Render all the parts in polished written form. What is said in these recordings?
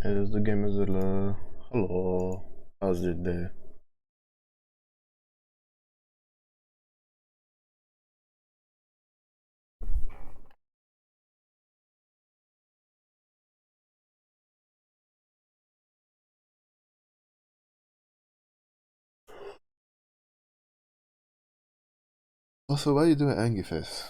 It is the Gamezilla. Hello. How's your day? Also, why are you doing angry face?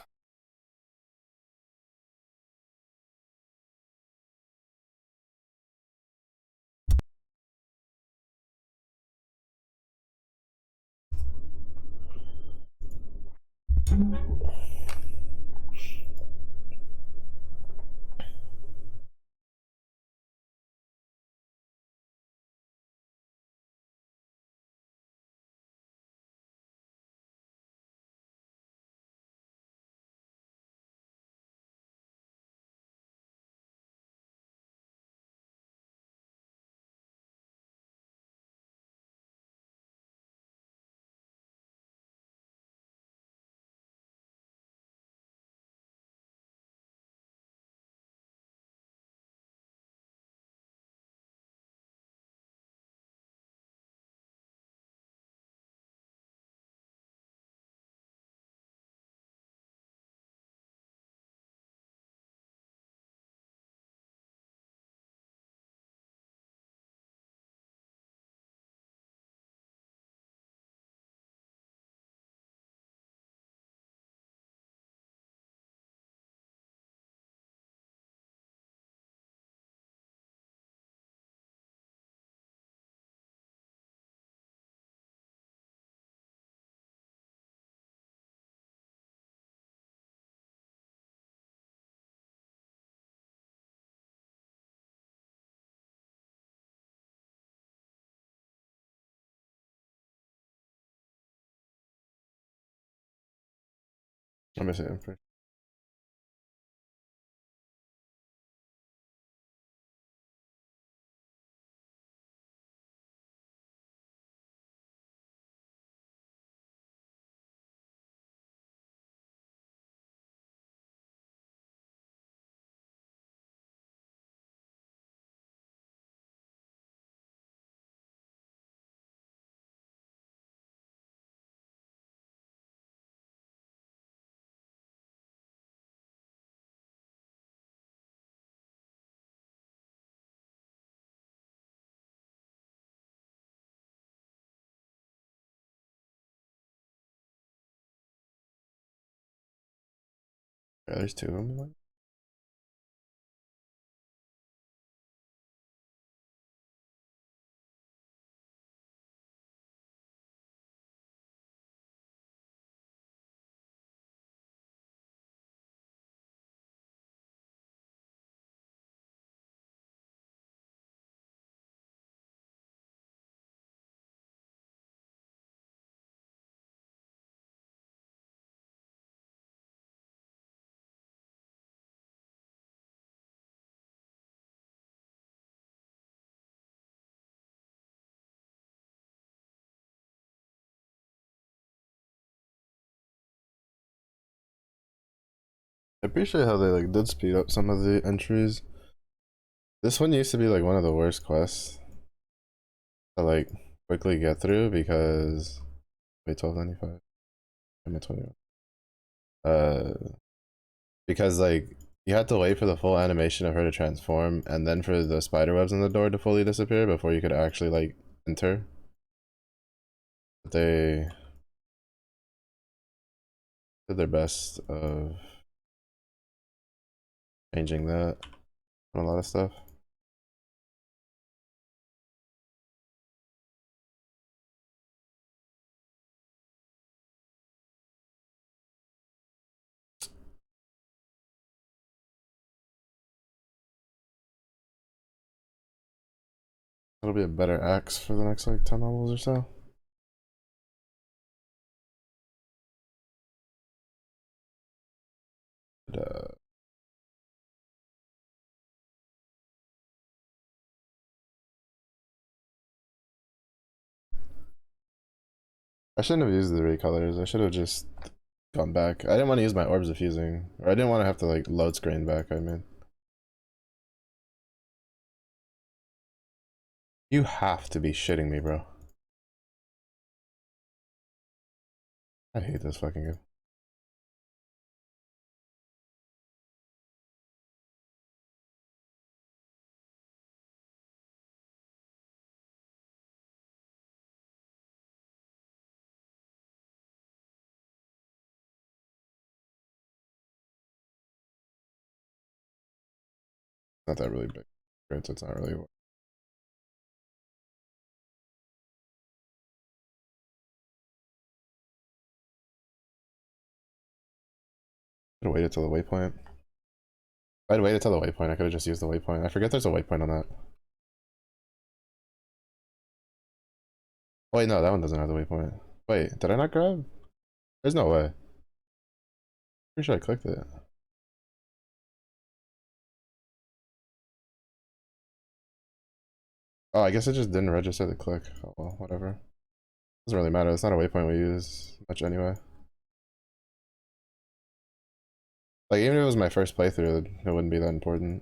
Let me see. Yeah, there's two of them. I appreciate how they like did speed up some of the entries. This one used to be like one of the worst quests to like quickly get through because wait 1295. I'm at 21. Uh because like you had to wait for the full animation of her to transform and then for the spider webs in the door to fully disappear before you could actually like enter. They did their best of changing that on a lot of stuff. It'll be a better axe for the next like 10 levels or so. But, I shouldn't have used the recolors. I should have just gone back. I didn't want to use my orbs of fusing. Or I didn't want to have to like load screen back, I mean. You have to be shitting me, bro. I hate this fucking game. Not that really big. It's not really. Could have waited till the waypoint. If I'd waited till the waypoint, I could have just used the waypoint. I forget there's a waypoint on that. Oh, wait, no, that one doesn't have the waypoint. Wait, did I not grab? There's no way. Pretty sure I clicked it. Oh, I guess it just didn't register the click. Oh well, whatever. Doesn't really matter. It's not a waypoint we use much anyway. Like, even if it was my first playthrough, it wouldn't be that important.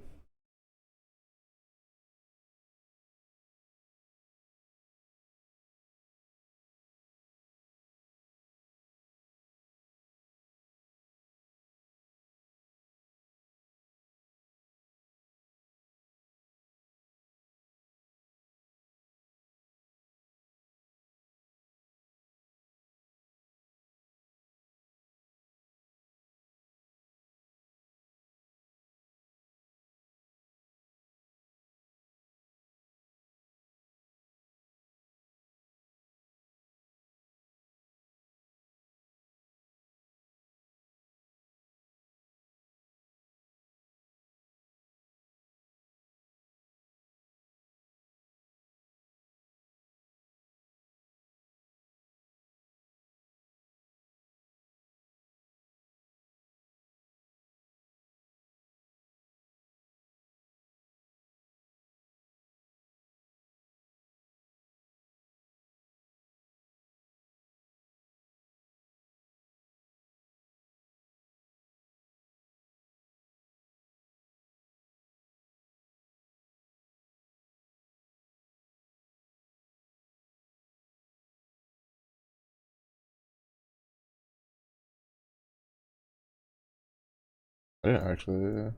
I didn't actually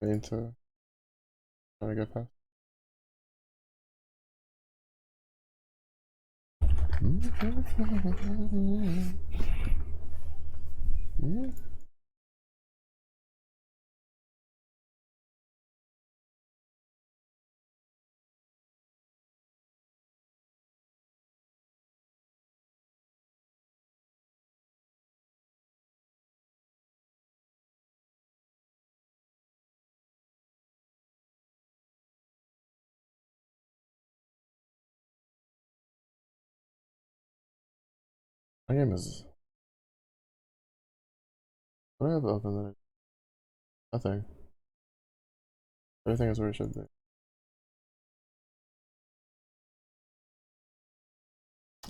mean to try to get past. My game is. What do I have open there? Nothing. Everything is where it should be.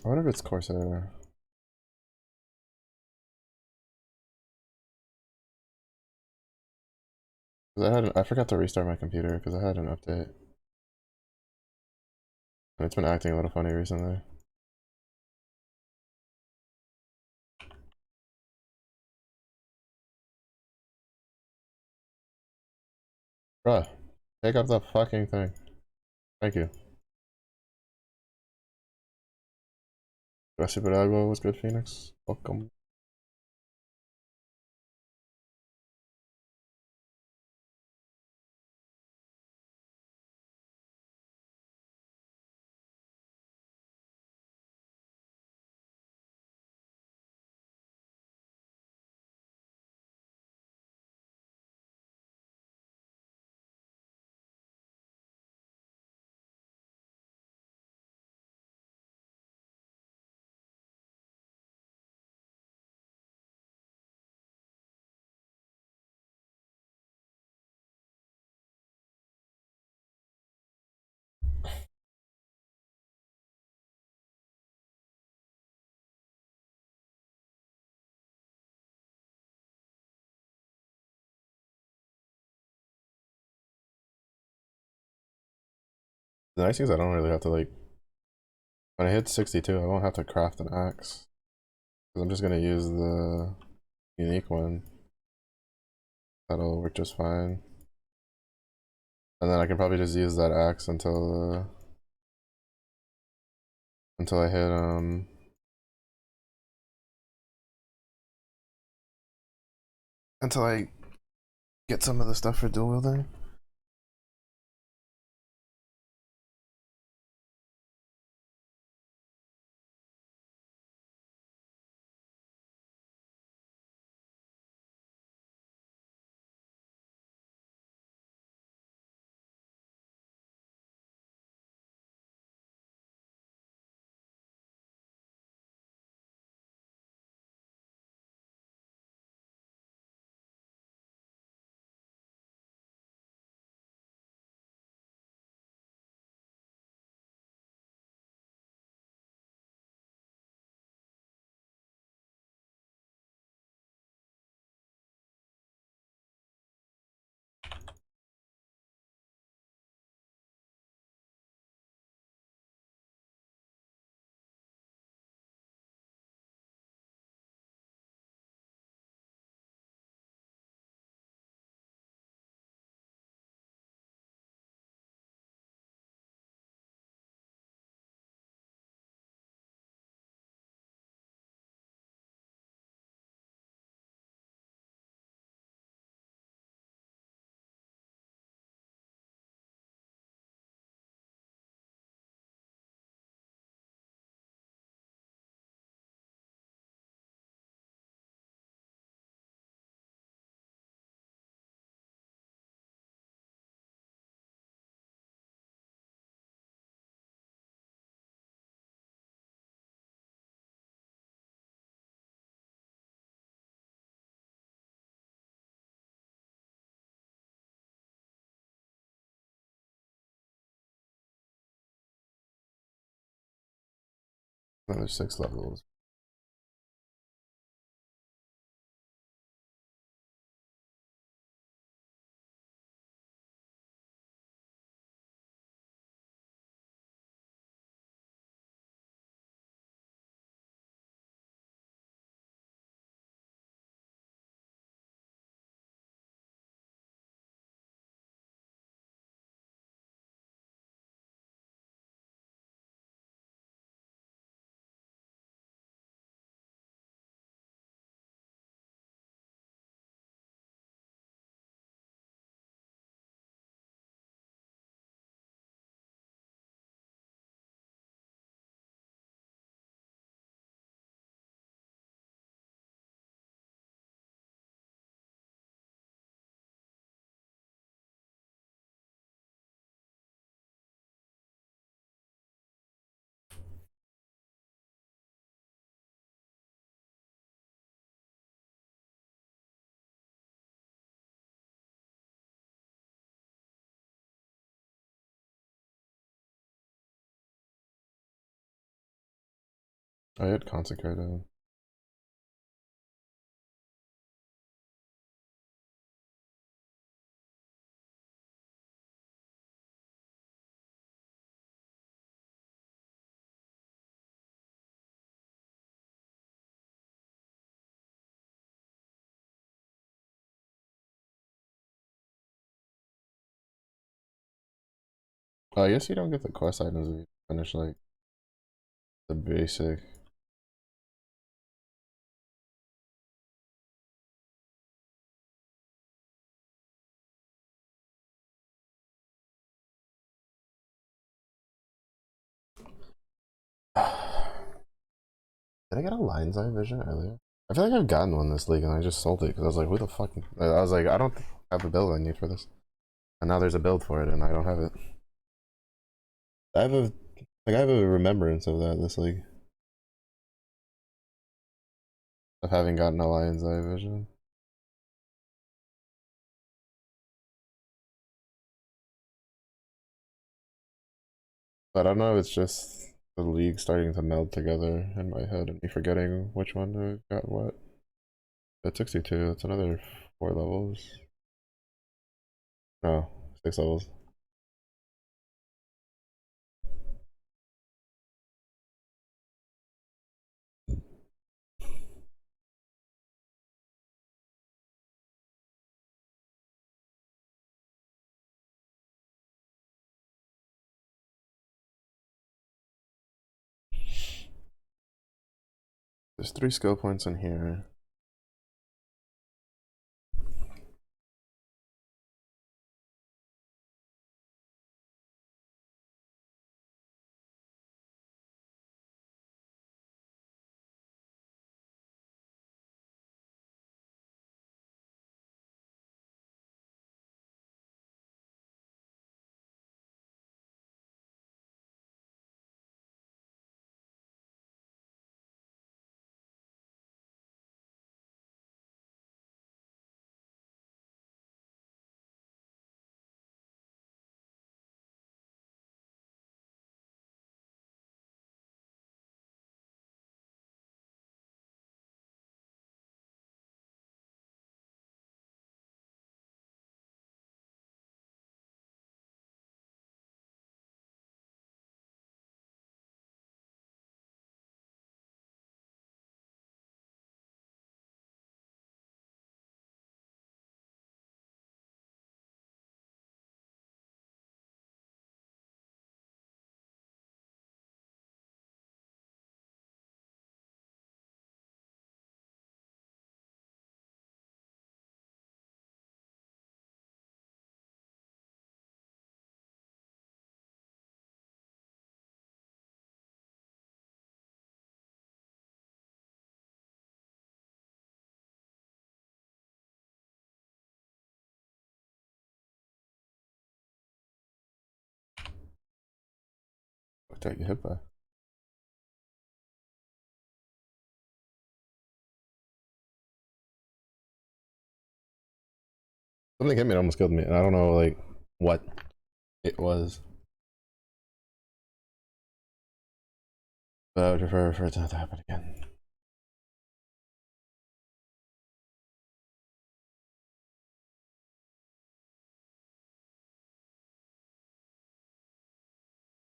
I wonder if it's Corsair. I forgot to restart my computer because I had an update. And it's been acting a little funny recently. Bruh, take up the fucking thing. Thank you. Gracias por algo was good, Phoenix. Welcome. The nice thing is I don't really have to like, when I hit 62, I won't have to craft an axe. Because I'm just gonna use the unique one. That'll work just fine. And then I can probably just use that axe until I hit until I get some of the stuff for dual wielding. Another 6 levels. I hit consecrated. I guess you don't get the quest items if you finish like the basic. Did I get a lion's eye vision earlier? I feel like I've gotten one this league and I just sold it because I was like, who the fuck? I was like, I don't have a build I need for this. And now there's a build for it and I don't have it. I have a I have a remembrance of that this league. Of having gotten a lion's eye vision. But I don't know if it's just the league starting to meld together in my head and me forgetting which one got what. At 62, that's another 4 levels. No, 6 levels. There's 3 skill points in here. What did I get hit by? Something hit me and almost killed me, and I don't know like what it was. But I would prefer for it not to happen again.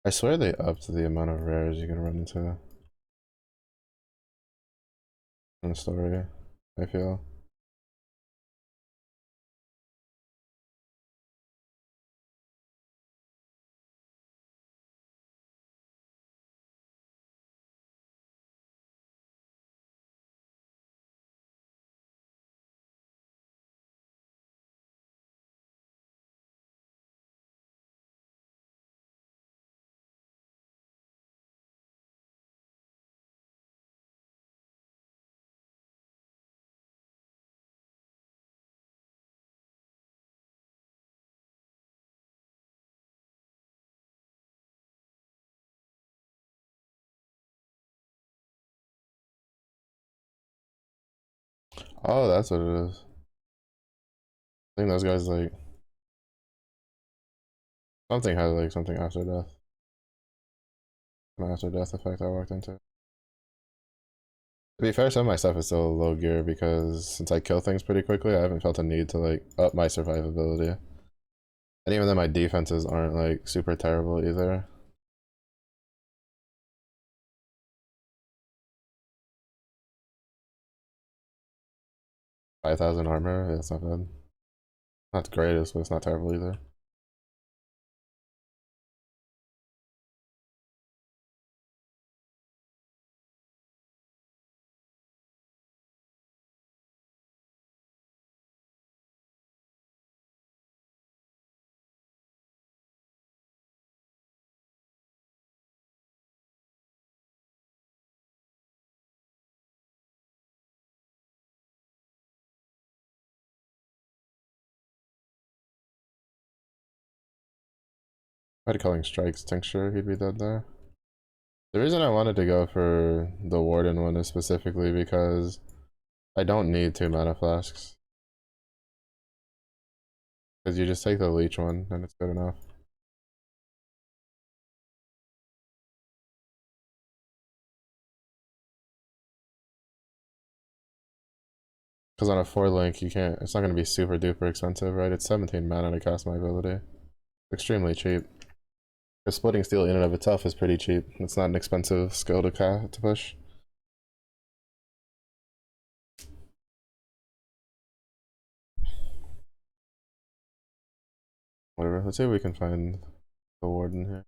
I swear they upped the amount of rares you can run into in the story, I feel. Oh, that's what it is. I think those guys like something had like something after death. An after death effect I walked into. To be fair, some of my stuff is still low gear because since I kill things pretty quickly, I haven't felt a need to like up my survivability. And even then my defenses aren't like super terrible either. 5,000 armor, that's not bad. Not the greatest, but it's not terrible either. I'd calling strikes tincture, he'd be dead there. The reason I wanted to go for the Warden one is specifically because I don't need 2 mana flasks. Because you just take the leech one and it's good enough. Because on a 4 link, you can't, it's not going to be super duper expensive, right? It's 17 mana to cast my ability. Extremely cheap. The splitting steel in and of itself is pretty cheap. It's not an expensive skill to push. Whatever. Let's see if we can find the Warden here.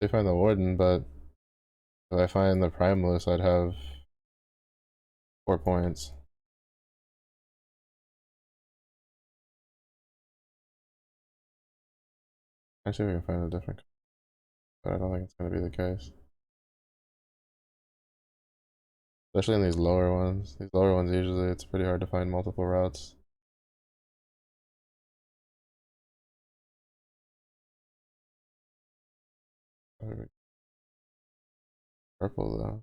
They find the Warden, but if I find the Primalist, I'd have 4 points. Actually, we can find a different, but I don't think it's gonna be the case. Especially in these lower ones. These lower ones, usually it's pretty hard to find multiple routes. Purple though.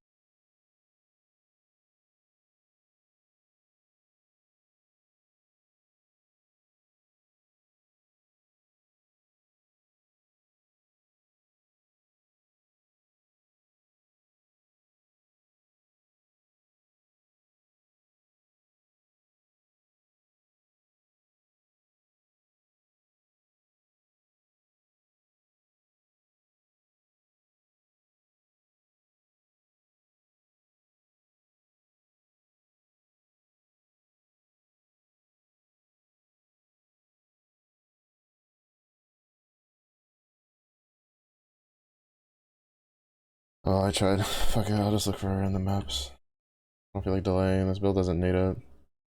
Oh, I tried. Fuck it, I'll just look for her in the maps. I don't feel like delaying. This build doesn't need it.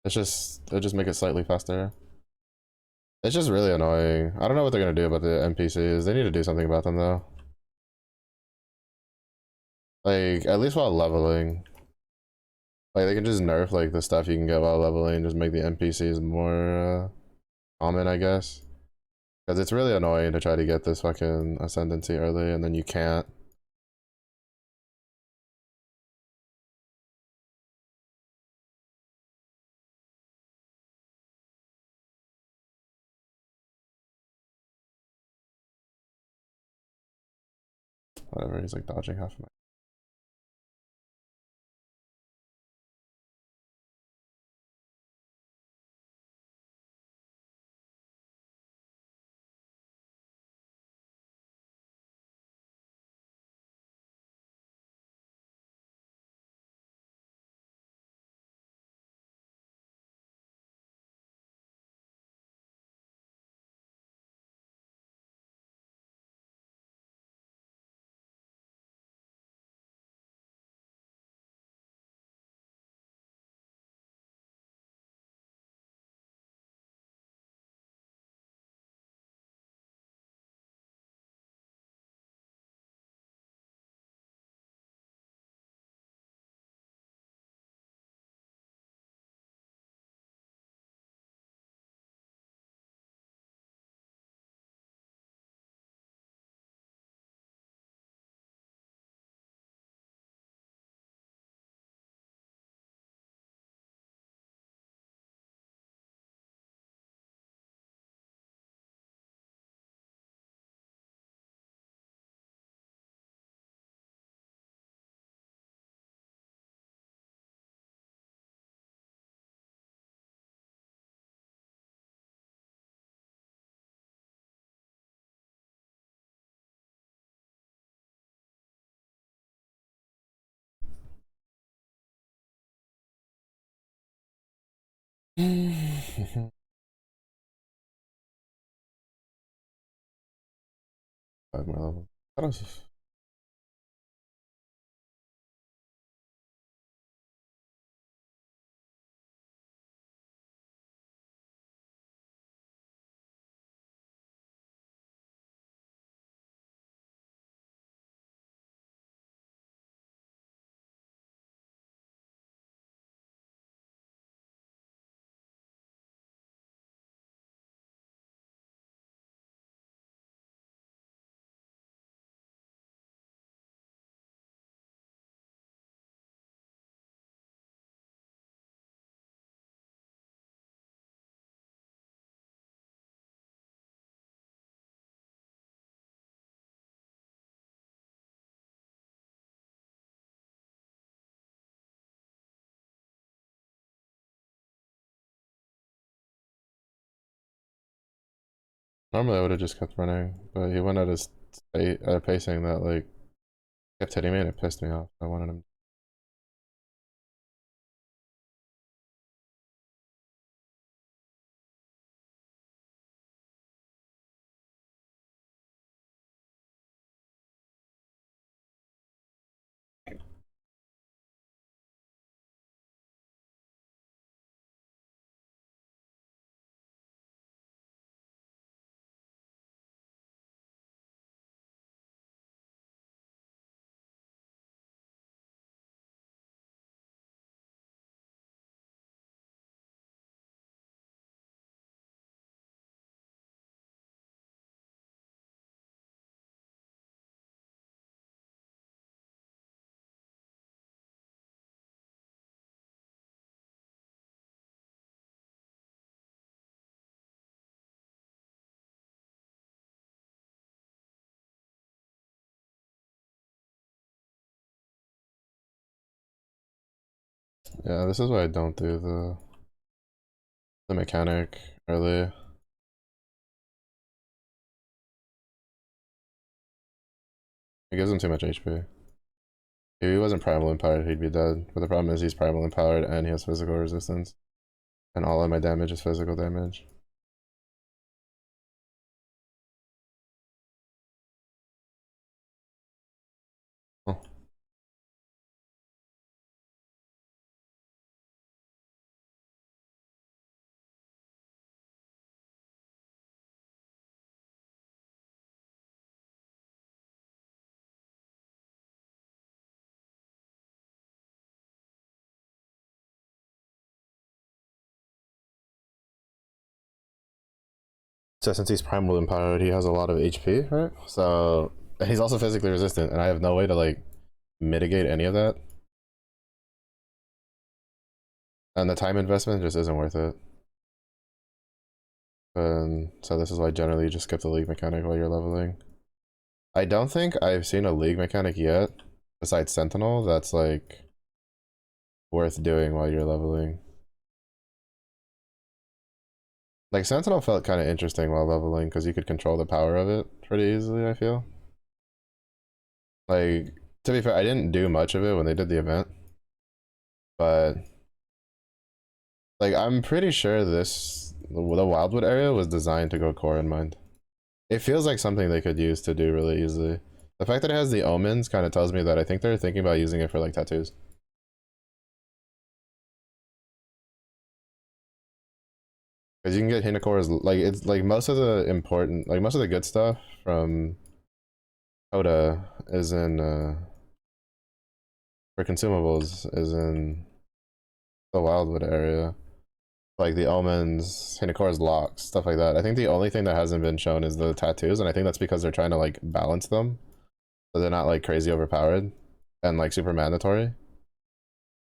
It'll just make it slightly faster. It's just really annoying. I don't know what they're gonna do about the NPCs. They need to do something about them though. Like, at least while leveling. Like, they can just nerf like the stuff you can get while leveling and just make the NPCs more common, I guess. Because it's really annoying to try to get this fucking ascendancy early and then you can't. Whatever, he's like dodging half of my. Five more levels. I don't. Normally I would have just kept running, but he went at a pacing that like kept hitting me and it pissed me off. I wanted him. Yeah, this is why I don't do the mechanic early. It gives him too much HP. If he wasn't primal empowered, he'd be dead. But the problem is he's primal empowered and he has physical resistance. And all of my damage is physical damage. Oh. So since he's primal empowered, he has a lot of HP, right? So he's also physically resistant, and I have no way to like mitigate any of that. And the time investment just isn't worth it. And so this is why generally you just skip the league mechanic while you're leveling. I don't think I've seen a league mechanic yet, besides Sentinel, that's like worth doing while you're leveling. Like Sentinel felt kind of interesting while leveling because you could control the power of it pretty easily, I feel. Like, to be fair, I didn't do much of it when they did the event, but like I'm pretty sure the Wildwood area was designed to go core in mind. It feels like something they could use to do really easily. The fact that it has the omens kind of tells me that I think they're thinking about using it for like tattoos. Because you can get Hinakura's, like, it's like most of the important, like most of the good stuff from Oda is in, for consumables, is in the Wildwood area. Like the omens, Hinakura's locks, stuff like that. I think the only thing that hasn't been shown is the tattoos, and I think that's because they're trying to like balance them. So they're not like crazy overpowered and like super mandatory.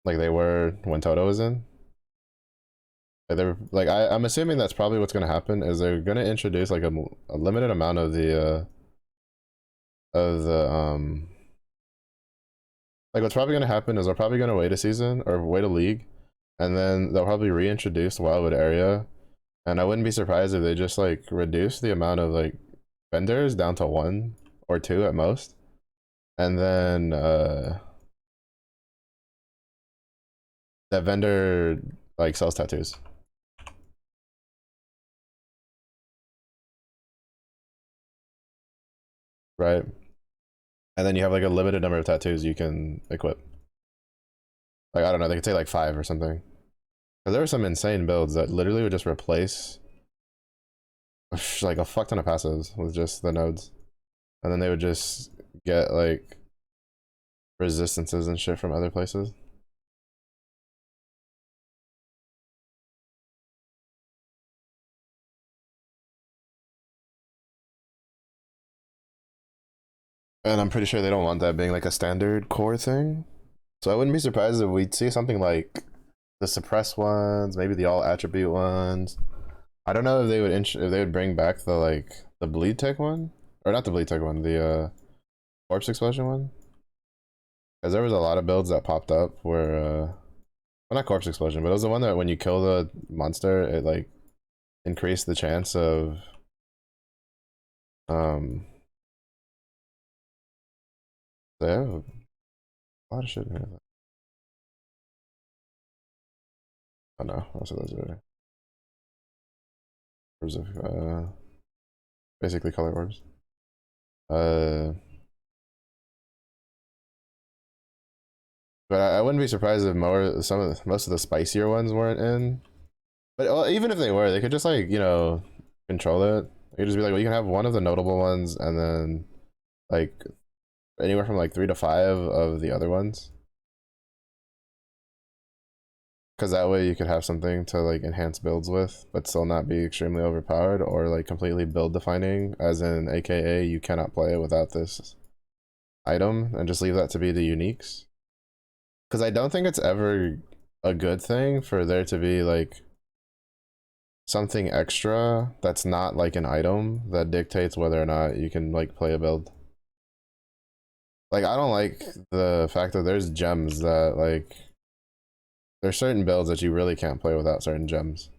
Like they were when Toto was in. Like they're like I'm assuming that's probably what's gonna happen is they're gonna introduce like a limited amount of the like what's probably gonna happen is they're probably gonna wait a season or wait a league, and then they'll probably reintroduce Wildwood area, and I wouldn't be surprised if they just like reduce the amount of like vendors down to 1 or 2 at most, and then that vendor like sells tattoos. Right? And then you have like a limited number of tattoos you can equip. Like I don't know, they could say like 5 or something. Because there were some insane builds that literally would just replace like a fuck ton of passives with just the nodes, and then they would just get like resistances and shit from other places. And I'm pretty sure they don't want that being like a standard core thing. So I wouldn't be surprised if we'd see something like the suppress ones, maybe the all attribute ones. I don't know if they would if they would bring back the like the bleed tech one, or not the bleed tech one, the corpse explosion one. Because there was a lot of builds that popped up where well, not corpse explosion, but it was the one that when you kill the monster, it like increased the chance of um they have a lot of shit in here. Oh no, most of those are orbs of basically color orbs. Uh but I wouldn't be surprised if most of the spicier ones weren't in. But well, even if they were, they could just like, you know, control it. They could just be like, well, you can have one of the notable ones and then like anywhere from like 3 to 5 of the other ones. Because that way you could have something to like enhance builds with, but still not be extremely overpowered or like completely build defining, as in AKA you cannot play it without this item, and just leave that to be the uniques. Because I don't think it's ever a good thing for there to be like something extra that's not like an item that dictates whether or not you can like play a build. Like I don't like the fact that there's gems that like there's certain builds that you really can't play without certain gems.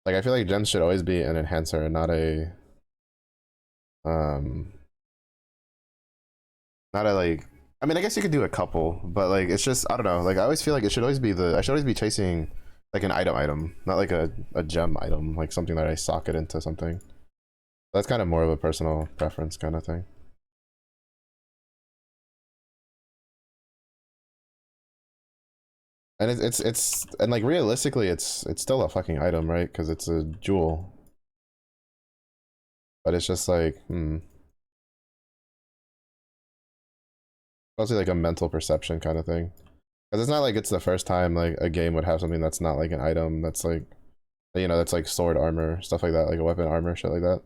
Like I feel like gems should always be an enhancer and not a um not a like I mean I guess you could do a couple, but like it's just I don't know, like I always feel like it should always be I should always be chasing like an item, not like a gem item, like something that I socket into something. That's kind of more of a personal preference kind of thing. And it's and like realistically it's still a fucking item, right? Because it's a jewel. But it's just like, mostly like a mental perception kind of thing. Because it's not like it's the first time like a game would have something that's not like an item that's like, you know, that's like sword armor, stuff like that, like a weapon armor, shit like that.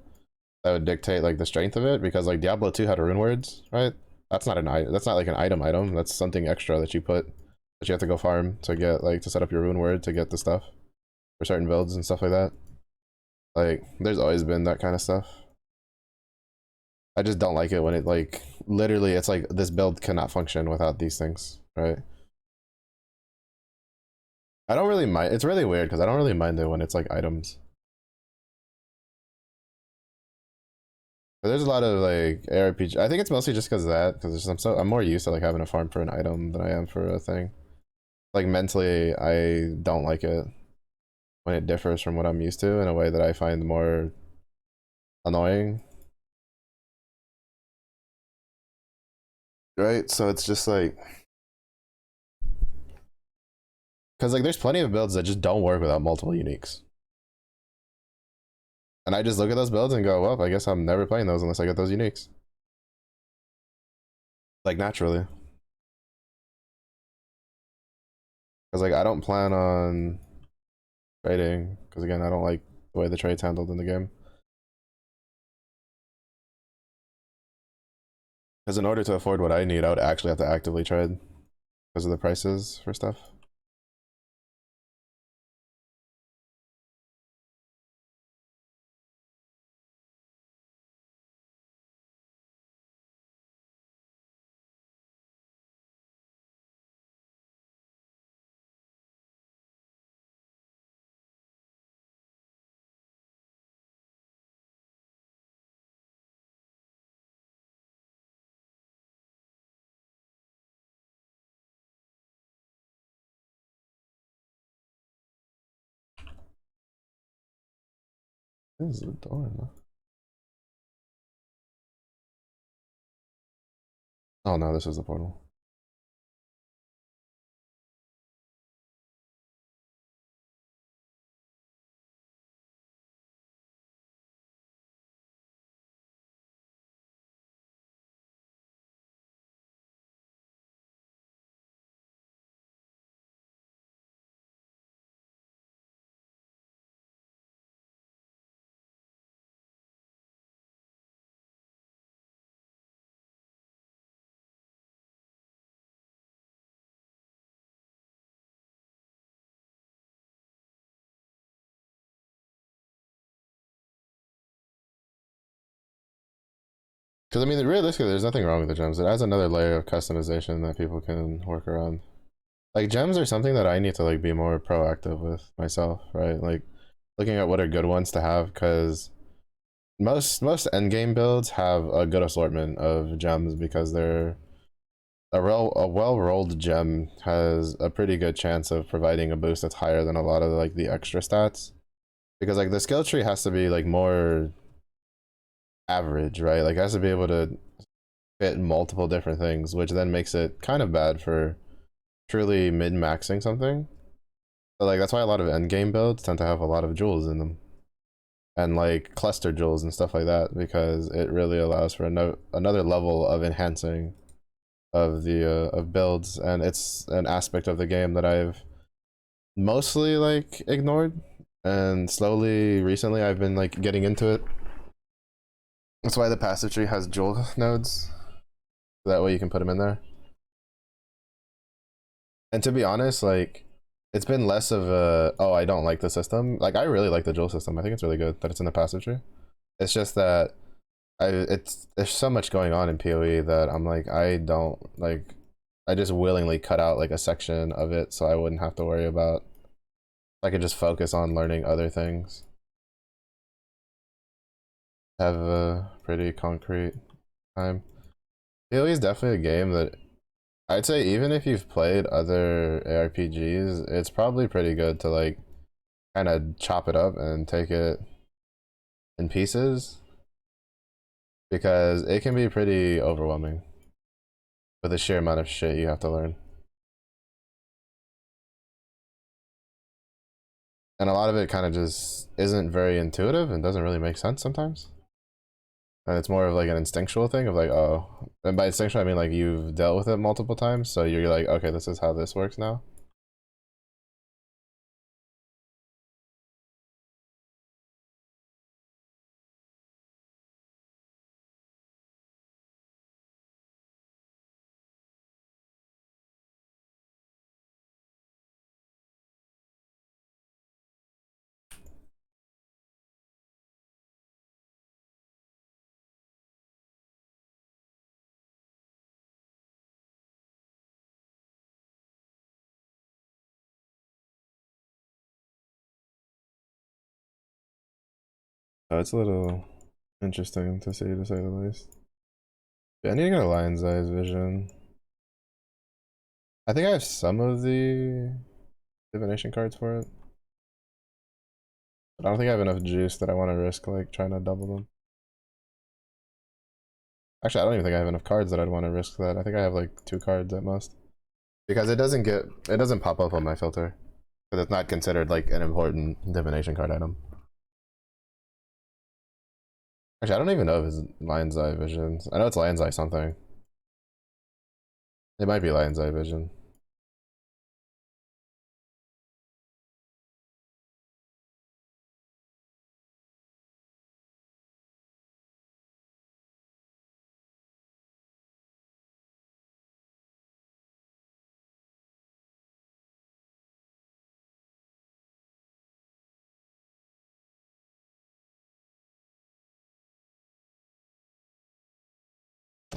That would dictate like the strength of it, because like Diablo 2 had rune words, right? That's not an item. That's not like an item. That's something extra that you put that you have to go farm to get like to set up your rune word to get the stuff for certain builds and stuff like that. Like there's always been that kind of stuff. I just don't like it when it like literally it's like this build cannot function without these things, right? I don't really mind. It's really weird because I don't really mind it when it's like items. But there's a lot of like ARPG. I think it's mostly just because of that, because I'm more used to like having a farm for an item than I am for a thing. Like mentally, I don't like it when it differs from what I'm used to in a way that I find more annoying. Right? So it's just like, because like there's plenty of builds that just don't work without multiple uniques. And I just look at those builds and go, well, I guess I'm never playing those unless I get those uniques. Like naturally. Because like I don't plan on trading, because again I don't like the way the trade's handled in the game. Because in order to afford what I need, I would actually have to actively trade because of the prices for stuff. This is the door, no? Oh no, this is the portal. Because I mean, realistically, there's nothing wrong with the gems. It adds another layer of customization that people can work around. Like gems are something that I need to like be more proactive with myself, right? Like looking at what are good ones to have, because most end game builds have a good assortment of gems, because they're a well rolled gem has a pretty good chance of providing a boost that's higher than a lot of like the extra stats, because like the skill tree has to be like more average, right? Like it has to be able to fit multiple different things, which then makes it kind of bad for truly mid-maxing something. But like that's why a lot of endgame builds tend to have a lot of jewels in them, and like cluster jewels and stuff like that, because it really allows for another level of enhancing of the of builds, and it's an aspect of the game that I've mostly like ignored, and slowly recently I've been like getting into it. That's why the passive tree has jewel nodes. That way you can put them in there. And to be honest, like it's been less of a, oh, I don't like the system. Like I really like the jewel system. I think it's really good that it's in the passive tree. It's just that there's so much going on in PoE that I'm like, I don't like I just willingly cut out like a section of it so I wouldn't have to worry about. I could just focus on learning other things. Have a pretty concrete time. Halo is definitely a game that I'd say even if you've played other ARPGs, it's probably pretty good to like kind of chop it up and take it in pieces because it can be pretty overwhelming with the sheer amount of shit you have to learn. And a lot of it kind of just isn't very intuitive and doesn't really make sense sometimes. And it's more of like an instinctual thing of like, oh, and by instinctual I mean like you've dealt with it multiple times, so you're like, okay, this is how this works now. Oh, it's a little interesting to see the least. Yeah, I need to get a lion's eyes vision. I think I have some of the divination cards for it. But I don't think I have enough juice that I want to risk like trying to double them. Actually, I don't even think I have enough cards that I'd want to risk that. I think I have like 2 cards at most. Because it doesn't pop up on my filter. Because it's not considered like an important divination card item. Actually, I don't even know if it's Lion's Eye Vision. I know it's Lion's Eye something. It might be Lion's Eye Vision.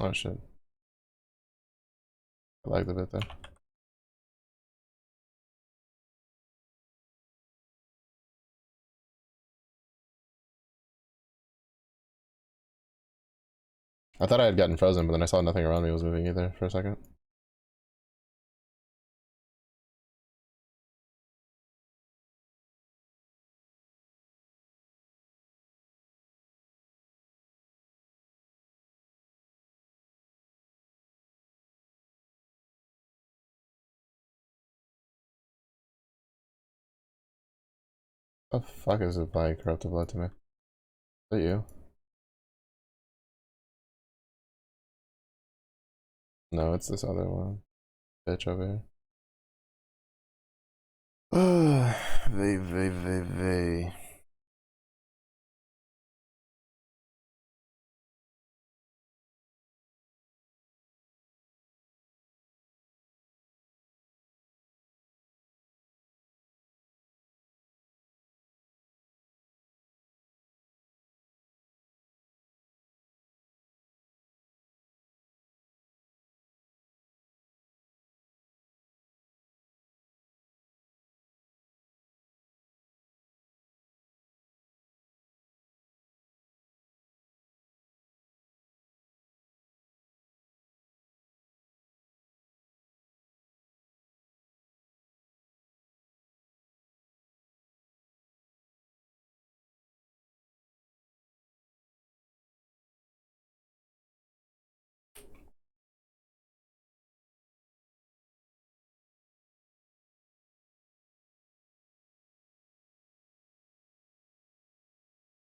Oh shit. I like the bit there. I thought I had gotten frozen, but then I saw nothing around me was moving either for a second. What the fuck is applying corrupted blood to me? Is that you? No, it's this other one. Bitch over here. Vey.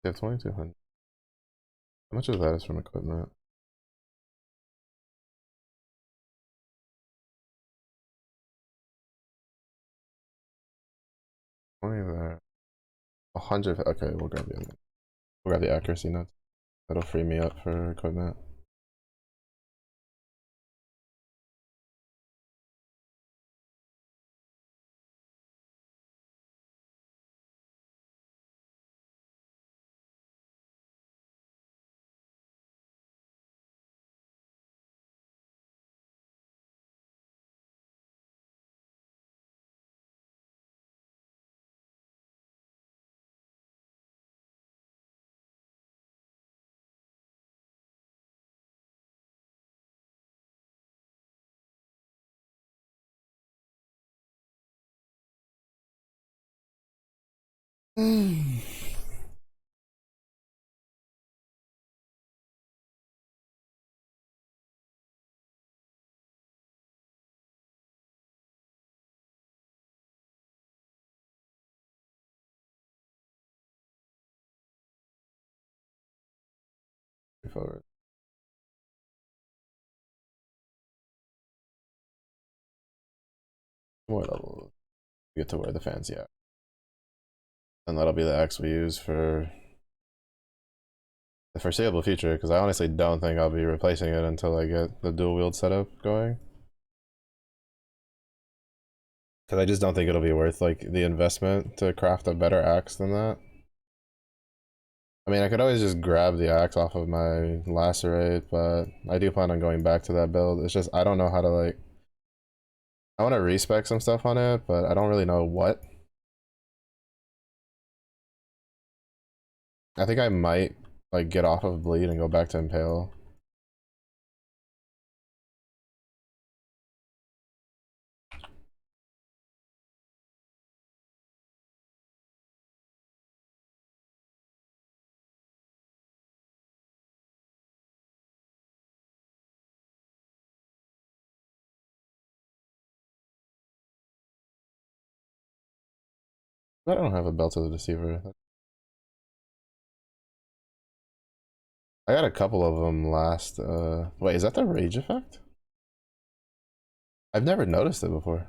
2200. How much of that is from equipment? 20 there. 100. Okay, we'll grab the other. We'll grab the accuracy nuts. That'll free me up for equipment. Forward. More levels. Get to where the fancy are. And that'll be the X we use for the foreseeable future, because I honestly don't think I'll be replacing it until I get the dual wield setup going. Because I just don't think it'll be worth like the investment to craft a better axe than that. I mean, I could always just grab the axe off of my lacerate, but I do plan on going back to that build. It's just I don't know how to like. I want to respec some stuff on it, but I don't really know what. I think I might like get off of bleed and go back to impale. I don't have a belt of the deceiver. I got a couple of them last. Wait, is that the rage effect? I've never noticed it before.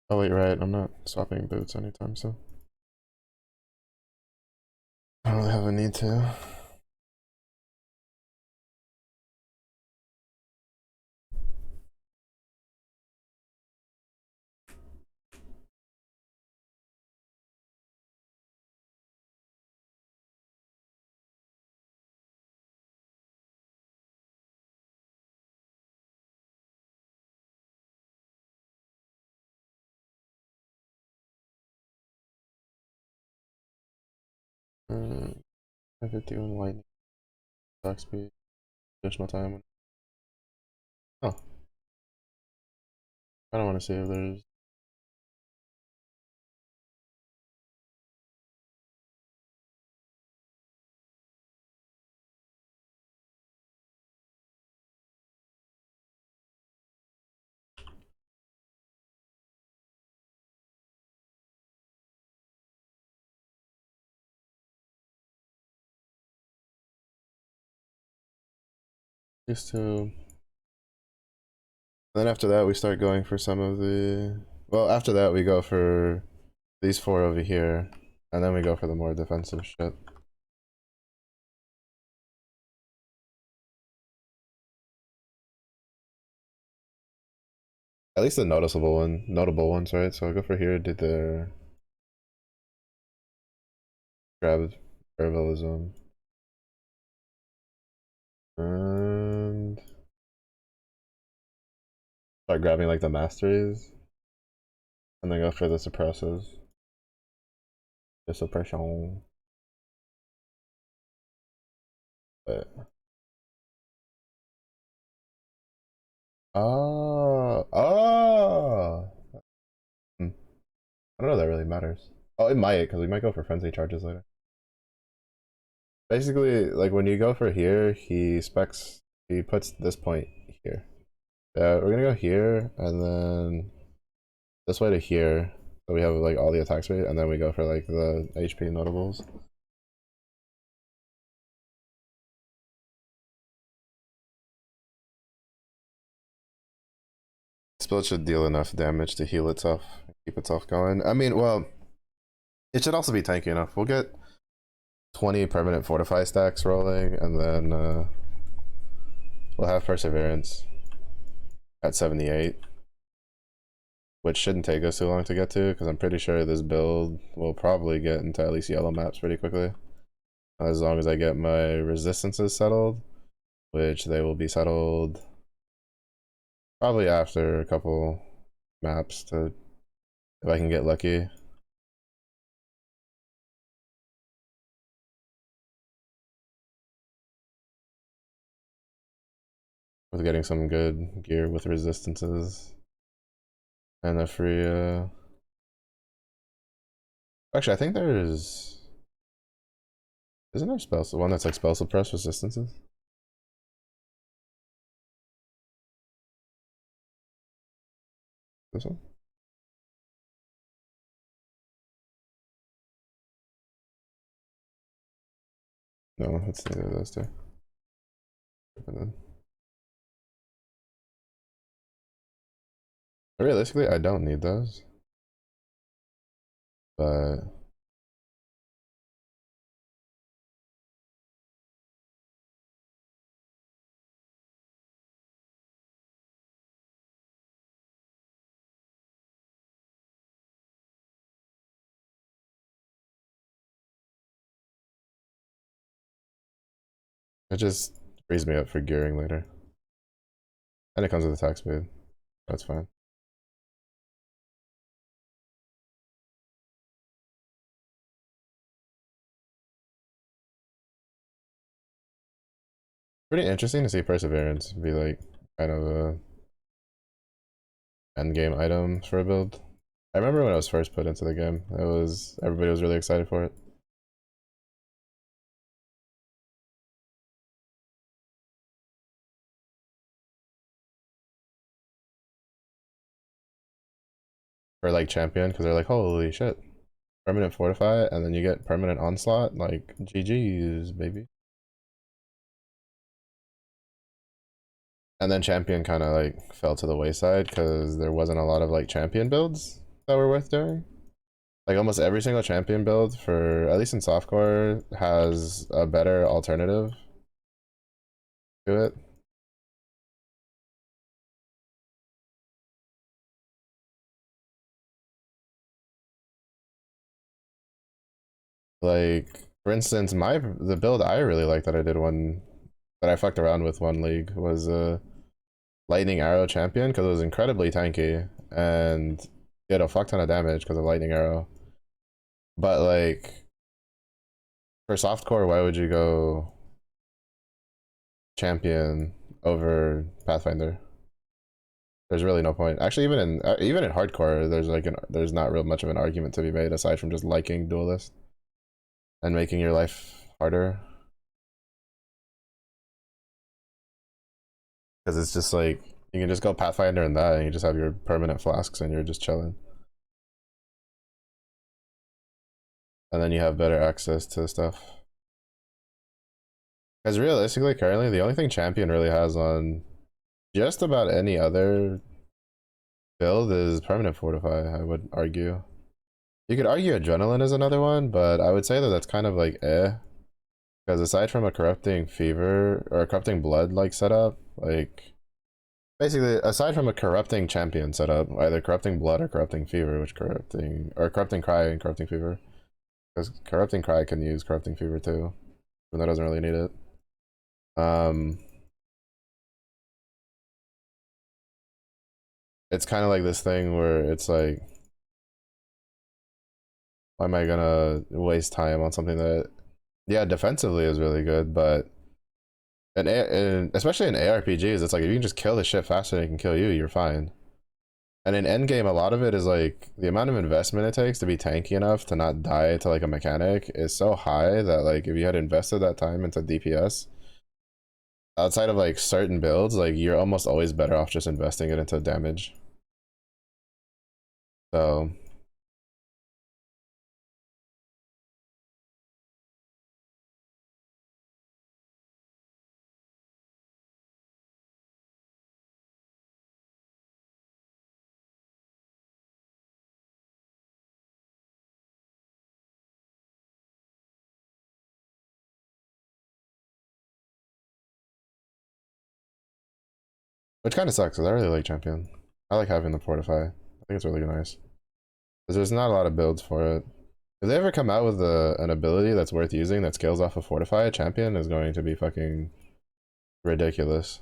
Oh wait, right. I'm not swapping boots anytime soon. I don't really have a need to. Mm, 51 lightning, attack speed, additional time. Oh, I don't want to see if there's. Used to. Then after that, we start going for some of the. Well, after that, we go for these four over here, and then we go for the more defensive shit. At least the notable ones, right? So I'll go for here, did the grab herbalism, and start grabbing like the masteries, and then go for the suppresses. The suppression. But oh. I don't know if that really matters. Oh, it might, because we might go for frenzy charges later. basically, like when you go for here, he puts this point here. Yeah, we're gonna go here and then this way to here. So we have like all the attack speed, and then we go for like the HP notables. This build should deal enough damage to heal itself, keep itself going. I mean, well, it should also be tanky enough. We'll get 20 permanent fortify stacks rolling, and then we'll have perseverance at 78, which shouldn't take us too long to get to, because I'm pretty sure this build will probably get into at least yellow maps pretty quickly, as long as I get my resistances settled, which they will be settled probably after a couple maps, to if I can get lucky. With getting some good gear with resistances and a free actually I think there's, isn't there spell one that's like spell suppress resistances? This one? No, it's neither of those two. And then realistically, I don't need those, but it just frees me up for gearing later. And it comes with attack speed. That's fine. Pretty interesting to see perseverance be like kind of a end game item for a build. I remember when it was first put into the game, it was, everybody was really excited for it. For like champion, because they're like, holy shit, permanent fortify, and then you get permanent onslaught, like GG's, baby. And then champion kind of like fell to the wayside because there wasn't a lot of like champion builds that were worth doing. Like almost every single champion build, for at least in softcore, has a better alternative to it. Like for instance, the build I really like that I did one, that I fucked around with one league, was lightning arrow champion, because it was incredibly tanky and did a fuck ton of damage because of lightning arrow. But like for softcore, why would you go champion over Pathfinder? There's really no point. Actually, even in hardcore, there's not real much of an argument to be made aside from just liking duelist and making your life harder. Because it's just like you can just go Pathfinder and that, and you just have your permanent flasks, and you're just chilling. And then you have better access to stuff. Because realistically, currently, the only thing champion really has on just about any other build is permanent fortify, I would argue. You could argue adrenaline is another one, but I would say that that's kind of like eh. Because aside from a corrupting fever or a corrupting blood like setup, like basically aside from a corrupting champion setup, either corrupting blood or corrupting fever, which corrupting cry and corrupting fever. Because corrupting cry can use corrupting fever too, but that doesn't really need it. It's kind of like this thing where it's like, why am I gonna waste time on something that, yeah, defensively is really good, but especially in ARPGs, it's like if you can just kill the shit faster than it can kill you, you're fine. And in endgame, a lot of it is like the amount of investment it takes to be tanky enough to not die to like a mechanic is so high that like if you had invested that time into DPS, outside of like certain builds, like you're almost always better off just investing it into damage. So which kind of sucks because I really like champion. I like having the fortify. I think it's really nice because there's not a lot of builds for it. If they ever come out with an ability that's worth using that scales off of fortify, champion is going to be fucking ridiculous.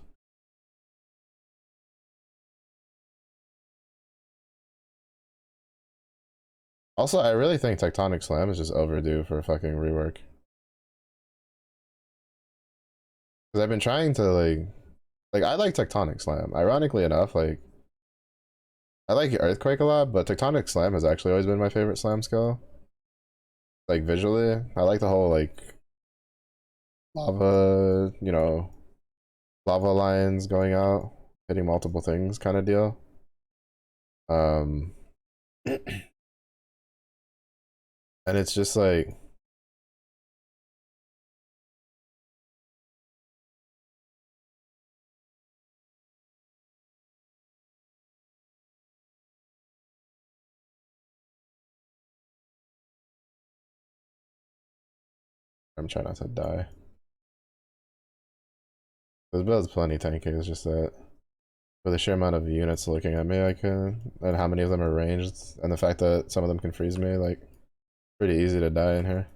Also, I really think Tectonic Slam is just overdue for a fucking rework. Because I've been trying to like I like Tectonic Slam. Ironically enough, like I like Earthquake a lot, but Tectonic Slam has actually always been my favorite slam skill. Like visually, I like the whole like lava, lava lines going out, hitting multiple things kind of deal. Um, and it's just like I'm trying not to die. This build's plenty tanky. It's just that for the sheer amount of units looking at me, I can, and how many of them are ranged, and the fact that some of them can freeze me, like pretty easy to die in here.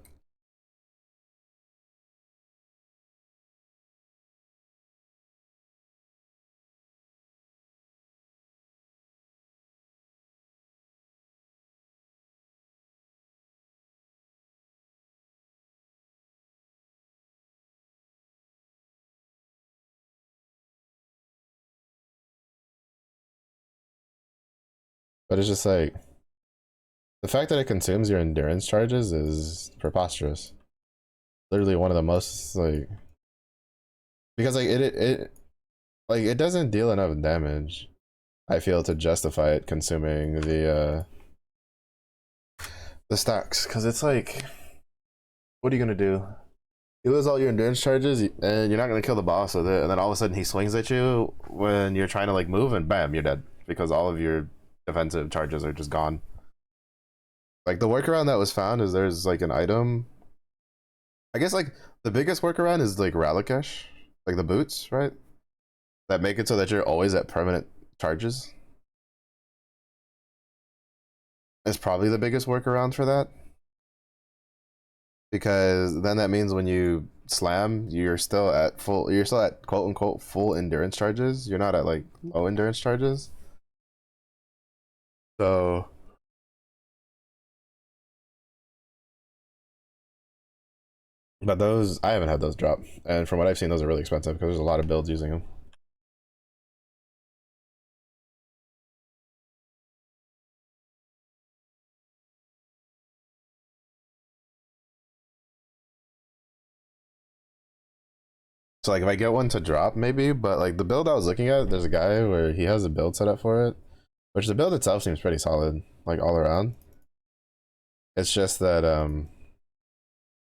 But it's just like the fact that it consumes your endurance charges is preposterous. Literally one of the most like because like it like it doesn't deal enough damage. I feel to justify it consuming the stacks because it's like, what are you gonna do? You lose all your endurance charges and you're not gonna kill the boss with it, and then all of a sudden he swings at you when you're trying to like move, and bam, you're dead because all of your defensive charges are just gone. Like the workaround that was found is there's like an item. I guess like the biggest workaround is like Ralakesh, like the boots, right? That make it so that you're always at permanent charges. Is probably the biggest workaround for that because then that means when you slam, you're still at quote unquote full endurance charges. You're not at like low endurance charges. So, but those I haven't had those drop, and from what I've seen, those are really expensive because there's a lot of builds using them. So like if I get one to drop, maybe, but like the build I was looking at, there's a guy where he has a build set up for it, which the build itself seems pretty solid, like all around. It's just that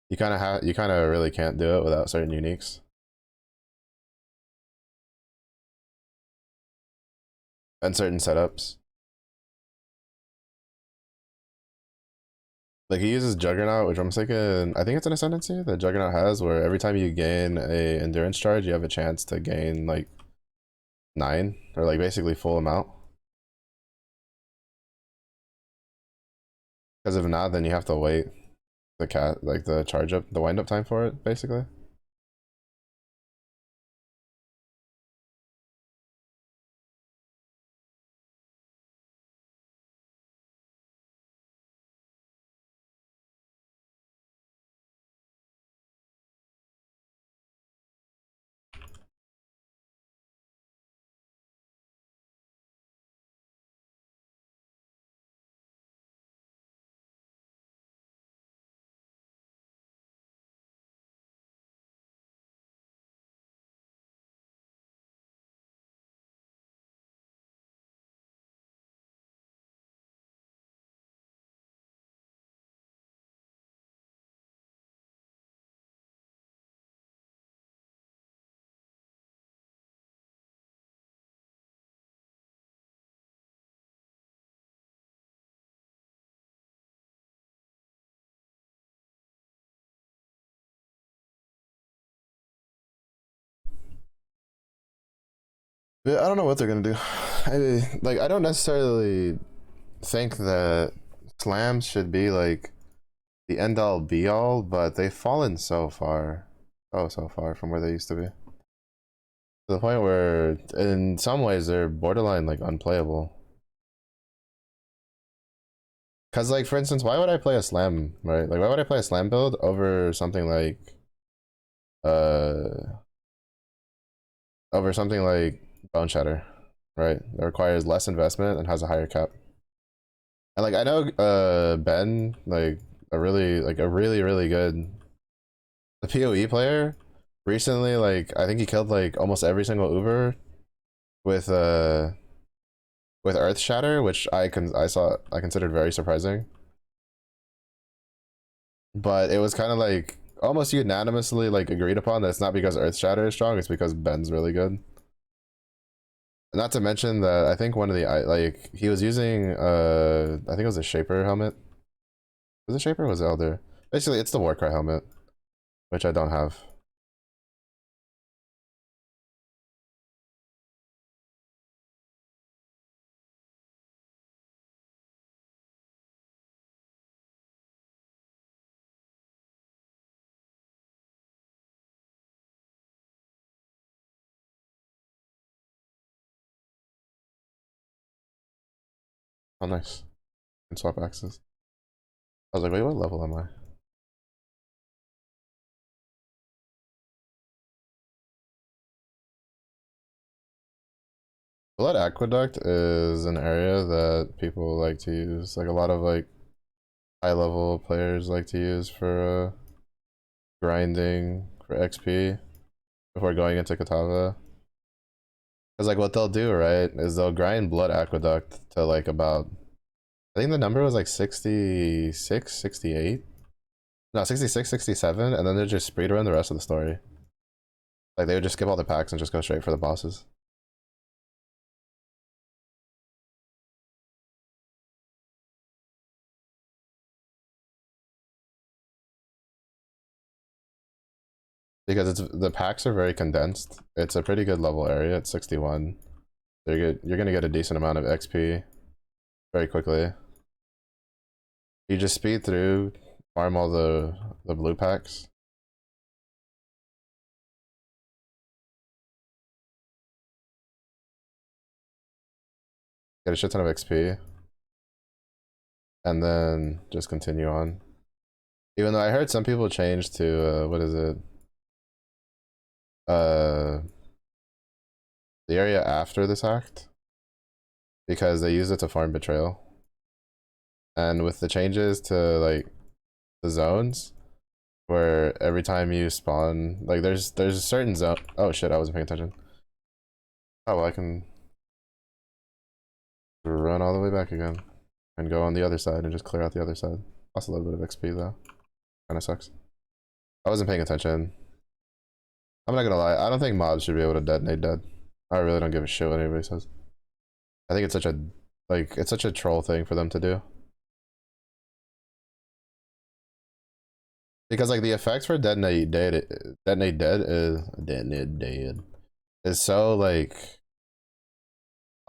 you kind of really can't do it without certain uniques and certain setups. Like he uses Juggernaut, which I'm thinking, I think it's an ascendancy that Juggernaut has, where every time you gain a endurance charge, you have a chance to gain like 9 or like basically full amount. Because if not, then you have to wait the charge up the wind up time for it, basically. Yeah, I don't know what they're gonna do. I don't necessarily think that slams should be like the end all be all, but they've fallen so far, so far from where they used to be. To the point where, in some ways, they're borderline like unplayable. Cause like for instance, why would I play a slam, right? Like why would I play a slam build over something like uh Bone Shatter, right? That requires less investment and has a higher cap. And like I know Ben, like a really good the PoE player recently, like I think he killed like almost every single Uber with uh with Earth Shatter, which I considered very surprising. But it was kind of like almost unanimously like agreed upon that it's not because Earth Shatter is strong, it's because Ben's really good. Not to mention that I think one of the like he was using I think it was a Shaper helmet. Was it Shaper or was it Elder? Basically it's the Warcry helmet, which I don't have. Oh nice. And swap axes. I was like, wait, what level am I? Blood Aqueduct is an area that people like to use. Like a lot of like high level players like to use for grinding for XP before going into Katava. Because like what they'll do, right, is they'll grind Blood Aqueduct to like about, I think the number was like 66, 68. No, 66, 67, and then they're just speed run the rest of the story. Like they would just skip all the packs and just go straight for the bosses. Because it's the packs are very condensed. It's a pretty good level area at 61. You're gonna get a decent amount of XP very quickly. You just speed through, farm all the blue packs. Get a shit ton of XP. And then just continue on. Even though I heard some people change to what is it? Uh the area after this act. Because they use it to farm betrayal. And with the changes to like the zones, where every time you spawn, like there's a certain zone. Oh shit, I wasn't paying attention. Oh well, I can run all the way back again and go on the other side and just clear out the other side. Lost a little bit of XP though. Kind of sucks. I wasn't paying attention. I'm not gonna lie. I don't think mobs should be able to detonate dead. I really don't give a shit what anybody says. I think it's such a it's such a troll thing for them to do. Because like the effects for detonate dead is so like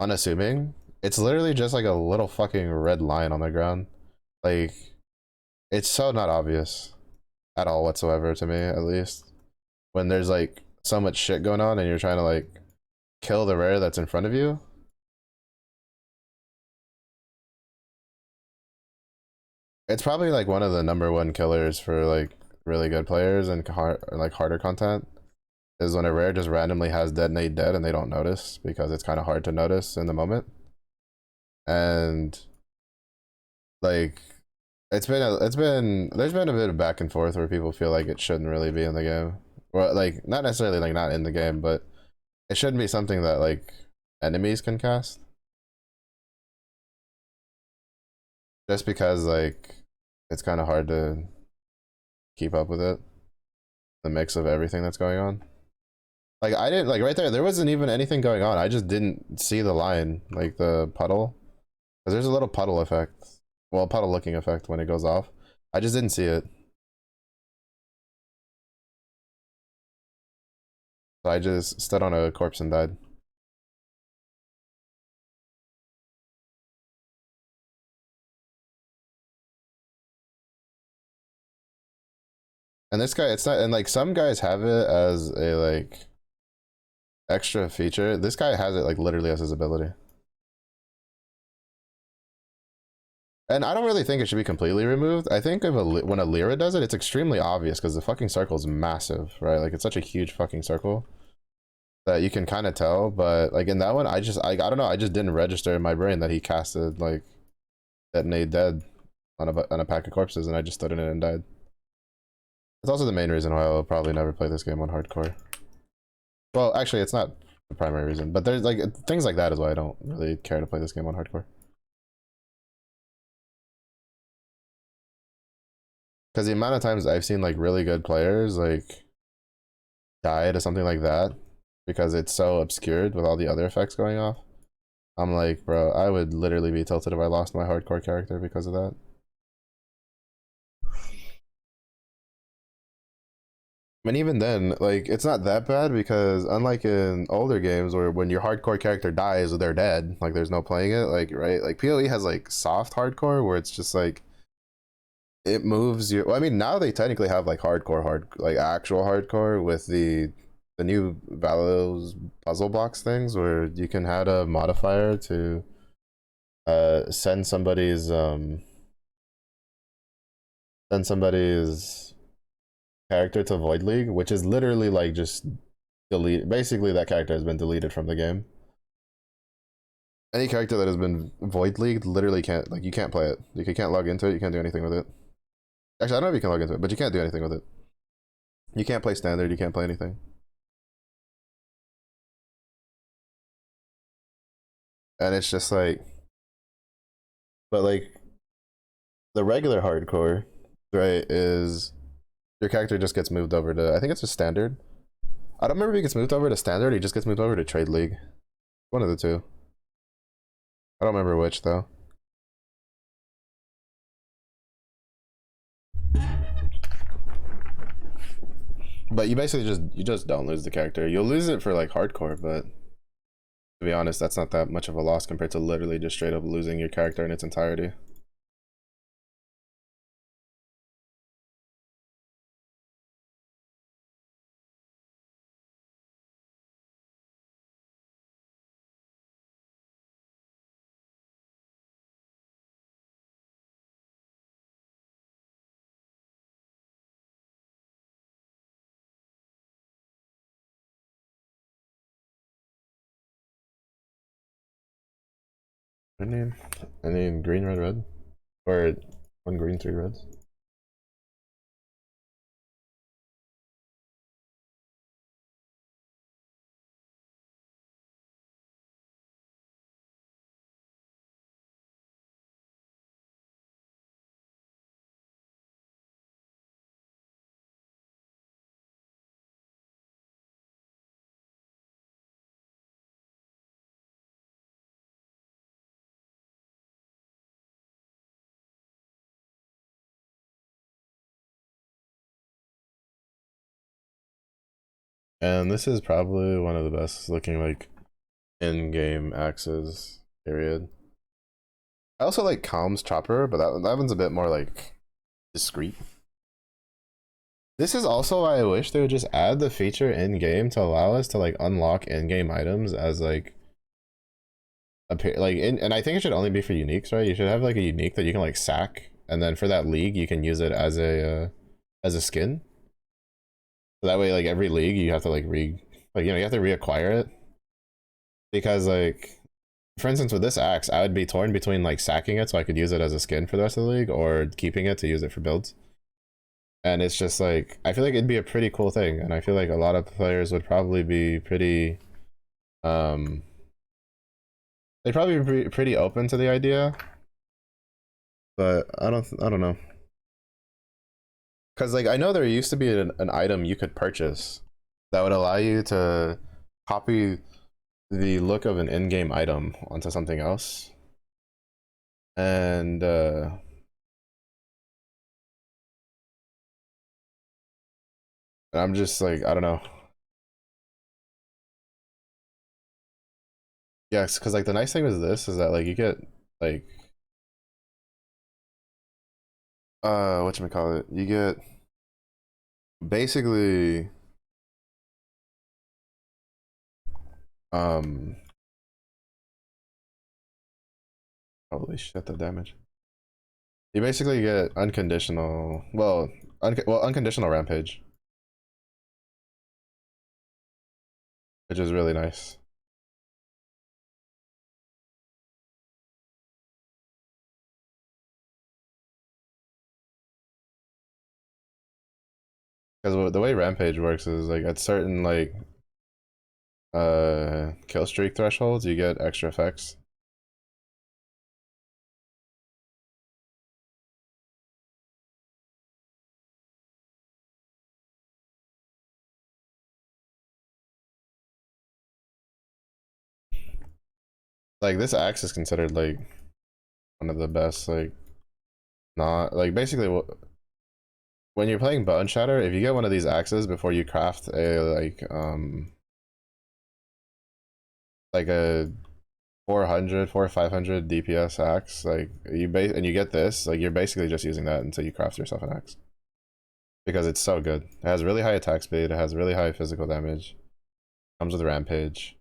unassuming. It's literally just like a little fucking red line on the ground. Like it's so not obvious at all whatsoever to me, at least. When there's like so much shit going on and you're trying to like kill the rare that's in front of you. It's probably like one of the #1 killers for like really good players and like harder content is when a rare just randomly has detonate dead and they don't notice because it's kind of hard to notice in the moment. And like there's been a bit of back and forth where people feel like it shouldn't really be in the game. Well, like not necessarily like not in the game, but it shouldn't be something that like enemies can cast. Just because like it's kind of hard to keep up with it, the mix of everything that's going on. Like I didn't like right there wasn't even anything going on. I just didn't see the line, like the puddle, because there's a little puddle effect, well, puddle looking effect when it goes off. I just didn't see it, so I just stood on a corpse and died. And this guy, it's not, and like some guys have it as a like extra feature. This guy has it like literally as his ability. And I don't really think it should be completely removed. I think if when a Lyra does it, it's extremely obvious because the fucking circle is massive, right? Like it's such a huge fucking circle that you can kind of tell. But like in that one, I don't know. I just didn't register in my brain that he casted like detonate dead on a pack of corpses, and I just stood in it and died. It's also the main reason why I'll probably never play this game on hardcore. Well, actually, it's not the primary reason, but there's like things like that is why I don't really care to play this game on hardcore. Because the amount of times I've seen like really good players like die to something like that because it's so obscured with all the other effects going off. I'm like, bro, I would literally be tilted if I lost my hardcore character because of that. And even then, like, it's not that bad because unlike in older games where when your hardcore character dies, they're dead, like there's no playing it, like, right? Like PoE has like soft hardcore where it's just like it moves you. Well, I mean, now they technically have like like actual hardcore with the new Valos puzzle box things where you can add a modifier to send somebody's character to Void League, which is literally like just delete. Basically, that character has been deleted from the game. Any character that has been Void League literally can't, like, you can't play it. You can't log into it. You can't do anything with it. Actually, I don't know if you can log into it, but you can't do anything with it. You can't play standard. You can't play anything. And it's just like, but like the regular hardcore, right, is your character just gets moved over to, I think it's just standard. I don't remember if he gets moved over to standard. He just gets moved over to trade league. One of the two. I don't remember which though. But you basically just don't lose the character. You'll lose it for like hardcore, but to be honest, that's not that much of a loss compared to literally just straight up losing your character in its entirety. I need green, red, red, or one green, three reds. And this is probably one of the best looking like in-game axes. Period. I also like Calm's chopper, but that one's a bit more like discreet. This is also why I wish they would just add the feature in game to allow us to like unlock in-game items as like and I think it should only be for uniques, right? You should have like a unique that you can like sack, and then for that league you can use it as a skin. So that way, like every league you have to like you have to reacquire it because like for instance with this axe I would be torn between like sacking it so I could use it as a skin for the rest of the league or keeping it to use it for builds. And it's just like I feel like it'd be a pretty cool thing, and I feel like a lot of players would probably be pretty um they'd probably be pretty open to the idea, but I don't know, because like I know there used to be an item you could purchase that would allow you to copy the look of an in-game item onto something else, and I'm just like I don't know. Yes, because like the nice thing with this is that like you get like whatchamacallit, you get Basically, um, holy shit, the damage. You basically get unconditional, unconditional rampage, which is really nice. Because the way rampage works is like at certain like kill streak thresholds, you get extra effects. Like this axe is considered like one of the best. Like not like basically when you're playing Bone Shatter, if you get one of these axes before you craft a like a 400 or 500 DPS axe, like and you get this, like you're basically just using that until you craft yourself an axe because it's so good. It has really high attack speed, it has really high physical damage, comes with rampage.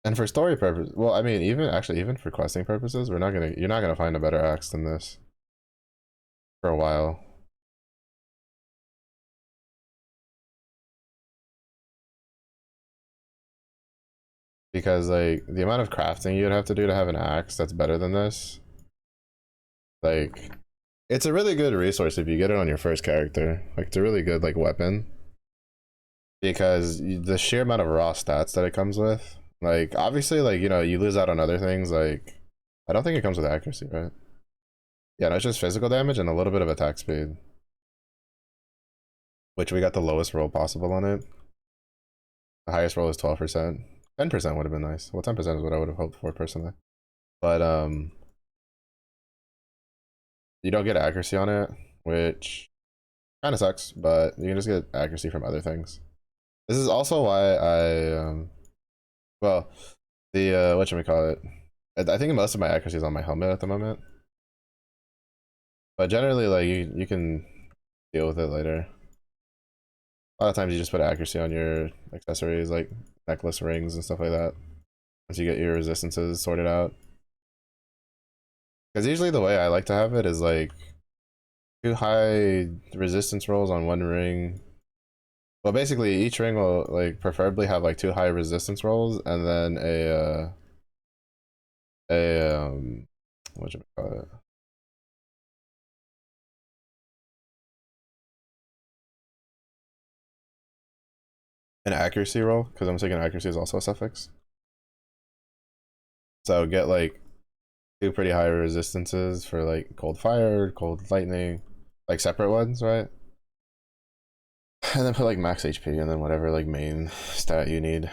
And for story purposes, well, I mean, even for questing purposes, you're not gonna find a better axe than this for a while. Because like the amount of crafting you'd have to do to have an axe that's better than this, like it's a really good resource if you get it on your first character. Like it's a really good like weapon because the sheer amount of raw stats that it comes with. Like obviously, like you lose out on other things. Like I don't think it comes with accuracy, right? Yeah, no, it's just physical damage and a little bit of attack speed, which we got the lowest roll possible on it. The highest roll is 12%. 10% would have been nice. Well, 10% is what I would have hoped for personally. But you don't get accuracy on it, which kind of sucks. But you can just get accuracy from other things. This is also why well, the what should we call it? I think most of my accuracy is on my helmet at the moment. But generally, like you can deal with it later. A lot of times you just put accuracy on your accessories like necklace, rings, and stuff like that. Once you get your resistances sorted out. Because usually the way I like to have it is like 2 high resistance rolls on one ring. Well, basically each ring will like preferably have like 2 high resistance rolls and then a what should we call it? An accuracy roll because I'm taking accuracy is also a suffix. So get like 2 pretty high resistances for like cold fire, cold lightning, like separate ones, right? And then put like max HP and then whatever like main stat you need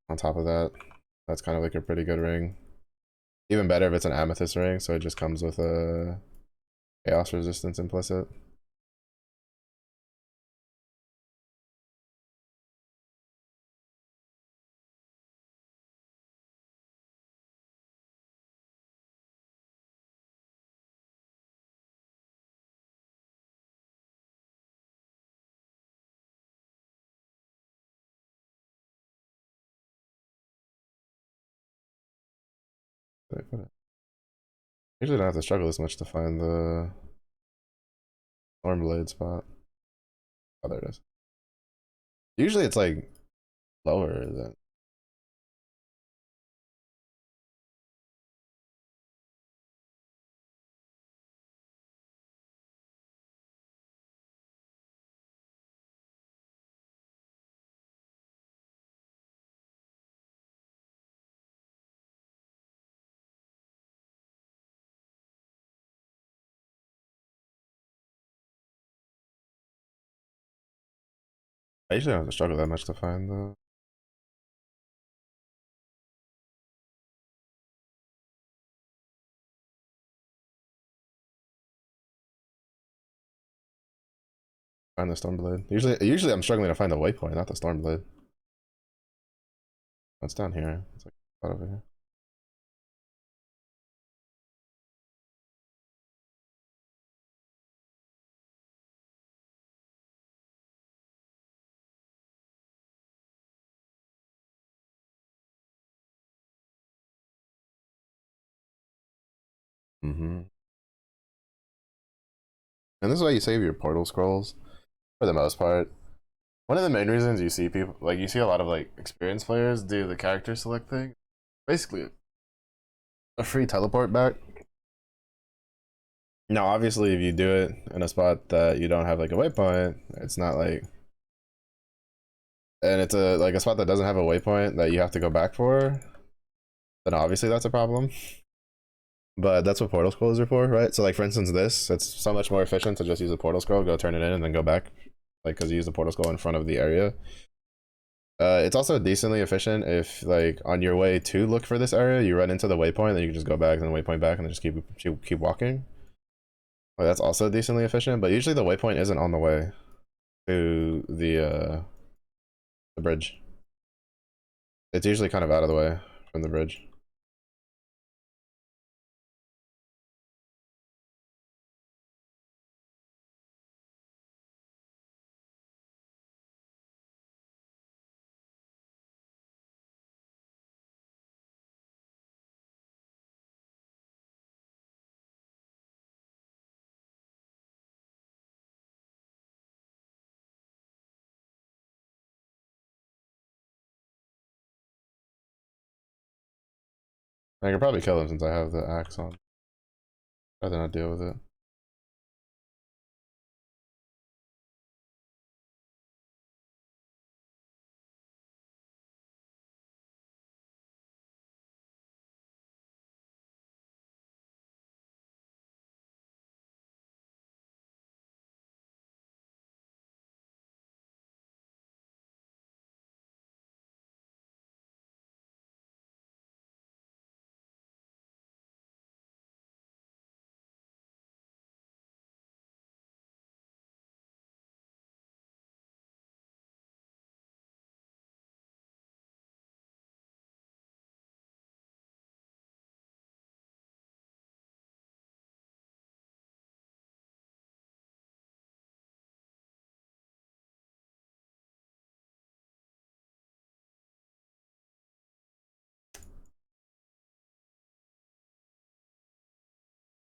on top of that. That's kind of like a pretty good ring. Even better if it's an amethyst ring, so it just comes with a chaos resistance implicit. Usually don't have to struggle as much to find the Stormblade spot. Oh, there it is. Usually it's like lower than I usually don't have to struggle that much to find the. Find the Stormblade. Usually I'm struggling to find the waypoint, not the Stormblade. Oh, it's down here. It's like over here. And this is why you save your portal scrolls for the most part. One of the main reasons you see people like you see a lot of like experienced players do the character select thing. Basically, a free teleport back. Now, obviously, if you do it in a spot that you don't have like a waypoint, it's not like, and it's a like a spot that doesn't have a waypoint that you have to go back for. Then obviously that's a problem. But that's what portal scrolls are for, right? So like for instance, this it's so much more efficient to just use a portal scroll, go turn it in, and then go back, like because you use the portal scroll in front of the area. It's also decently efficient if like on your way to look for this area, you run into the waypoint, then you can just go back and then waypoint back, and then just keep walking. Like, that's also decently efficient, but usually the waypoint isn't on the way to the bridge. It's usually kind of out of the way from the bridge. I can probably kill him since I have the axe on. Rather not deal with it.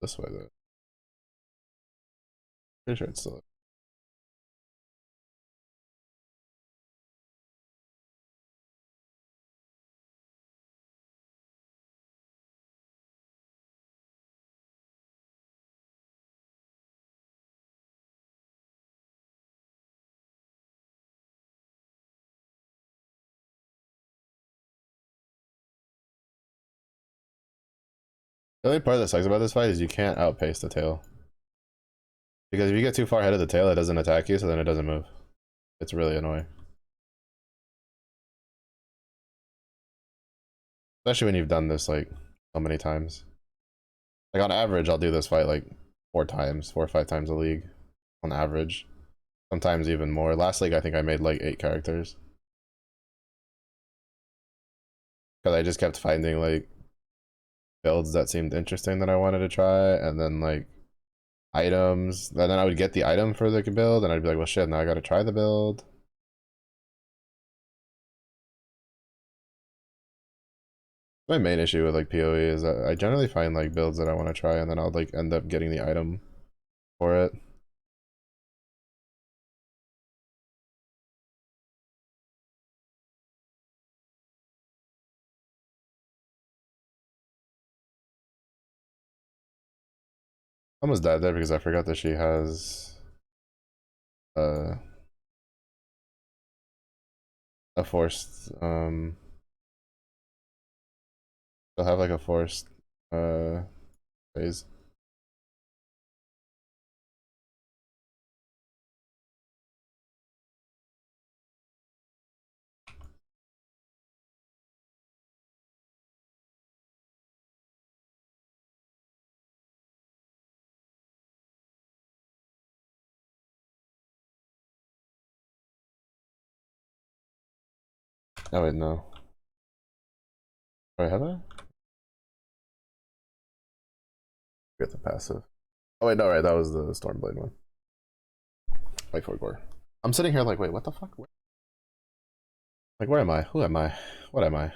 This way though. Pretty sure it's still. The only part that sucks about this fight is you can't outpace the tail. Because if you get too far ahead of the tail, it doesn't attack you, so then it doesn't move. It's really annoying. Especially when you've done this like so many times. Like on average, I'll do this fight like 4 times, 4 or 5 times a league. On average. Sometimes even more. Last league I think I made like 8 characters. Because I just kept finding like builds that seemed interesting that I wanted to try, and then like items. And then I would get the item for the build, and I'd be like, well, shit, now I gotta try the build. My main issue with like PoE is that I generally find like builds that I want to try, and then I'll like end up getting the item for it. I almost died there because I forgot that she has uh, a forced she'll have like a forced uh phase. Oh wait, no. Wait, have I? Get the passive. Oh wait, no, right, that was the Stormblade one. Wait for gore. I'm sitting here like, wait, what the fuck? Like, where am I? Who am I? What am I?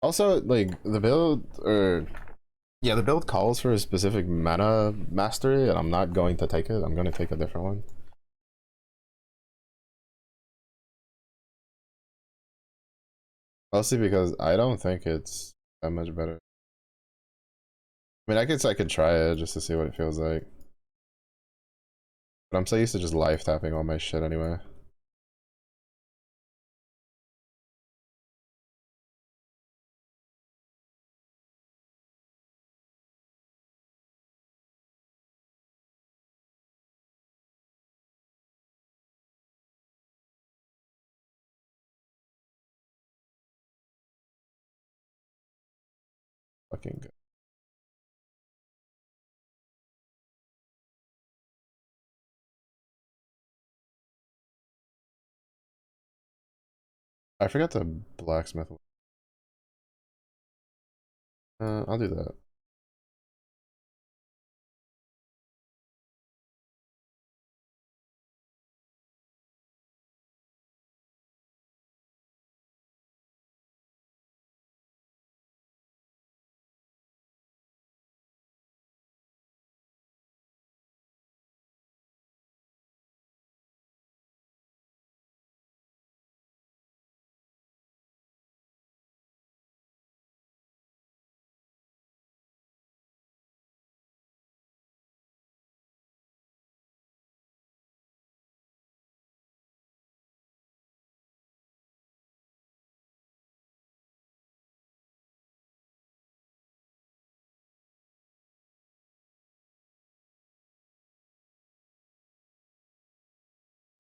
Also, like, the build, or yeah, the build calls for a specific mana mastery, and I'm not going to take it. I'm going to take a different one. Mostly because I don't think it's that much better. I mean, I could try it just to see what it feels like. But I'm so used to just life tapping all my shit anyway. Fucking good. I forgot the blacksmith. I'll do that.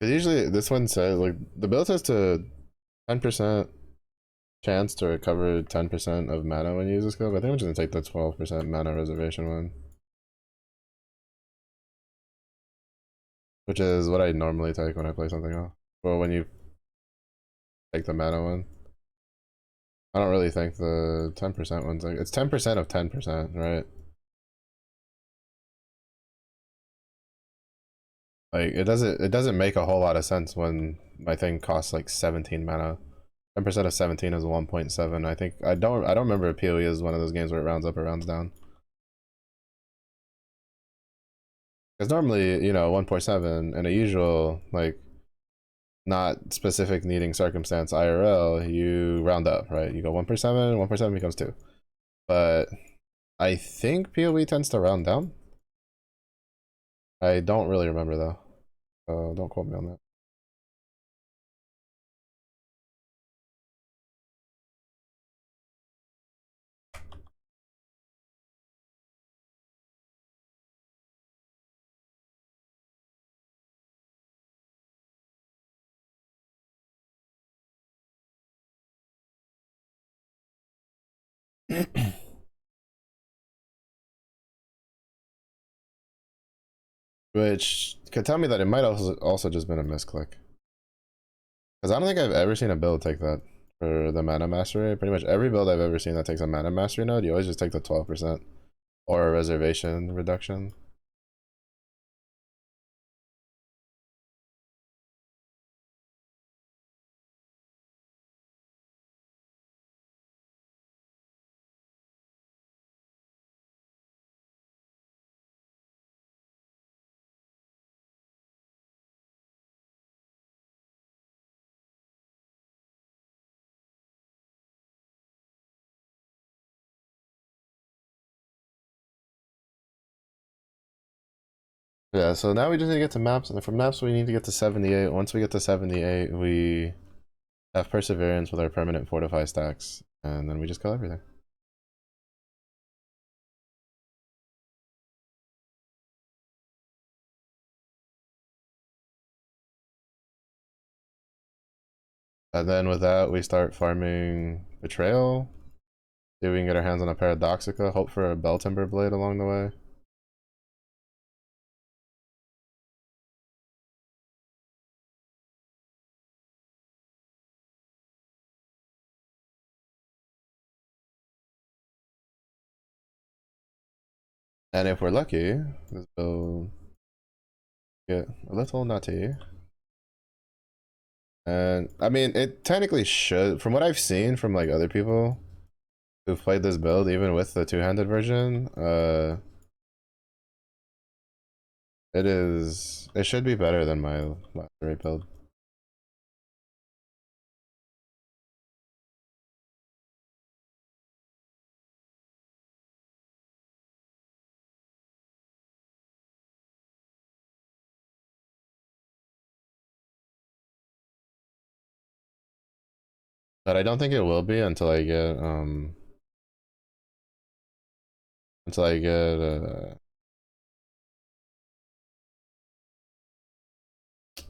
But usually, this one says, like, the build has to 10% chance to recover 10% of mana when you use this skill. But I think I'm just gonna take the 12% mana reservation one. Which is what I normally take when I play something else. Well, when you take the mana one. I don't really think the 10% one's like, it's 10% of 10%, right? Like it doesn't make a whole lot of sense when my thing costs like 17 mana. 10% of 17 is 1.7. I think I don't remember if PoE is one of those games where it rounds up or rounds down. Because normally, 1.7 in a usual like not specific needing circumstance IRL, you round up, right? You go 1.7, 1.7 becomes 2. But I think PoE tends to round down. I don't really remember though. So don't quote me on that. Which could tell me that it might also just been a misclick. Because I don't think I've ever seen a build take that for the mana mastery. Pretty much every build I've ever seen that takes a mana mastery node, you always just take the 12% or a reservation reduction. Yeah, so now we just need to get to maps, and from maps we need to get to 78. Once we get to 78, we have perseverance with our permanent fortify stacks, and then we just kill everything. And then with that, we start farming Betrayal. See if we can get our hands on a Paradoxica. Hope for a Belltimber Blade along the way. And if we're lucky, this will get a little nutty. And I mean, it technically should, from what I've seen from like other people who've played this build, even with the two-handed version, it should be better than my last rate build. But I don't think it will be until I get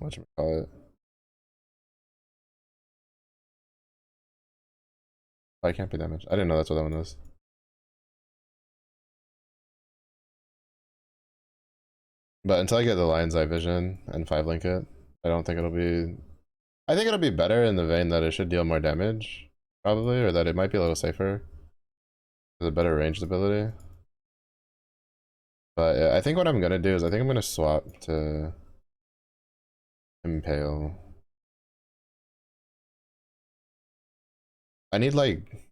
whatchamacallit. I can't be damaged. I didn't know that's what that one was. But until I get the Lion's Eye Vision and 5-link it, I don't think it'll be... I think it'll be better in the vein that it should deal more damage, probably, or that it might be a little safer. With a better ranged ability. But yeah, I think what I'm gonna do is I think I'm gonna swap to Impale. I need like...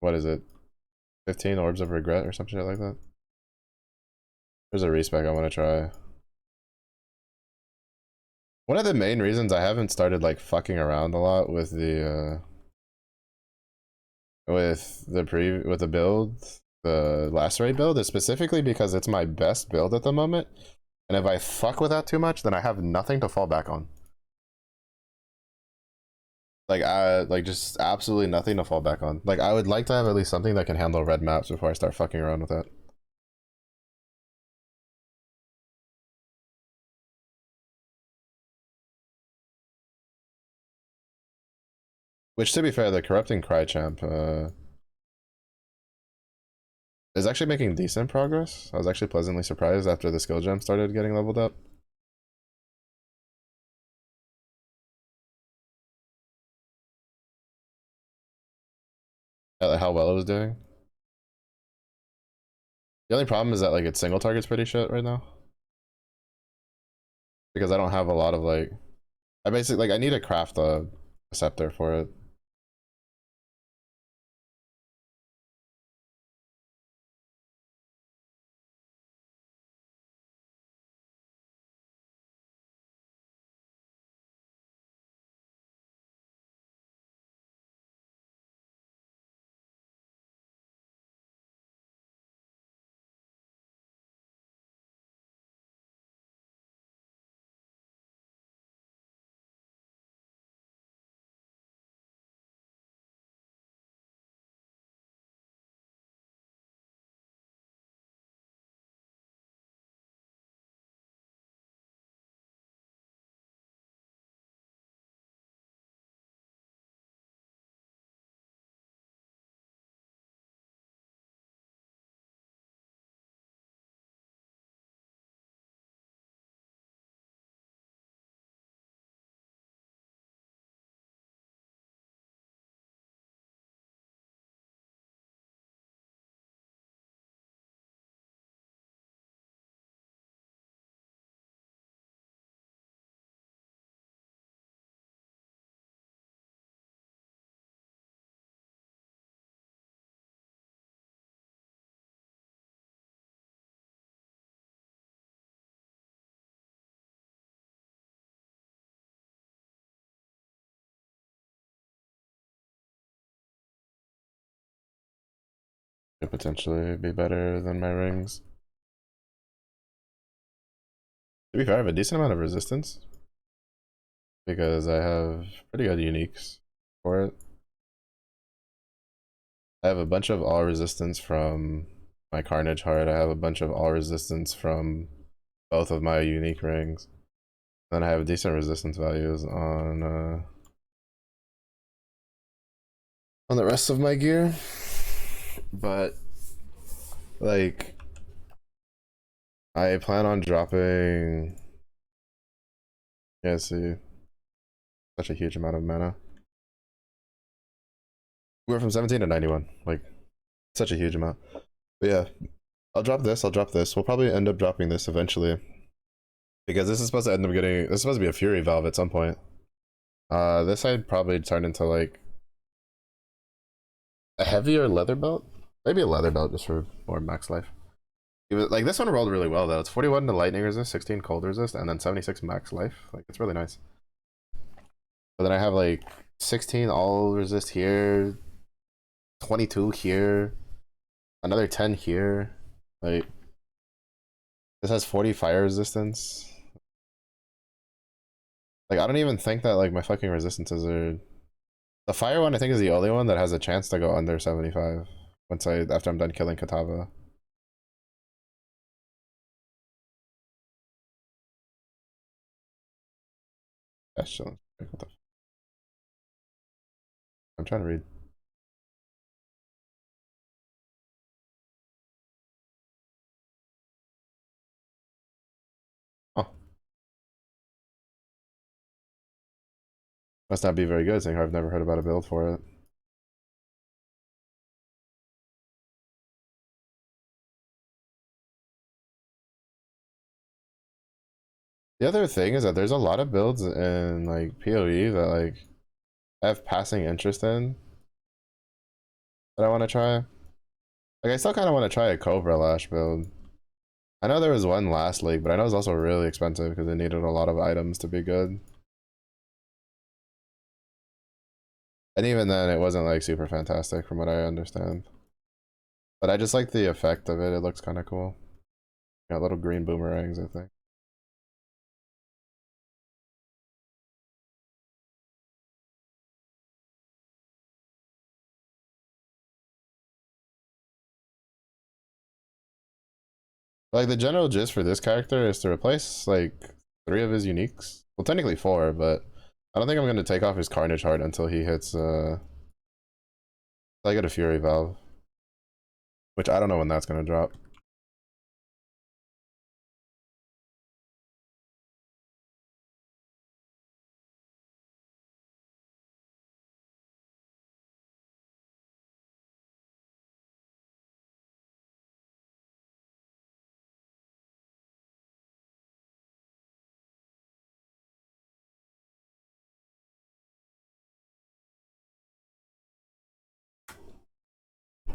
What is it? 15 Orbs of Regret or some shit like that? There's a respec I want to try. One of the main reasons I haven't started like fucking around a lot with the build, the Lacerate build, is specifically because it's my best build at the moment. And if I fuck with that too much, then I have nothing to fall back on. Like just absolutely nothing to fall back on. Like I would like to have at least something that can handle red maps before I start fucking around with that. Which, to be fair, the Corrupting Crychamp is actually making decent progress. I was actually pleasantly surprised after the skill gem started getting leveled up. At how well it was doing. The only problem is that like its single target's pretty shit right now. Because I don't have a lot of like... I basically, like, I need to craft a scepter for it. Could potentially be better than my rings. To be fair, I have a decent amount of resistance. Because I have pretty good uniques for it. I have a bunch of all resistance from my Carnage Heart. I have a bunch of all resistance from both of my unique rings. Then I have decent resistance values on the rest of my gear. But like I plan on dropping, yeah, see, such a huge amount of mana. We're from 17 to 91, like such a huge amount. But yeah, I'll drop this, I'll drop this. We'll probably end up dropping this eventually. Because this is supposed to end up getting, this is supposed to be a Fury Valve at some point. This I'd probably turn into like a heavier leather belt. Maybe a leather belt just for more max life. Like this one rolled really well though. It's 41 to lightning resist, 16 cold resist, and then 76 max life. Like it's really nice. But then I have like 16 all resist here, 22 here, another 10 here. Like this has 40 fire resistance. Like I don't even think that like my fucking resistances are. The fire one I think is the only one that has a chance to go under 75 once after I'm done killing Katava. That's chilling. What the f, I'm trying to read. Oh, must not be very good, saying I've never heard about a build for it. The other thing is that there's a lot of builds in like PoE that like I have passing interest in that I want to try. Like I still kind of want to try a Cobra Lash build. I know there was one last league, but I know it's also really expensive because it needed a lot of items to be good. And even then, it wasn't like super fantastic from what I understand. But I just like the effect of it. It looks kind of cool. Got little green boomerangs, I think. Like the general gist for this character is to replace like 3 of his uniques. Well, technically 4, but I don't think I'm gonna take off his Carnage Heart until he hits I get a Fury Valve. Which I don't know when that's gonna drop.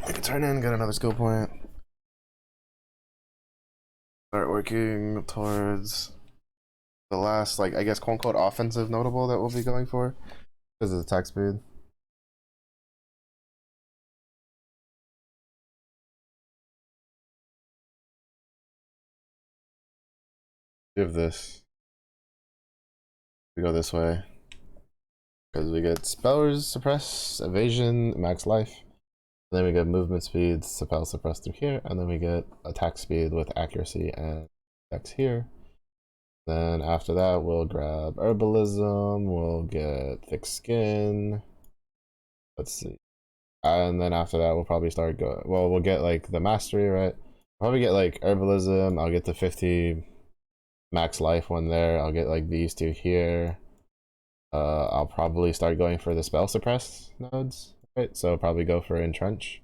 I can turn in, get another skill point. Start working towards the last, like, I guess, quote unquote, offensive notable that we'll be going for because of the attack speed. Give this. We go this way because we get spells, suppress, evasion, max life. Then we get movement speed, spell suppress through here, and then we get attack speed with accuracy and dex here. Then after that, we'll grab herbalism, we'll get thick skin. Let's see. And then after that, we'll probably start going. Well, we'll get like the mastery, right? Probably get like herbalism. I'll get the 50 max life one there. I'll get like these 2 here. I'll probably start going for the spell suppress nodes, right? So probably go for entrench.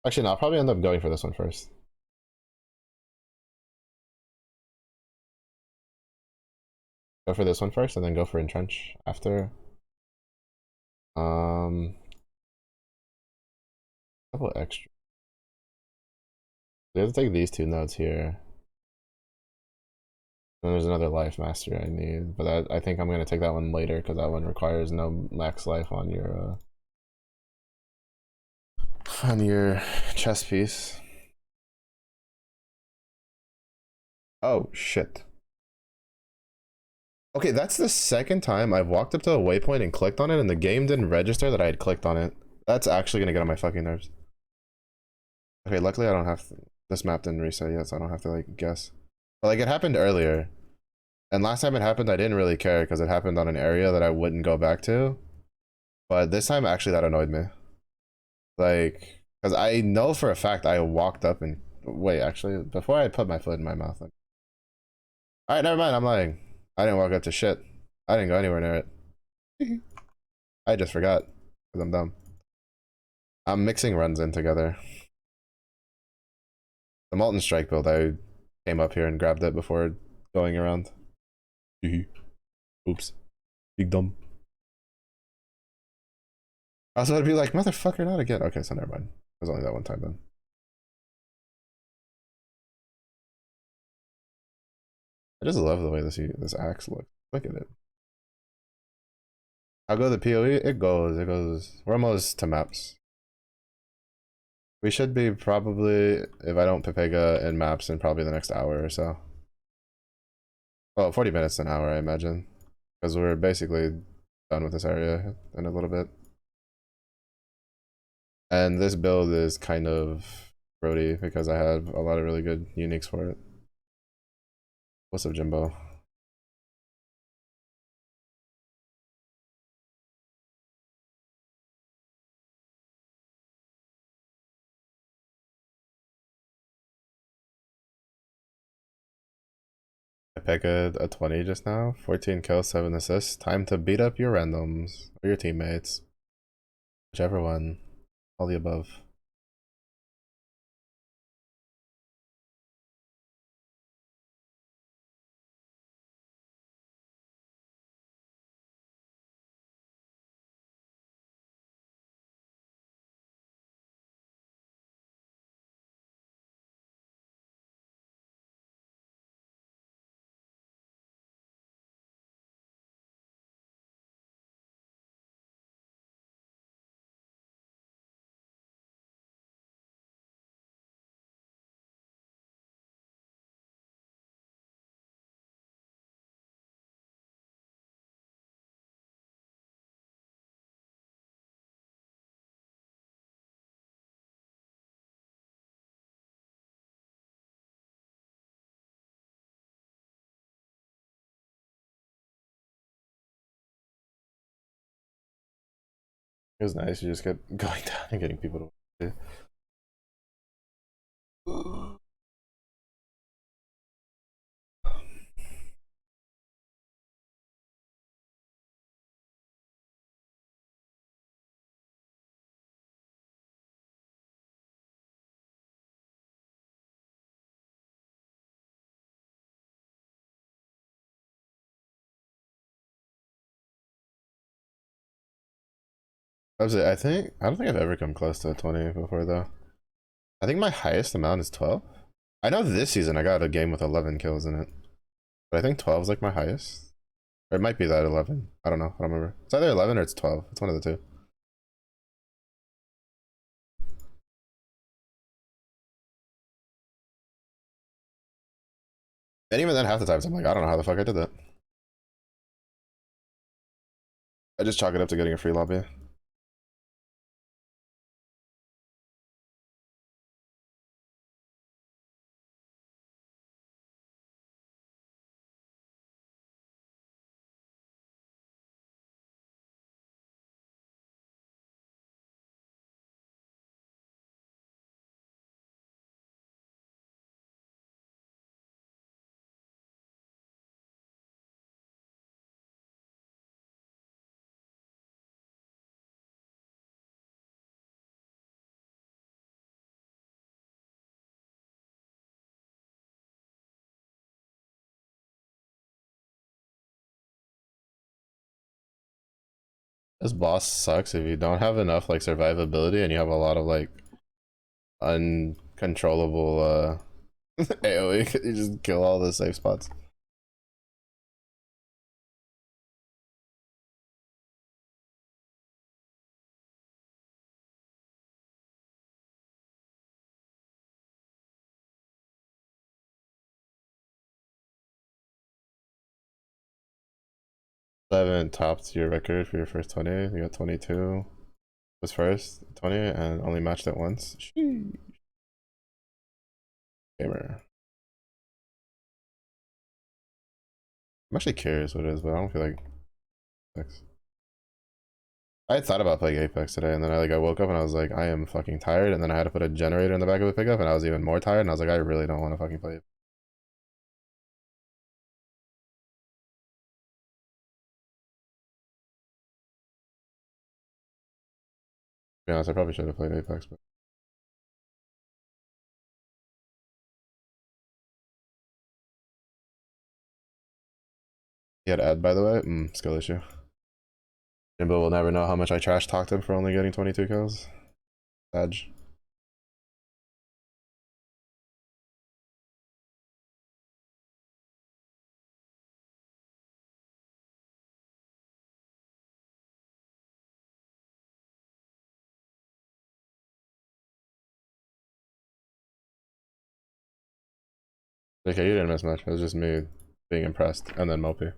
Actually, no, I'll probably end up going for this one first. Go for this one first, and then go for entrench after. Couple extra. We have to take these 2 nodes here. And there's another life mastery I need, but I think I'm gonna take that one later because that one requires no max life on your chest piece. Oh shit. Okay, that's the second time I've walked up to a waypoint and clicked on it and the game didn't register that I had clicked on it. That's actually gonna get on my fucking nerves. Okay, luckily I don't have to, this map didn't reset yet, so I don't have to like guess. But like it happened earlier. And last time it happened, I didn't really care because it happened on an area that I wouldn't go back to. But this time, actually, that annoyed me. Like, because I know for a fact I walked up and wait, actually, before I put my foot in my mouth. Like, all right, never mind. I'm lying. I didn't walk up to shit. I didn't go anywhere near it. I just forgot because I'm dumb. I'm mixing runs in together. The Molten Strike build, I came up here and grabbed it before going around. Oops. Big dumb. I was about to be like, motherfucker, not again. Okay, so never mind. It was only that one time then. I just love the way this axe looks. Look at it. I'll go the PoE. It goes. It goes. We're almost to maps. We should be probably, if I don't Pepega in maps, in probably the next hour or so. Well, 40 minutes to an hour, I imagine. Because we're basically done with this area in a little bit. And this build is kind of roady because I have a lot of really good uniques for it. What's up, Jimbo? I pick a 20 just now. 14 kills, 7 assists. Time to beat up your randoms or your teammates. Whichever one. All the above. It was nice. You just kept going down and getting people to. I don't think I've ever come close to a 20 before though. I think my highest amount is 12. I know this season I got a game with 11 kills in it. But I think 12 is like my highest. Or it might be that 11. I don't know. I don't remember. It's either 11 or it's 12. It's one of the two. And even then, half the times I'm like, I don't know how the fuck I did that. I just chalk it up to getting a free lobby. This boss sucks if you don't have enough like survivability and you have a lot of like uncontrollable AoE. You just kill all the safe spots. I haven't topped your record for your first 20. You got 22. Was first 20 and only matched it once. Sheesh. Gamer. I'm actually curious what it is, but I don't feel like Apex. I had thought about playing Apex today, and then I woke up and I was like, I am fucking tired, and then I had to put a generator in the back of the pickup, and I was even more tired, and I was like, I really don't want to fucking play it. To be honest, I probably should have played Apex, but he had ad, by the way. Skill issue. Jimbo will never know how much I trash talked him for only getting 22 kills. Badge. Okay, you didn't miss much. It was just me being impressed, and then Mopey.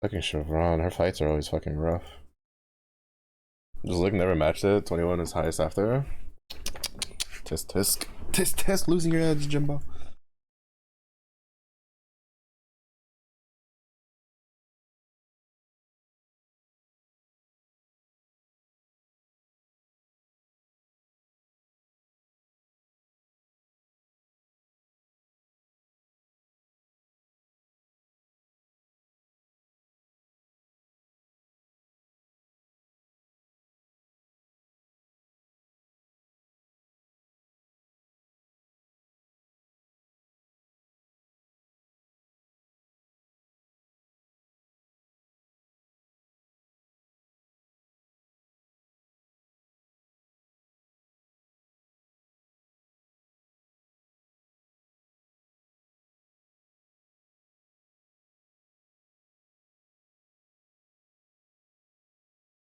Fucking Chevron, her fights are always fucking rough. Just look, never matched it. 21 is highest after. Tisk tisk. Tisk tisk, losing your edge, Jimbo.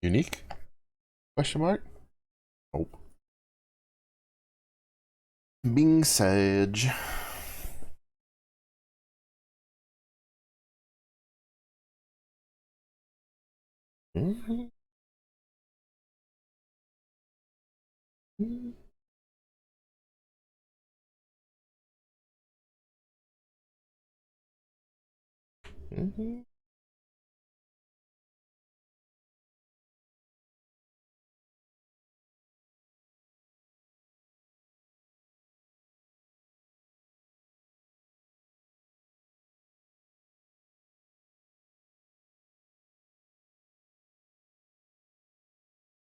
Unique? Question mark? Nope. Bing Sage. Mm-hmm. Mm-hmm.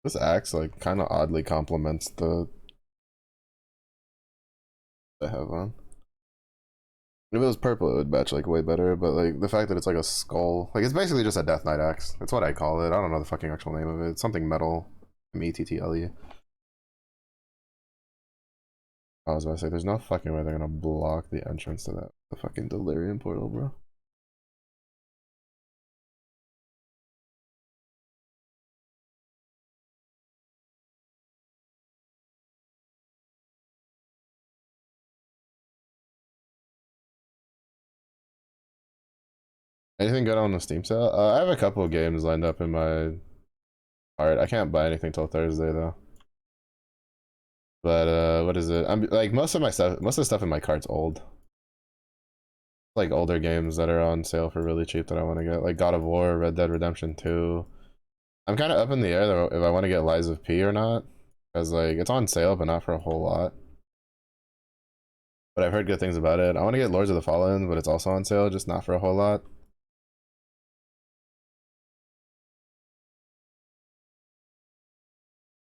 This axe like kind of oddly complements the have on. If it was purple, it would match like way better. But like the fact that it's like a skull, like it's basically just a Death Knight axe. That's what I call it. I don't know the fucking actual name of it. It's something metal. Mettle. I was about to say, there's no fucking way they're gonna block the entrance to that the fucking Delirium portal, bro. Anything good on the Steam sale? I have a couple of games lined up in my heart. I can't buy anything till Thursday though. But what is it? I'm like most of the stuff in my cart's old. Like older games that are on sale for really cheap that I want to get, like God of War, Red Dead Redemption 2. I'm kind of up in the air though if I want to get Lies of P or not, because like it's on sale but not for a whole lot. But I've heard good things about it. I want to get Lords of the Fallen, but it's also on sale, just not for a whole lot.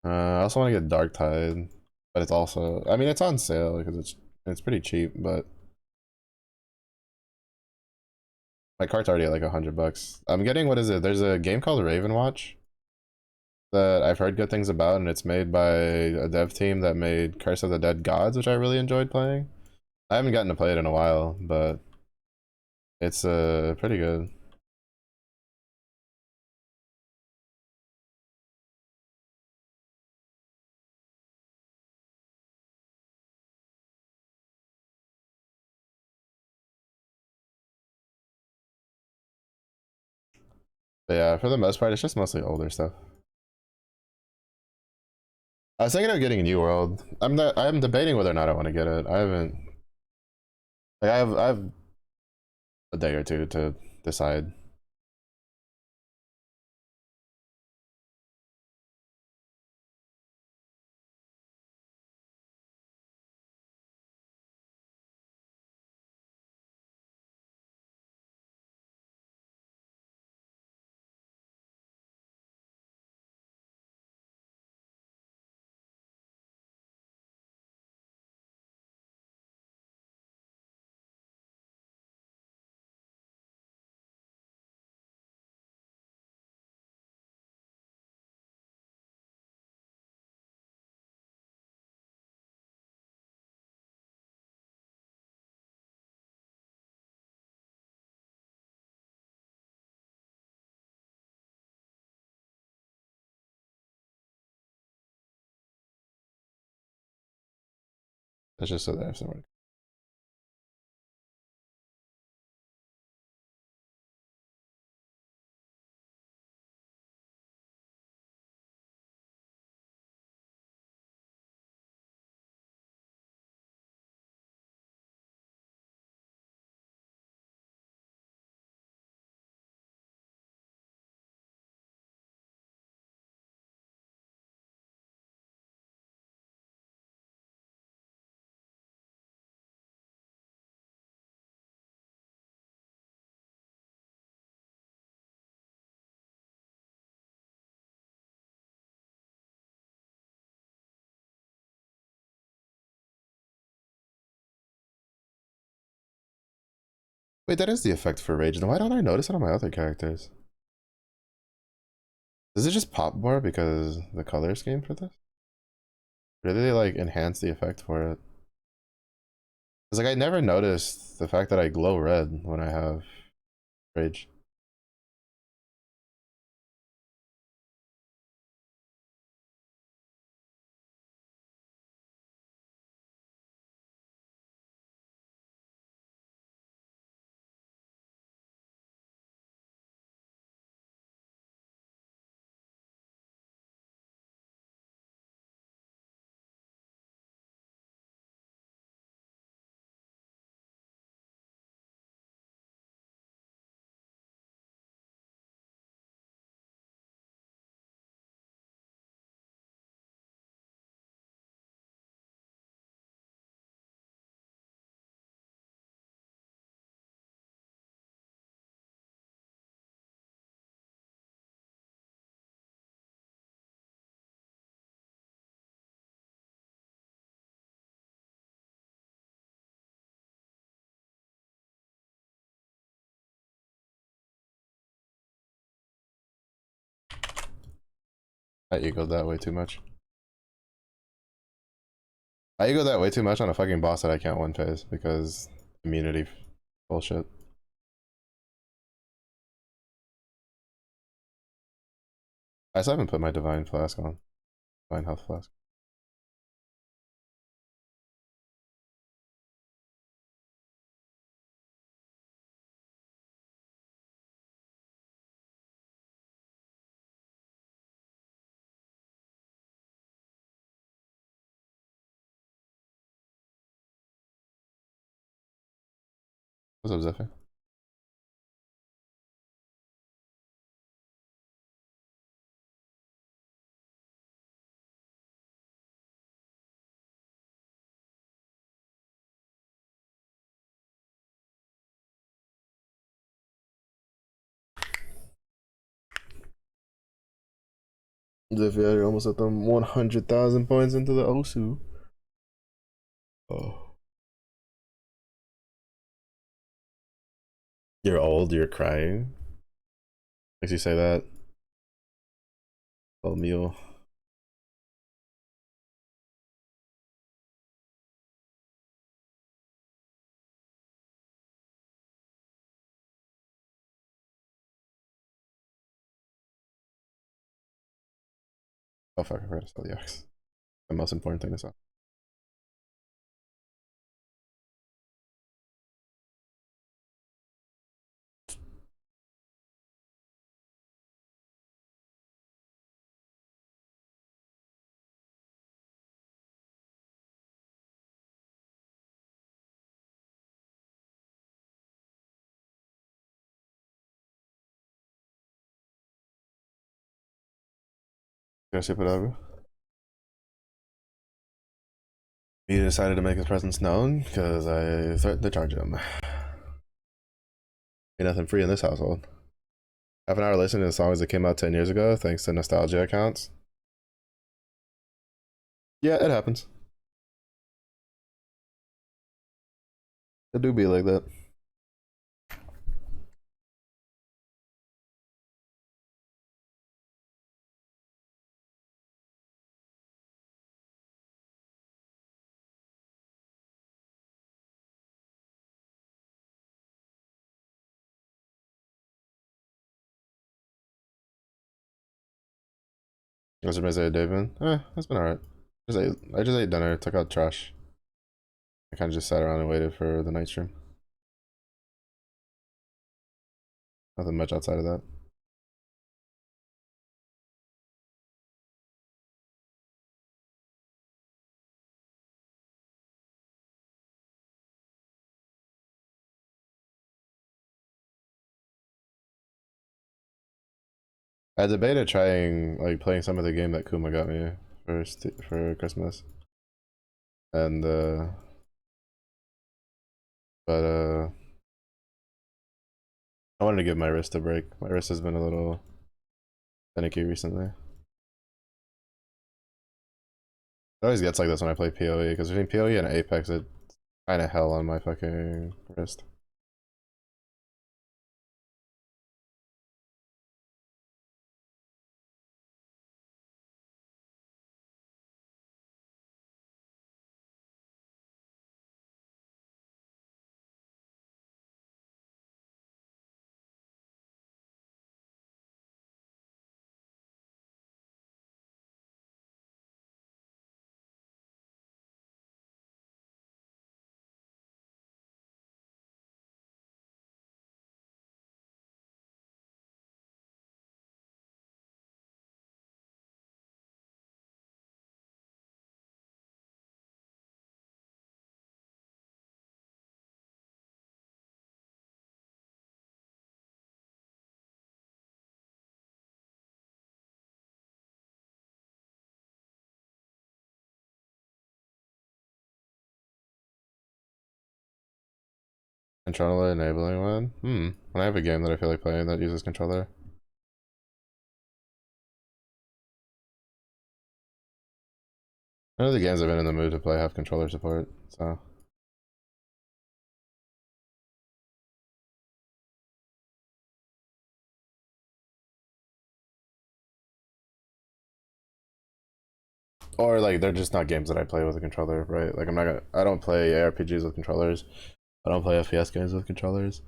I also want to get Dark Tide, but it's also, I mean, it's on sale because it's pretty cheap, but my cart's already at like $100. I'm getting, what is it? There's a game called Raven Watch that I've heard good things about, and it's made by a dev team that made Curse of the Dead Gods, which I really enjoyed playing. I haven't gotten to play it in a while, but it's pretty good. But yeah, for the most part, it's just mostly older stuff. I was thinking of getting a New World. I'm debating whether or not I want to get it. I haven't. Like I have a day or two to decide. That's just so that I have somewhere. Wait, that is the effect for rage. Then why don't I notice it on my other characters? Does it just pop more because the color scheme for this? Or did they like enhance the effect for it? Cause like I never noticed the fact that I glow red when I have rage. I egoed that way too much. I egoed that way too much on a fucking boss that I can't one phase because immunity bullshit. I still haven't put my divine flask on. Divine health flask. What's up, Zephyr? Zephyr, you're almost at them 100,000 points into the Osu. Oh. You're old, you're crying. Makes you say that. Oh, meal. Oh fuck, I forgot to sell the X. The most important thing to sell. Can I ship it over? He decided to make his presence known because I threatened to charge him. Ain't nothing free in this household. Half an hour listening to songs that came out 10 years ago thanks to nostalgia accounts. Yeah, it happens. It do be like that. What's your Isaiah David? It's been alright. I just ate dinner, took out trash. I kind of just sat around and waited for the night stream. Nothing much outside of that. I debated trying like playing some of the game that Kuma got me for Christmas, and but I wanted to give my wrist a break. My wrist has been a little finicky recently. It always gets like this when I play PoE because between PoE and Apex, it's kind of hell on my fucking wrist. Controller enabling one? When I have a game that I feel like playing that uses controller. None of the games I've been in the mood to play have controller support, so. Or like they're just not games that I play with a controller, right? Like I don't play ARPGs with controllers. I don't play FPS games with controllers.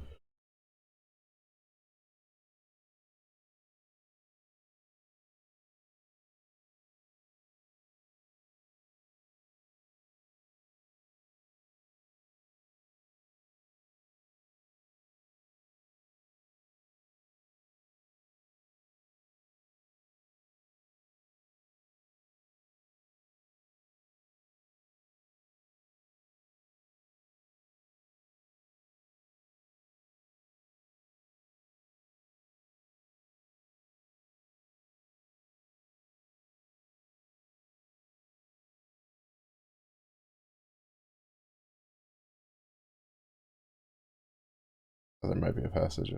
Oh, there might be a passage.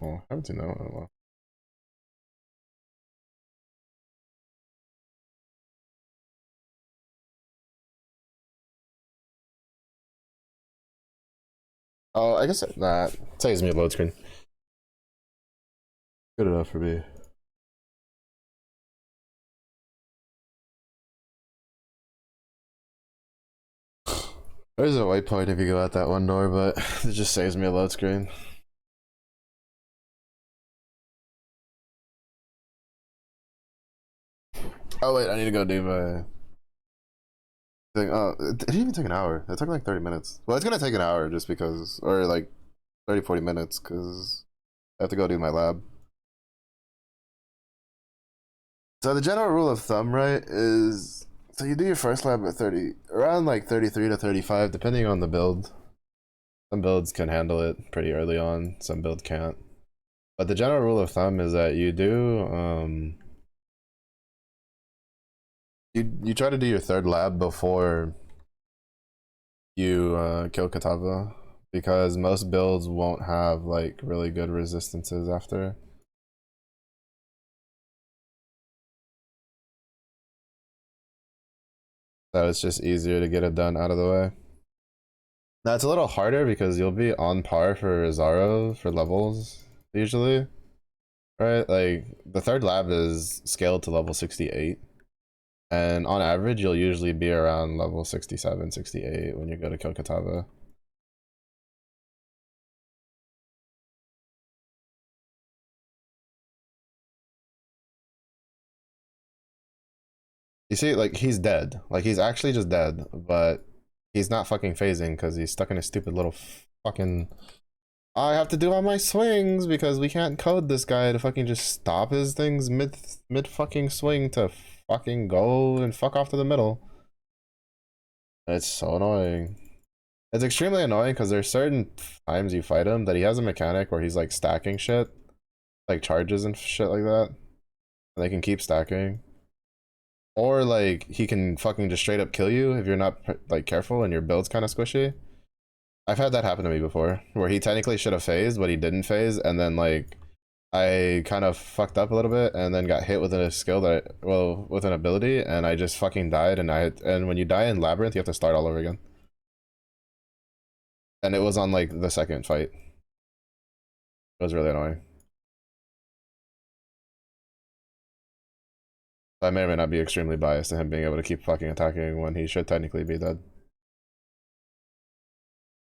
Oh, I haven't seen that one in a while. Oh, I guess that saves me a load screen. Good enough for me. There's a waypoint if you go out that one door, but it just saves me a load screen. Oh wait, I need to go do my thing. Oh, it didn't even take an hour. It took like 30 minutes. Well, it's gonna take an hour just because, or like 30, 40 minutes because I have to go do my lab. So the general rule of thumb, right, is so you do your first lab at 30, around like 33 to 35, depending on the build. Some builds can handle it pretty early on, some builds can't. But the general rule of thumb is that you do you try to do your third lab before you kill Katava, because most builds won't have like really good resistances after. So it's just easier to get it done out of the way. Now it's a little harder because you'll be on par for Zaro for levels usually, right? Like the third lab is scaled to level 68. And on average, you'll usually be around level 67, 68 when you go to kill Katava. You see, like, he's dead. Like, he's actually just dead, but he's not fucking phasing because he's stuck in his stupid little fucking... I have to do all my swings because we can't code this guy to fucking just stop his things mid fucking swing to fucking go and fuck off to the middle. It's so annoying. It's extremely annoying because there's certain times you fight him that he has a mechanic where he's like stacking shit, like charges and shit like that. And they can keep stacking. Or like he can fucking just straight up kill you if you're not like careful and your build's kind of squishy. I've had that happen to me before, where he technically should have phased, but he didn't phase, and then like I kind of fucked up a little bit, and then got hit with a skill that well, with an ability, and I just fucking died. And when you die in Labyrinth, you have to start all over again. And it was on like the second fight. It was really annoying. I may or may not be extremely biased to him being able to keep fucking attacking when he should technically be dead.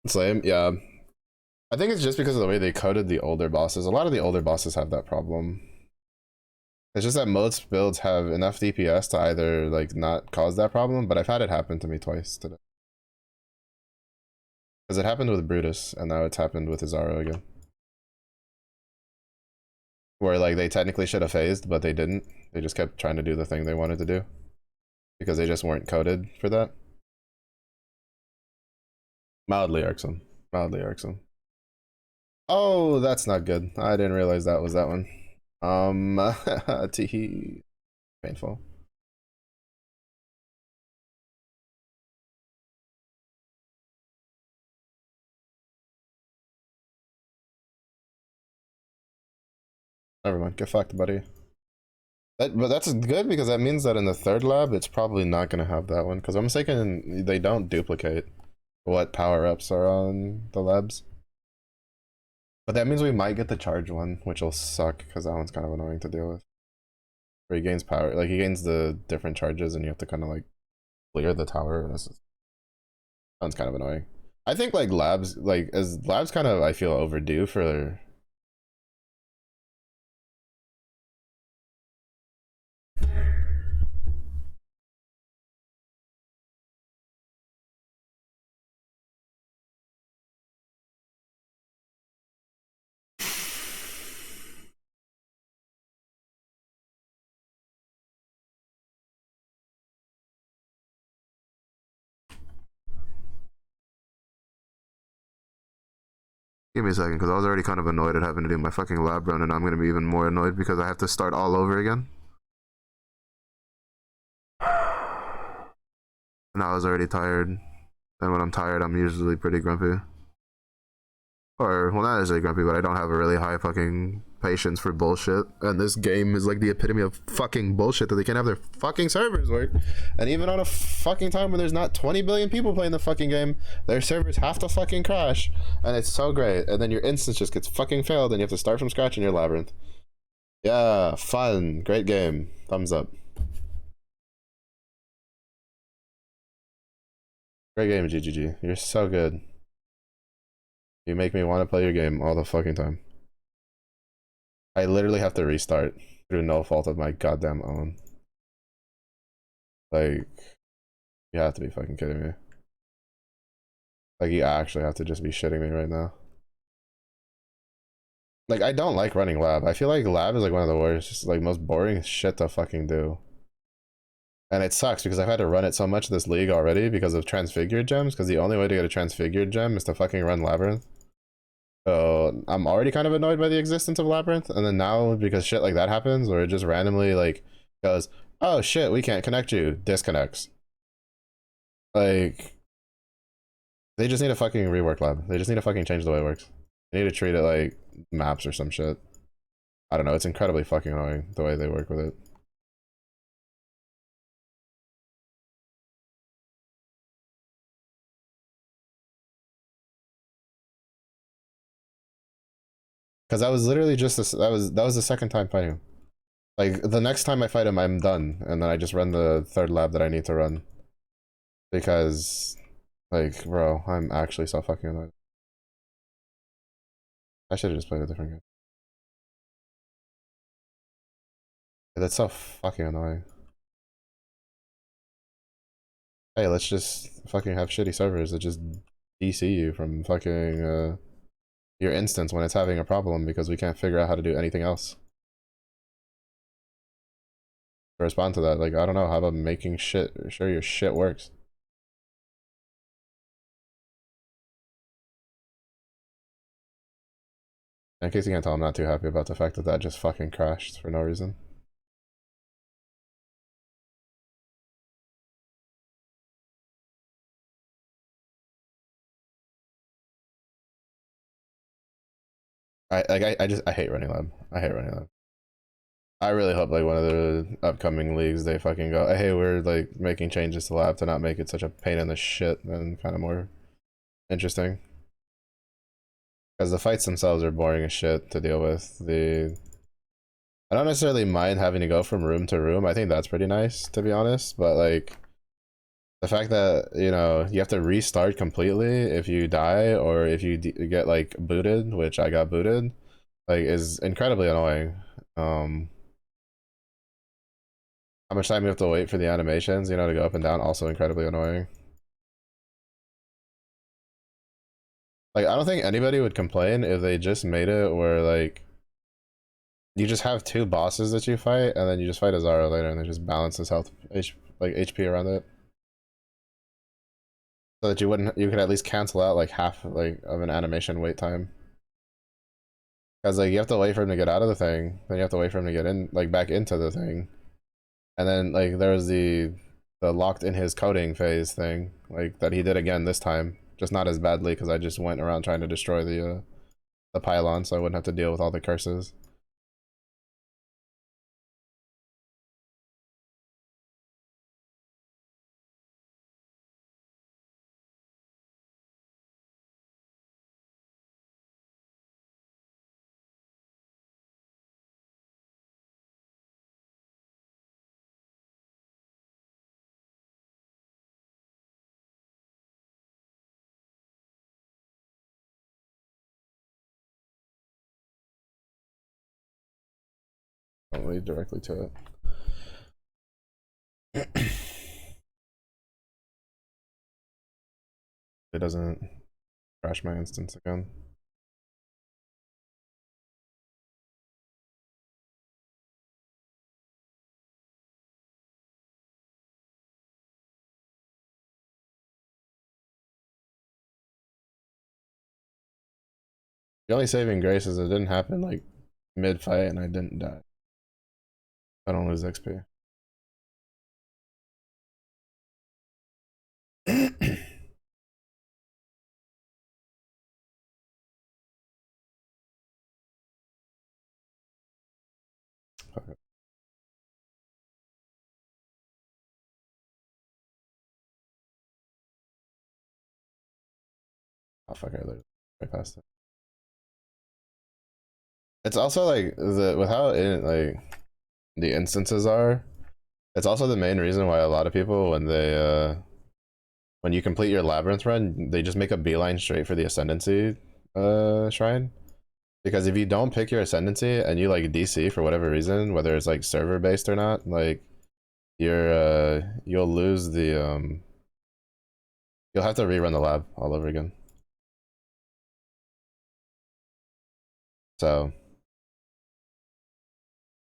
It's lame, yeah. I think it's just because of the way they coded the older bosses. A lot of the older bosses have that problem. It's just that most builds have enough DPS to either like not cause that problem, but I've had it happen to me twice today. Because it happened with Brutus, and now it's happened with Izaro again. Where like they technically should have phased, but they didn't. They just kept trying to do the thing they wanted to do. Because they just weren't coded for that. Mildly irksome. Mildly irksome. Oh, that's not good. I didn't realize that was that one. Teehee. Painful. Never mind. Get fucked, buddy. But that's good because that means that in the third lab, it's probably not going to have that one. Because I'm mistaken, they don't duplicate what power-ups are on the labs. But that means we might get the charge one, which will suck because that one's kind of annoying to deal with. Where he gains power, like he gains the different charges and you have to kind of like clear the tower. And that one's kind of annoying. I think like labs, like as labs kind of I feel overdue for Give me a second, because I was already kind of annoyed at having to do my fucking lab run, and I'm going to be even more annoyed because I have to start all over again. And I was already tired. And when I'm tired, I'm usually pretty grumpy. Or, well, not necessarily grumpy, but I don't have a really high fucking patience for bullshit. And this game is like the epitome of fucking bullshit that they can't have their fucking servers work. And even on a fucking time when there's not 20 billion people playing the fucking game, their servers have to fucking crash. And it's so great. And then your instance just gets fucking failed and you have to start from scratch in your labyrinth. Yeah, fun. Great game. Thumbs up. Great game, GGG. You're so good. You make me want to play your game all the fucking time. I literally have to restart through no fault of my goddamn own. Like, you have to be fucking kidding me. Like, you actually have to just be shitting me right now. Like, I don't like running lab. I feel like lab is like one of the worst, just like most boring shit to fucking do. And it sucks because I've had to run it so much this league already because of transfigured gems, because the only way to get a transfigured gem is to fucking run labyrinth. So I'm already kind of annoyed by the existence of labyrinth, and then now because shit like that happens where it just randomly like goes, oh shit, we can't connect you, disconnects. Like, they just need to fucking rework lab. They just need to fucking change the way it works. They need to treat it like maps or some shit. I don't know, it's incredibly fucking annoying the way they work with it. Because that was literally just this, that was the second time fighting him. Like the next time I fight him, I'm done, and then I just run the third lab that I need to run. Because, like, bro, I'm actually so fucking annoyed. I should have just played a different game. That's so fucking annoying. Hey, let's just fucking have shitty servers that just DC you from fucking your instance when it's having a problem because we can't figure out how to do anything else. To respond to that, like, I don't know, how about making shit, sure your shit works. In case you can't tell, I'm not too happy about the fact that that just fucking crashed for no reason. I hate running lab. I hate running lab. I really hope like one of the upcoming leagues they fucking go, hey, we're like making changes to lab to not make it such a pain in the shit and kind of more interesting. Because the fights themselves are boring as shit to deal with. I don't necessarily mind having to go from room to room. I think that's pretty nice, to be honest. But like the fact that, you know, you have to restart completely if you die or if you get like booted, which I got booted, like is incredibly annoying. How much time you have to wait for the animations, you know, to go up and down, also incredibly annoying. Like I don't think anybody would complain if they just made it where like you just have two bosses that you fight and then you just fight a Zara later and they just balance his health like HP around it. So that you could at least cancel out like half like of an animation wait time. Because like you have to wait for him to get out of the thing, then you have to wait for him to get in like back into the thing. And then like there's the locked in his coding phase thing, like that he did again this time. Just not as badly because I just went around trying to destroy the pylon so I wouldn't have to deal with all the curses. Don't lead directly to it. It doesn't crash my instance again. The only saving grace is it didn't happen like mid fight and I didn't die. I don't lose XP. Oh fuck! I literally right past it. It's also like the with how like the instances are. It's also the main reason why a lot of people when you complete your labyrinth run, they just make a beeline straight for the ascendancy shrine. Because if you don't pick your ascendancy and you like DC for whatever reason, whether it's like server based or not, like you'll lose the you'll have to rerun the lab all over again. So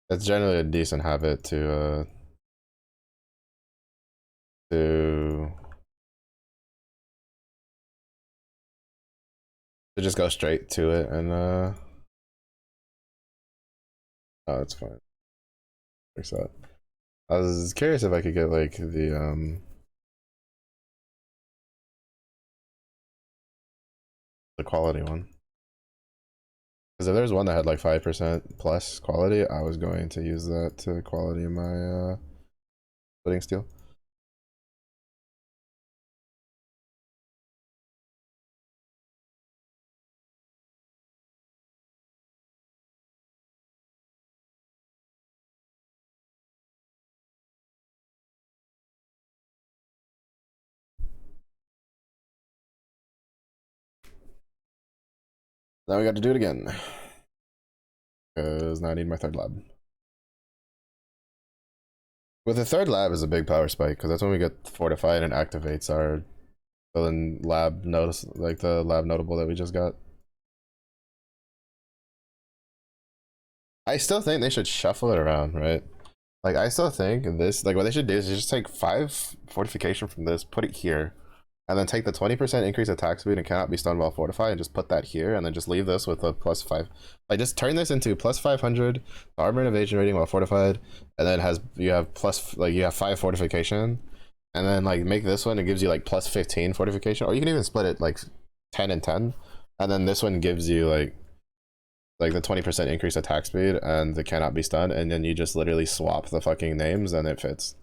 it's generally a decent habit to just go straight to it and oh it's fine. Fix that. I was curious if I could get like the quality one. Because if there's one that had like 5% plus quality, I was going to use that to quality in my splitting steel. Now we got to do it again. Because now I need my third lab. With the third lab is a big power spike, because that's when we get fortified and activates our lab notice, like the lab notable that we just got. I still think they should shuffle it around, right? Like I still think this, like what they should do is just take 5 fortification from this, put it here, and then take the 20% increase attack speed and cannot be stunned while fortified and just put that here, and then just leave this with a +5. Like just turn this into +500 armor and evasion rating while fortified, and then you have 5 fortification, and then like make this one, it gives you like +15 fortification, or you can even split it like 10 and 10, and then this one gives you like the 20% increase attack speed and the cannot be stunned, and then you just literally swap the fucking names and it fits.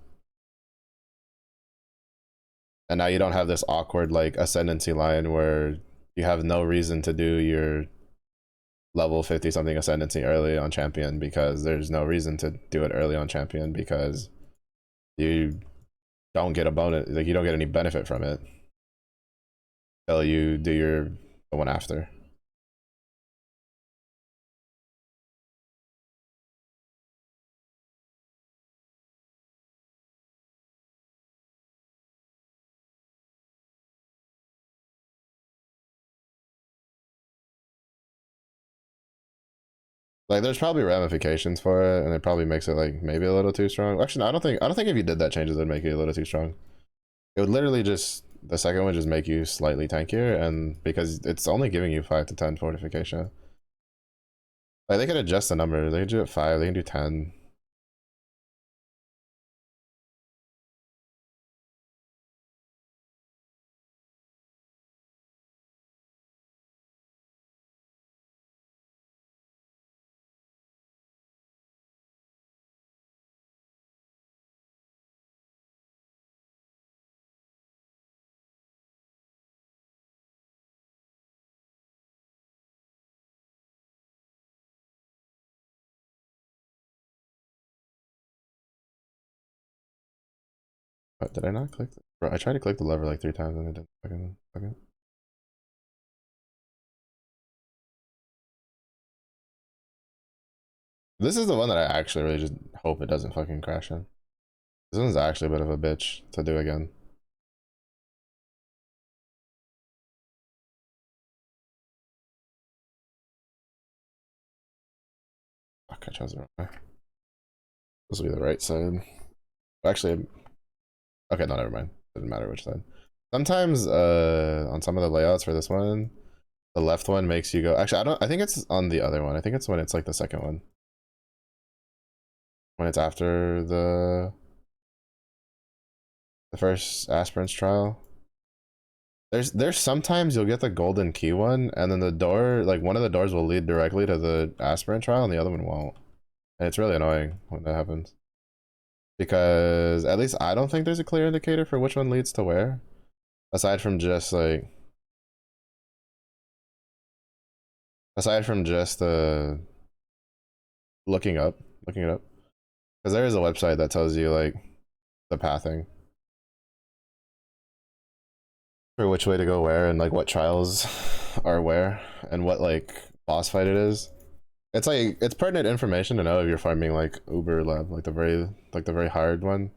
And now you don't have this awkward like ascendancy line where you have no reason to do your level 50 something ascendancy early on champion, because there's no reason to do it early on champion, because you don't get a bonus, like you don't get any benefit from it until you do the one after. Like there's probably ramifications for it, and it probably makes it like maybe a little too strong. Actually, no, I don't think if you did that changes, it would make it a little too strong. It would literally just, the second one just make you slightly tankier, and because it's only giving you 5 to 10 fortification. Like they could adjust the number. They can do it 5. They can do 10. But did I not click? Bro, I tried to click the lever like 3 times and it didn't fucking. This is the one that I actually really just hope it doesn't fucking crash in. This one's actually a bit of a bitch to do again. Fuck, I chose the wrong way. This will be the right side. Actually, okay, no, never mind. Doesn't matter which side. Sometimes, on some of the layouts for this one, the left one makes you go. Actually, I think it's on the other one. I think it's when it's like the second one. When it's after the first aspirant's trial. There's sometimes you'll get the golden key one, and then the door, like one of the doors will lead directly to the aspirant trial, and the other one won't. And it's really annoying when that happens. Because at least I don't think there's a clear indicator for which one leads to where. Aside from just like looking it up. Because there is a website that tells you like the pathing for which way to go where, and like what trials are where, and what like boss fight it is. It's like it's pertinent information to know if you're farming like Uber Lab, like the very hard one.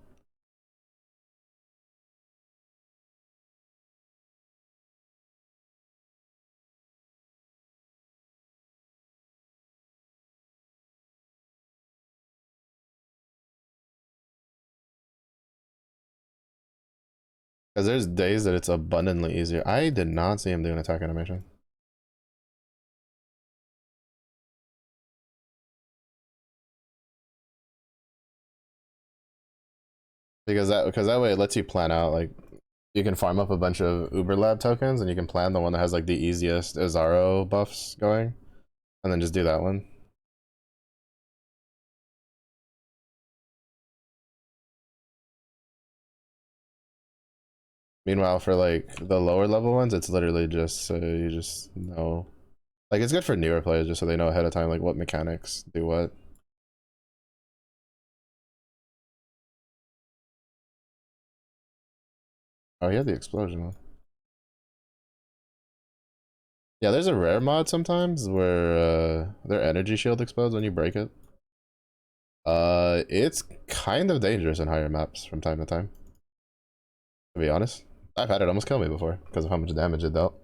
Because there's days that it's abundantly easier. I did not see him do an attack animation. Because that way it lets you plan out, like you can farm up a bunch of Uber Lab tokens, and you can plan the one that has like the easiest Azaro buffs going, and then just do that one. Meanwhile, for like the lower level ones, it's literally just so you just know. Like it's good for newer players just so they know ahead of time like what mechanics do what. Oh, he had the explosion one. Yeah, there's a rare mod sometimes where their energy shield explodes when you break it. It's kind of dangerous in higher maps from time to time. To be honest, I've had it almost kill me before because of how much damage it dealt.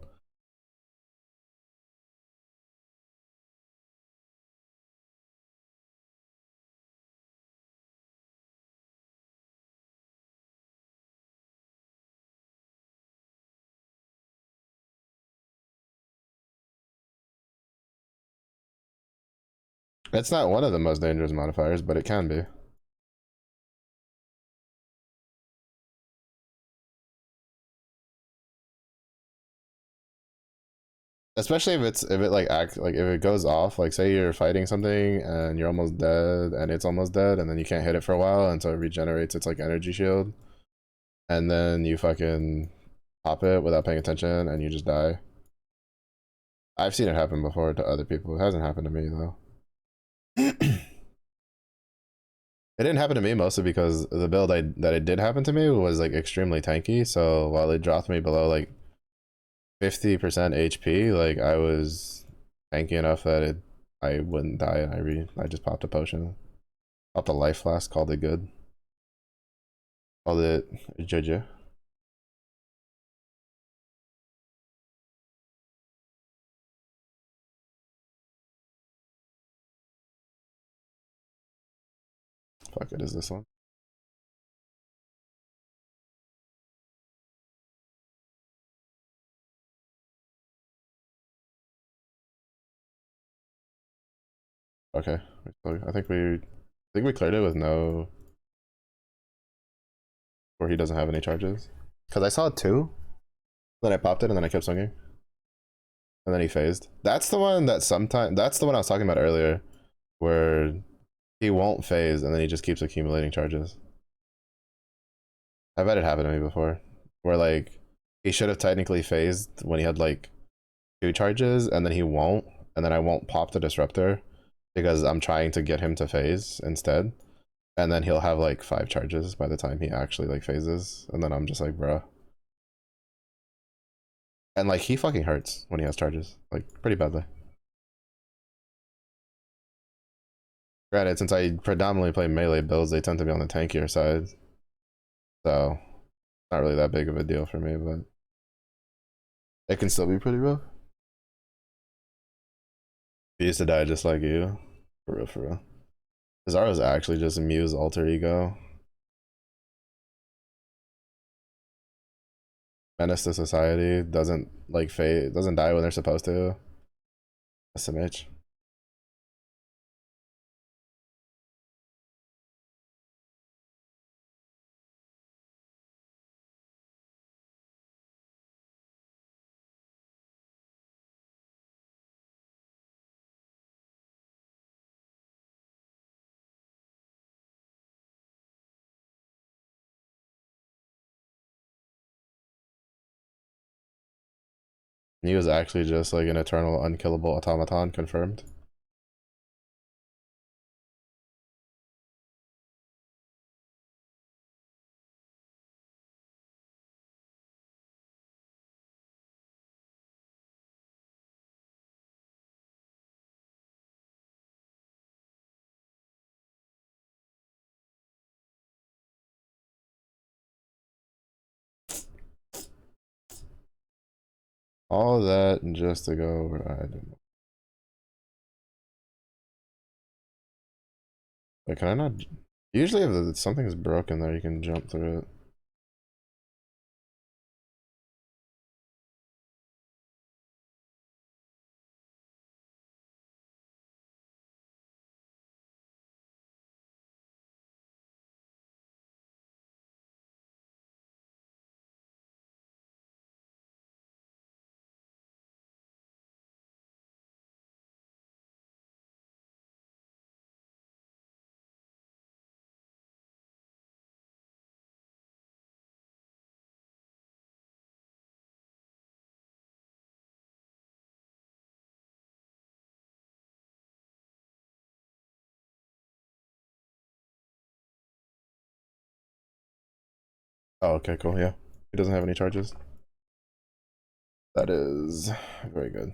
It's not one of the most dangerous modifiers, but it can be. Especially if it like if it goes off, like say you're fighting something and you're almost dead and it's almost dead, and then you can't hit it for a while until it regenerates its like energy shield, and then you fucking pop it without paying attention and you just die. I've seen it happen before to other people. It hasn't happened to me though. It didn't happen to me mostly because the build that it did happen to me was like extremely tanky. So while it dropped me below like 50% HP, like I was tanky enough that I wouldn't die, and I just popped a potion, popped a life flask, called it good, called it JJ. Fuck it, is this one? Okay, I think we cleared it with no, where he doesn't have any charges. Cause I saw two, then I popped it, and then I kept swinging, and then he phased. That's the one that sometimes. That's the one I was talking about earlier, where he won't phase, and then he just keeps accumulating charges. I've had it happen to me before, where like he should have technically phased when he had like two charges, and then he won't, and then I won't pop the disruptor because I'm trying to get him to phase instead, and then he'll have like 5 charges by the time he actually like phases, and then I'm just like, bruh. And like he fucking hurts when he has charges, like pretty badly. Granted, since I predominantly play melee builds, they tend to be on the tankier side, so not really that big of a deal for me, but it can still be pretty rough. He used to die just like you, for real, for real. Zara's actually just Mew's alter ego. Menace to society, doesn't like fade, doesn't die when they're supposed to. SMH. He was actually just like an eternal unkillable automaton confirmed. All that just to go where I didn't. Like, can I not? Usually, if something's broken there, you can jump through it. Oh, okay, cool. Yeah, he doesn't have any charges. That is very good.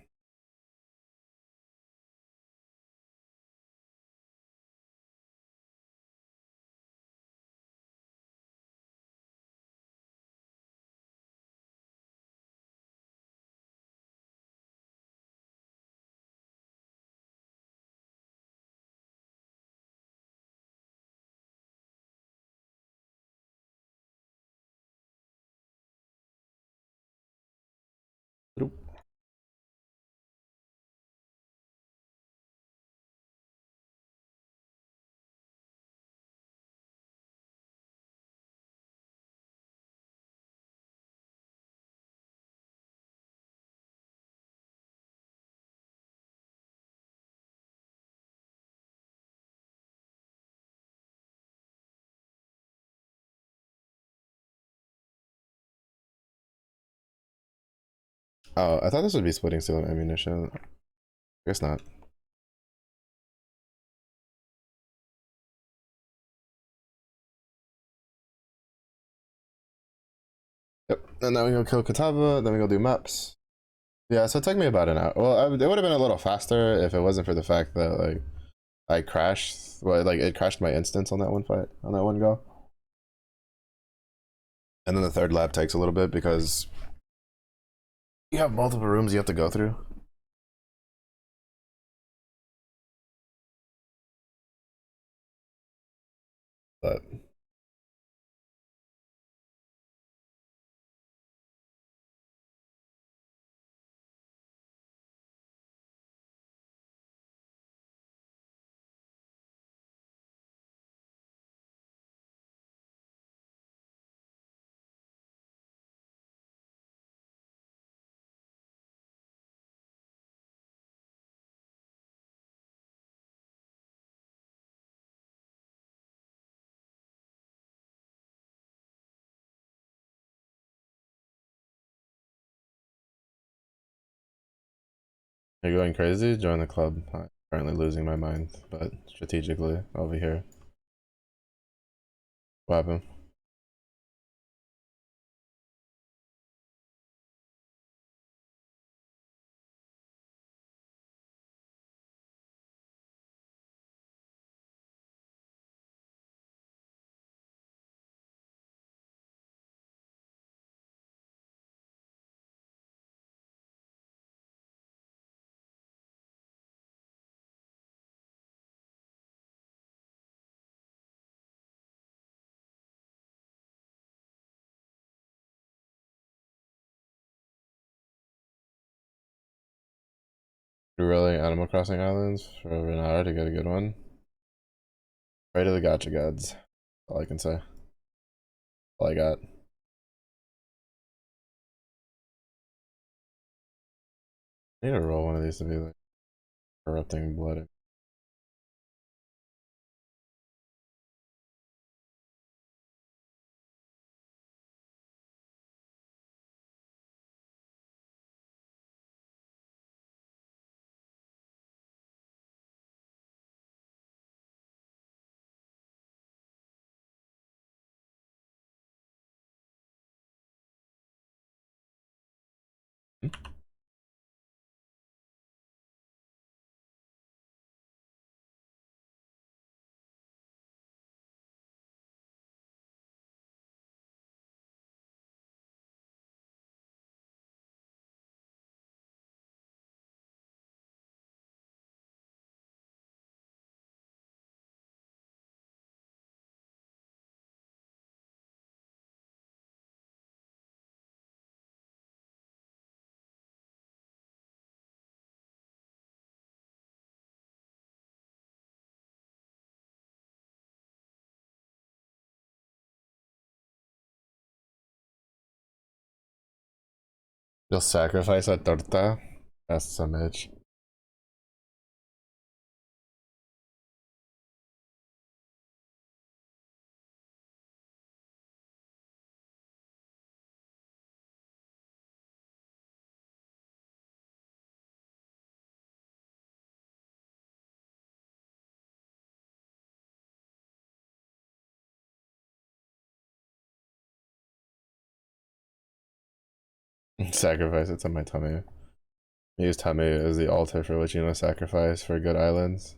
Oh, I thought this would be splitting steel and ammunition. I guess not. Yep. And then we go kill Katava, then we go do maps. Yeah, so it took me about an hour. Well, it would have been a little faster if it wasn't for the fact that like I crashed. Well, like it crashed my instance on that one fight, on that one go. And then the third lap takes a little bit because you have multiple rooms you have to go through. But you're going crazy? Join the club. I'm currently losing my mind, but strategically over here. What happened? You're really Animal Crossing Islands for over an hour to get a good one. Right to the gotcha gods. All I can say. All I got. I need to roll one of these to be like corrupting blood. You'll sacrifice a torta? That's some itch. Sacrifice it to my tummy. Use tummy as the altar for which you must sacrifice for good islands.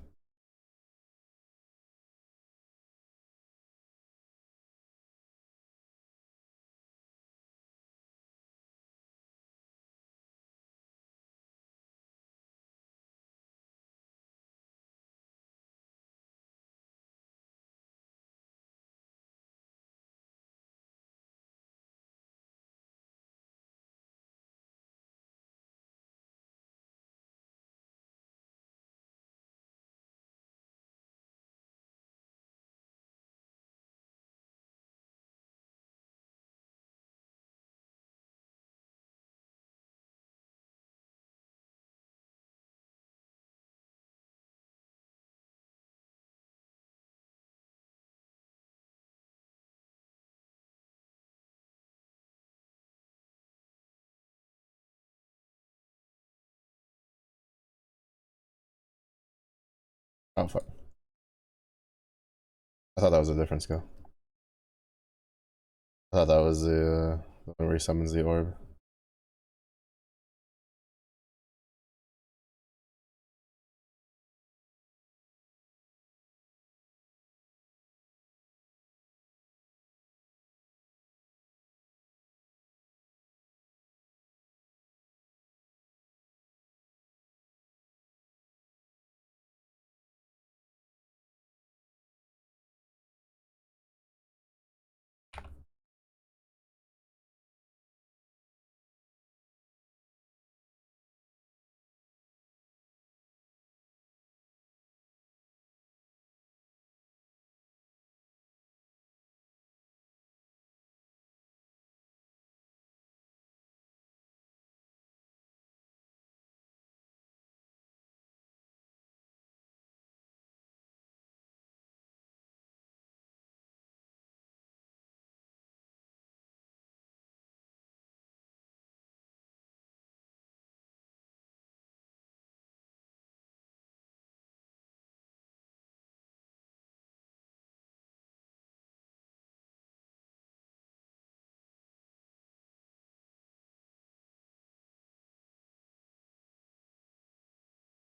Oh fuck. I thought that was a different skill. I thought that was the one where he summons the orb.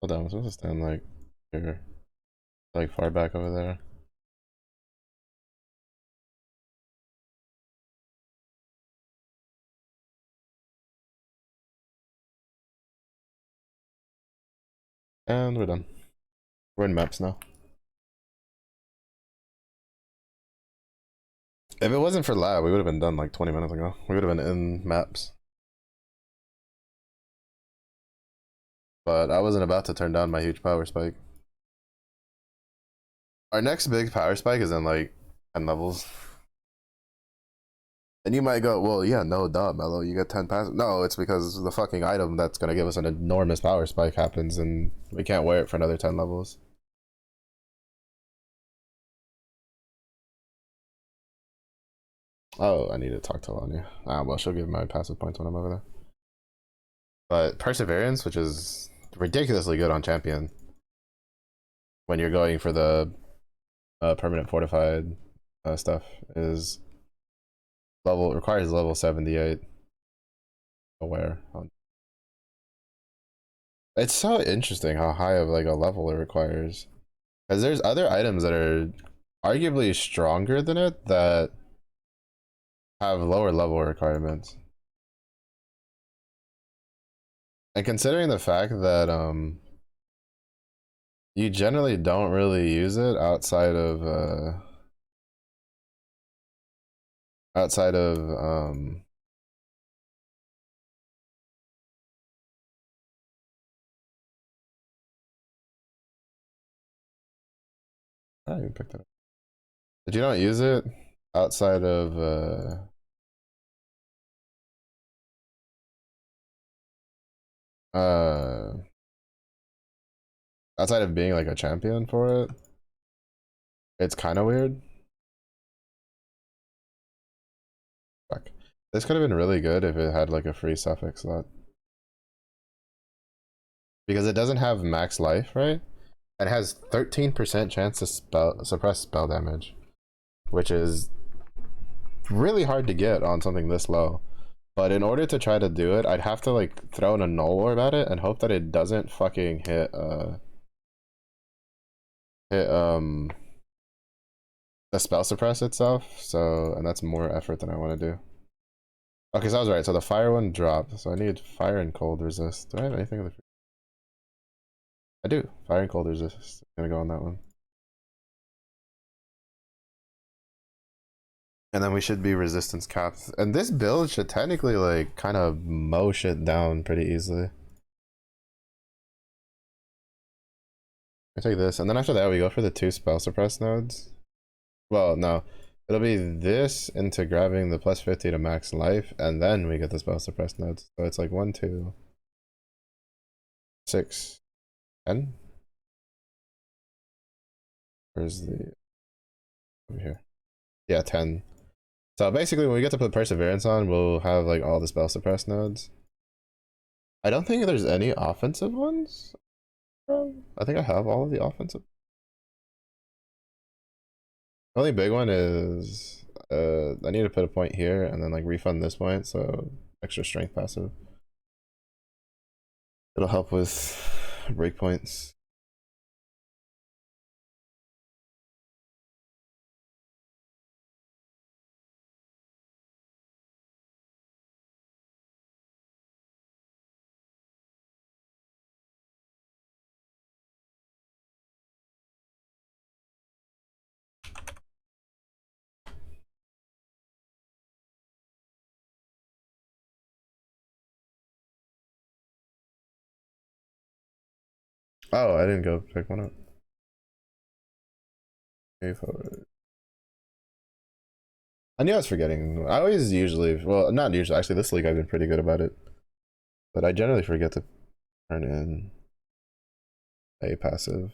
Hold on, I'm supposed to stand like here, like far back over there. And we're done. We're in maps now. If it wasn't for lab, we would have been done like 20 minutes ago. We would have been in maps. But I wasn't about to turn down my huge power spike. Our next big power spike is in like 10 levels. And you might go, well, yeah, no, duh, Mello, you get 10 passes. No, it's because the fucking item that's gonna give us an enormous power spike happens and we can't wear it for another 10 levels. Oh, I need to talk to Lanya. Ah, well, she'll give my passive points when I'm over there. But Perseverance, which is ridiculously good on Champion, when you're going for the permanent fortified stuff, is requires level 78 aware. It's so interesting how high of like a level it requires, because there's other items that are arguably stronger than it that have lower level requirements. And considering the fact that you generally don't really use it outside of outside of I didn't pick that up. But you don't use it outside of uh outside of being like a champion for it. It's kind of weird. Fuck. This could have been really good if it had like a free suffix slot. Because it doesn't have max life, right? It has 13% chance to suppress spell damage, which is really hard to get on something this low. But in order to try to do it, I'd have to like throw in a null orb at it and hope that it doesn't fucking hit the spell suppress itself. So, and that's more effort than I want to do. Okay, so I was right. So the fire one dropped. So I need fire and cold resist. Do I have anything in the? I do. Fire and cold resist. I'm gonna go on that one. And then we should be resistance capped. And this build should technically like kind of mow shit down pretty easily. I take this, and then after that we go for the 2 spell suppress nodes. Well, no. It'll be this into grabbing the plus 50 to max life, and then we get the spell suppress nodes. So it's like 1, 2, 6, 10. Where's the over here? Yeah, 10. So basically when we get to put perseverance on, we'll have like all the spell suppress nodes. I don't think there's any offensive ones. I think I have all of the offensive. The only big one is I need to put a point here and then like refund this point, so extra strength passive. It'll help with breakpoints. Oh, I didn't go pick one up. Pay forward. I knew I was forgetting. I always usually, well, not usually. Actually, this league I've been pretty good about it, but I generally forget to turn in a passive.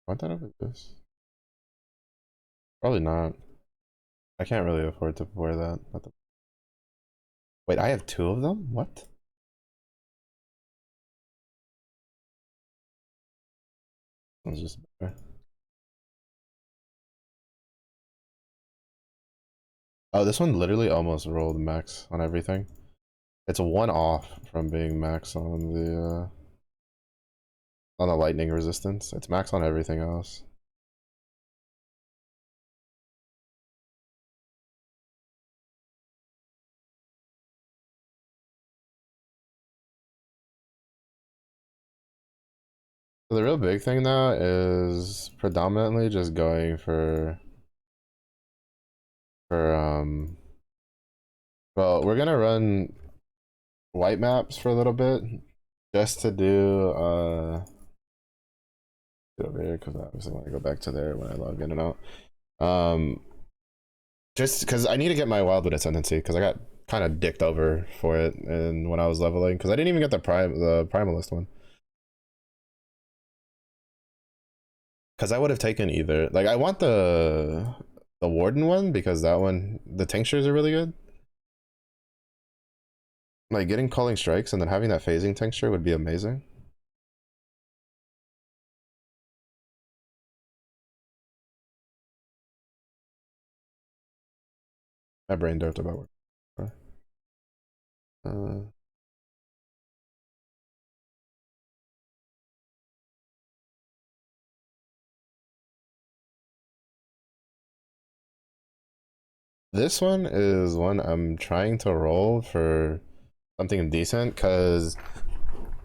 Want that over this? Probably not. I can't really afford to wear that. Wait, I have two of them? What? That's just better. Oh, this one literally almost rolled max on everything. It's one off from being max on the lightning resistance. It's max on everything else. So the real big thing now is predominantly just going for well, we're gonna run white maps for a little bit just to do over here because I obviously want to go back to there when I log in and out. Um, just because I need to get my Wildwood Ascendancy because I got kind of dicked over for it and when I was leveling because I didn't even get the Primalist one. Because I would have taken either. Like I want the Warden one because that one the tinctures are really good. Like getting Calling Strikes and then having that phasing tincture would be amazing. My brain doped about what. This one is one I'm trying to roll for something decent because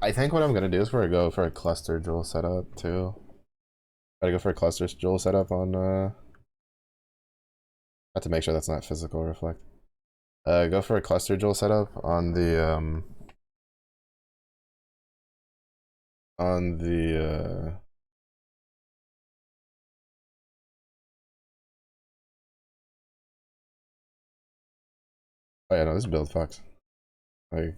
I think what I'm gonna do is go for a cluster jewel setup too. Gotta go for a cluster jewel setup on have to make sure that's not physical reflect. Go for a cluster jewel setup on the oh yeah, no, this build fucks. Like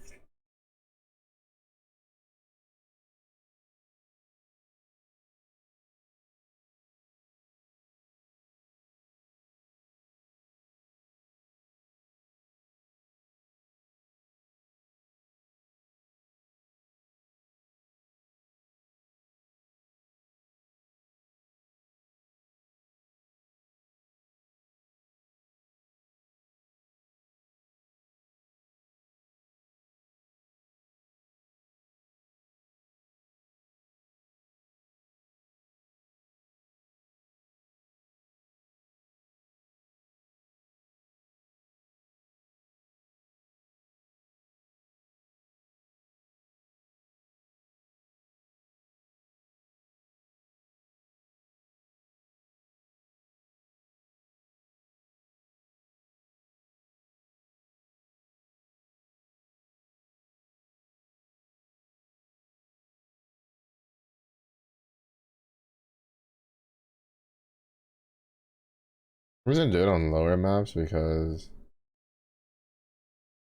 I'm just gonna do it on lower maps because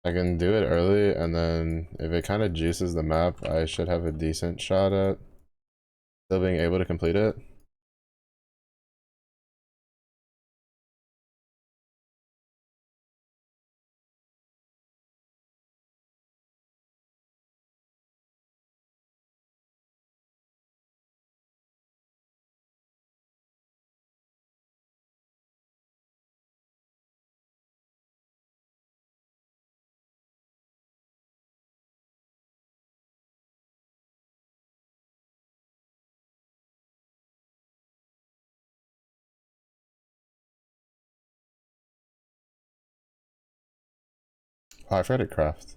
I can do it early, and then if it kind of juices the map, I should have a decent shot at still being able to complete it. Oh, I forgot to craft.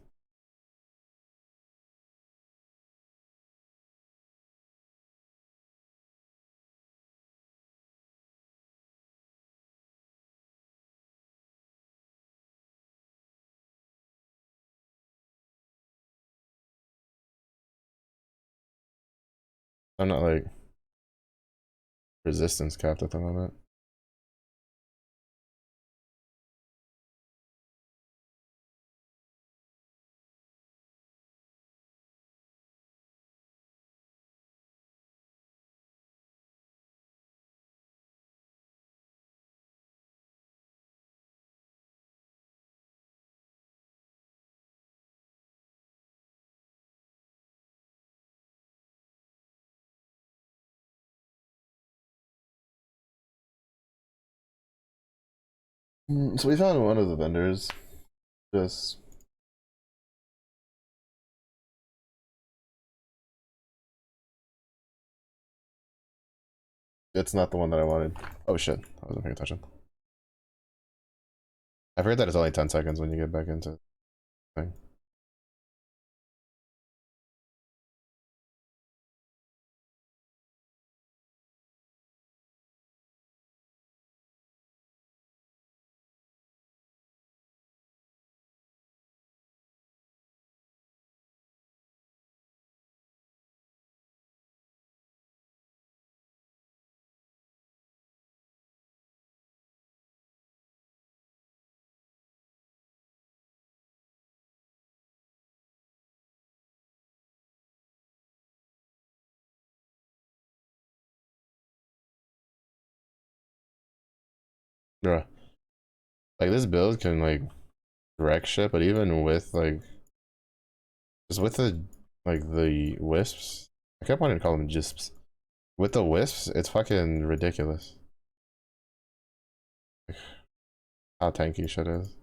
I'm not like resistance capped at the moment. So we found one of the vendors. Just it's not the one that I wanted. Oh shit, I wasn't paying attention. I forget that it's only 10 seconds when you get back into the thing. Yeah. Like this build can like wreck shit, but even with like just with the wisps, I kept wanting to call them gisps. With the wisps, it's fucking ridiculous. Like, how tanky shit is.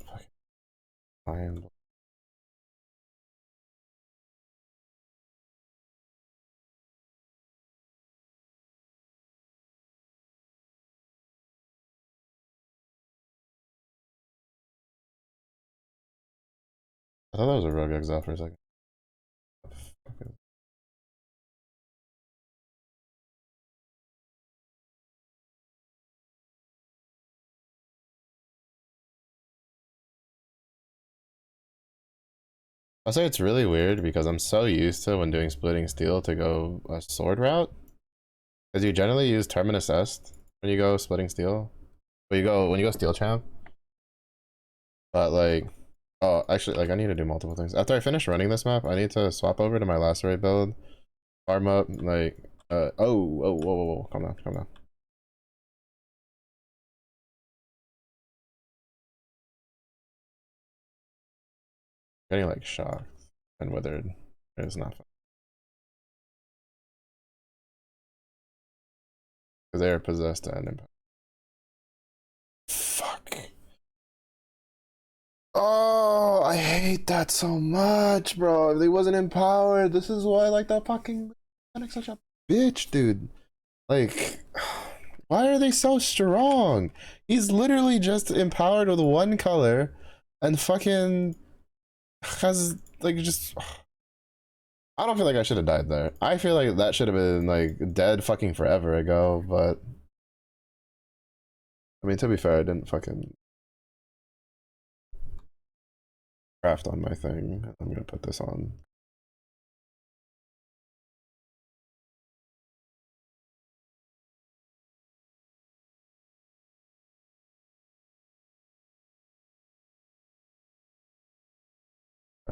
Fucking fine. I thought that was a rogue exile for a second. Okay. I'll say it's really weird because I'm so used to when doing splitting steel to go a sword route. Because you generally use Terminus Est when you go splitting steel. When you go steel champ. But like Oh, actually, like I need to do multiple things. After I finish running this map, I need to swap over to my lacerate build, farm up, like, whoa, calm down, calm down. Getting like shocked and withered is not fun because they are possessed and impact. Fuck. Oh, I hate that so much, bro. If they wasn't empowered, this is why like the fucking Sonic's such a bitch, dude. Like, why are they so strong? He's literally just empowered with one color and fucking has like just I don't feel like I should have died there. I feel like that should have been like dead fucking forever ago, but I mean to be fair, I didn't fucking craft on my thing. I'm gonna put this on.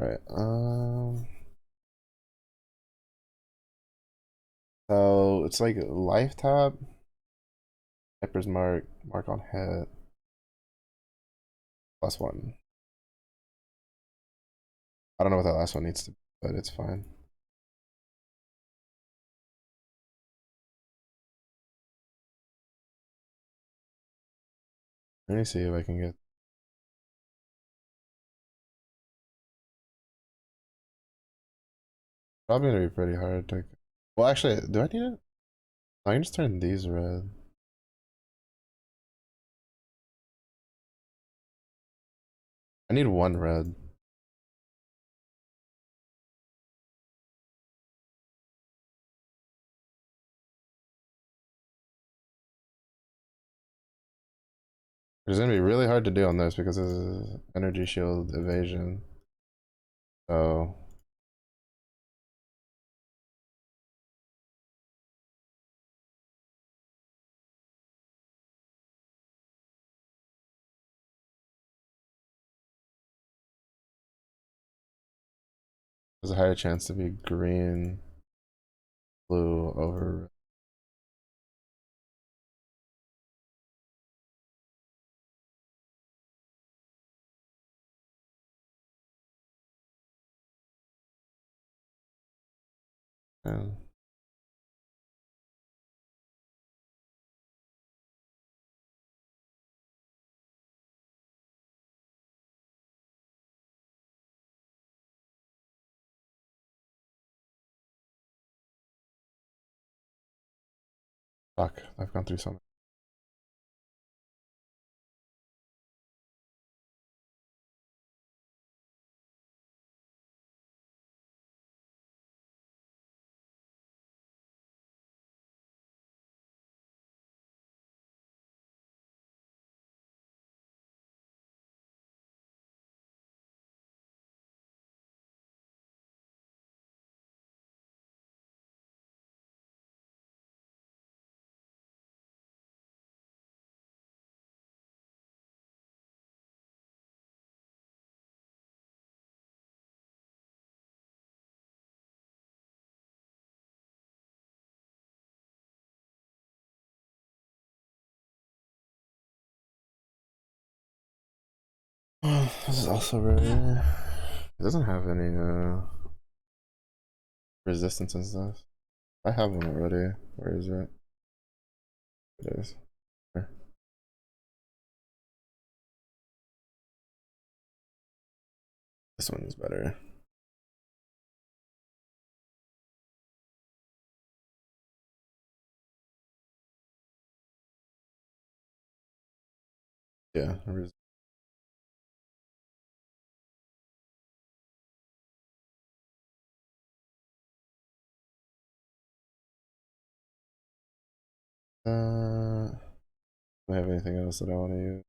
Alright, so it's like life tap, Hyper's mark, mark on hit, +1. I don't know what that last one needs to be, but it's fine. Let me see if I can get. Probably gonna be pretty hard to. Well, actually, do I need it? I can just turn these red. I need one red. It's gonna be really hard to do on this because this is energy shield evasion. So there's a higher chance to be green, blue over. And fuck, I've gone through so much. This is also rare. It doesn't have any resistance and stuff. I have one already. Where is it? It is. Here. This one is better. Yeah. Do I have anything else that I want to use?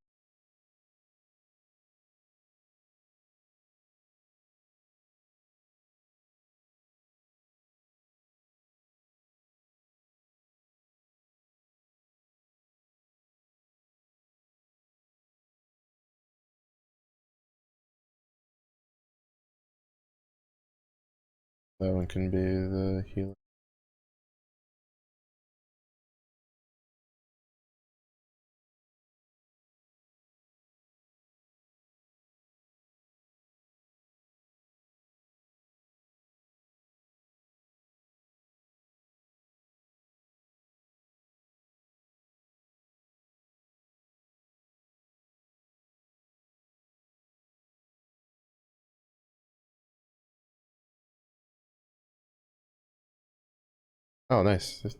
That one can be the healer. Oh, nice. This is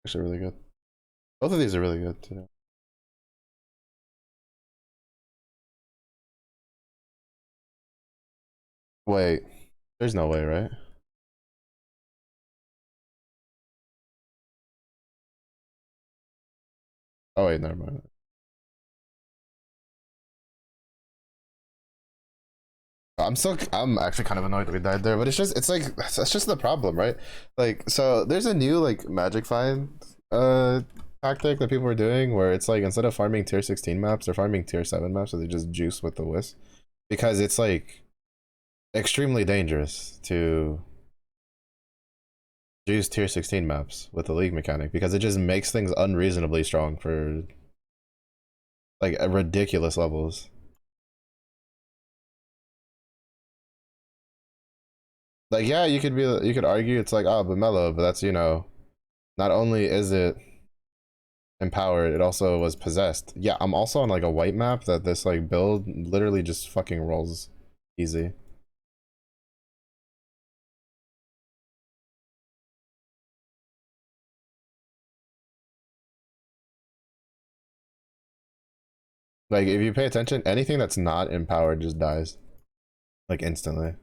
actually really good. Both of these are really good too. Wait, there's no way, right? Oh wait, never mind. I'm actually kind of annoyed that we died there, but it's like that's just the problem, right? Like, so there's a new like magic find tactic that people are doing where it's like instead of farming tier 16 maps, they're farming tier 7 maps, so they just juice with the wisp because it's like extremely dangerous to use tier 16 maps with the league mechanic because it just makes things unreasonably strong for like ridiculous levels. Like, yeah, you could argue it's like, oh, but mellow, but that's, you know, not only is it empowered, it also was possessed. Yeah, I'm also on like a white map that this like build literally just fucking rolls easy. Like, if you pay attention, anything that's not empowered just dies like instantly.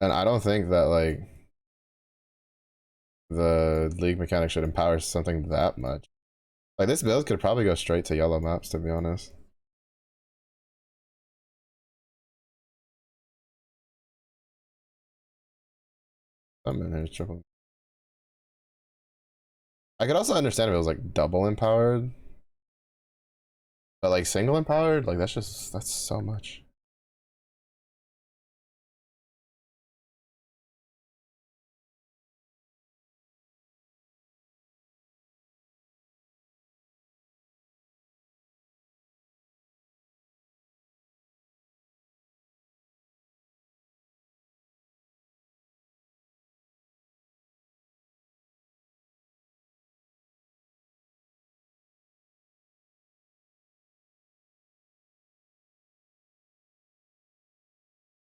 And I don't think that like the league mechanic should empower something that much. Like, this build could probably go straight to yellow maps, to be honest. I'm in here triple. I could also understand if it was like double empowered, but like single empowered, like that's so much.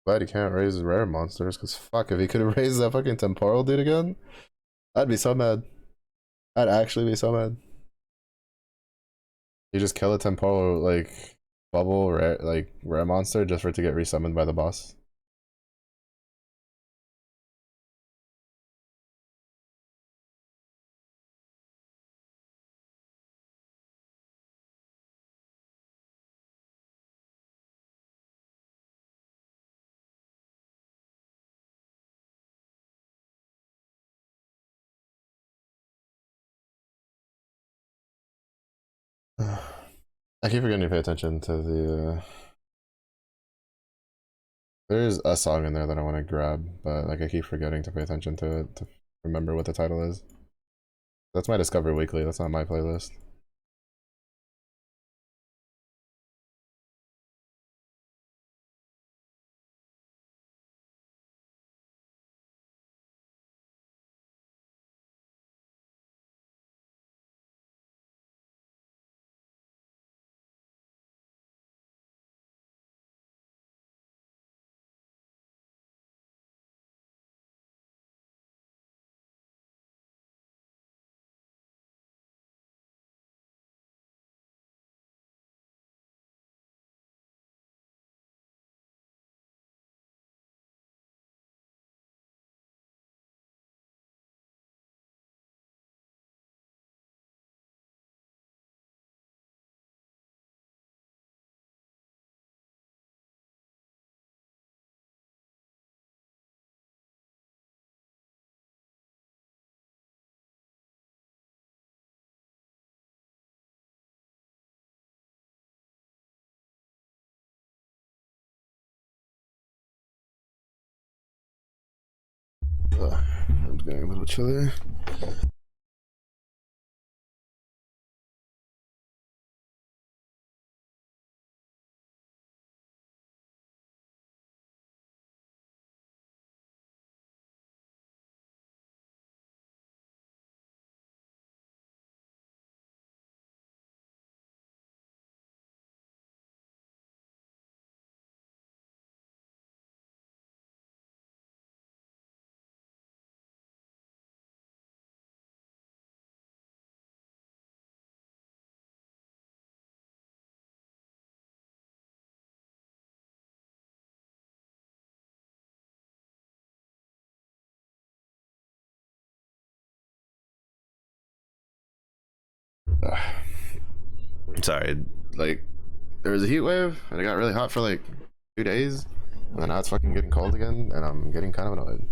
Glad he can't raise rare monsters, because fuck, if he could have raised that fucking temporal dude again, I'd be so mad. I'd actually be so mad. You just kill a temporal, like, bubble, rare, like, rare monster just for it to get resummoned by the boss. I keep forgetting to pay attention to the, there's a song in there that I want to grab, but, like, I keep forgetting to pay attention to it, to remember what the title is. That's my Discover Weekly, that's not my playlist. I'm getting a little chilly. Sorry, like there was a heat wave and it got really hot for like 2 days, and then now it's fucking getting cold again, and I'm getting kind of annoyed.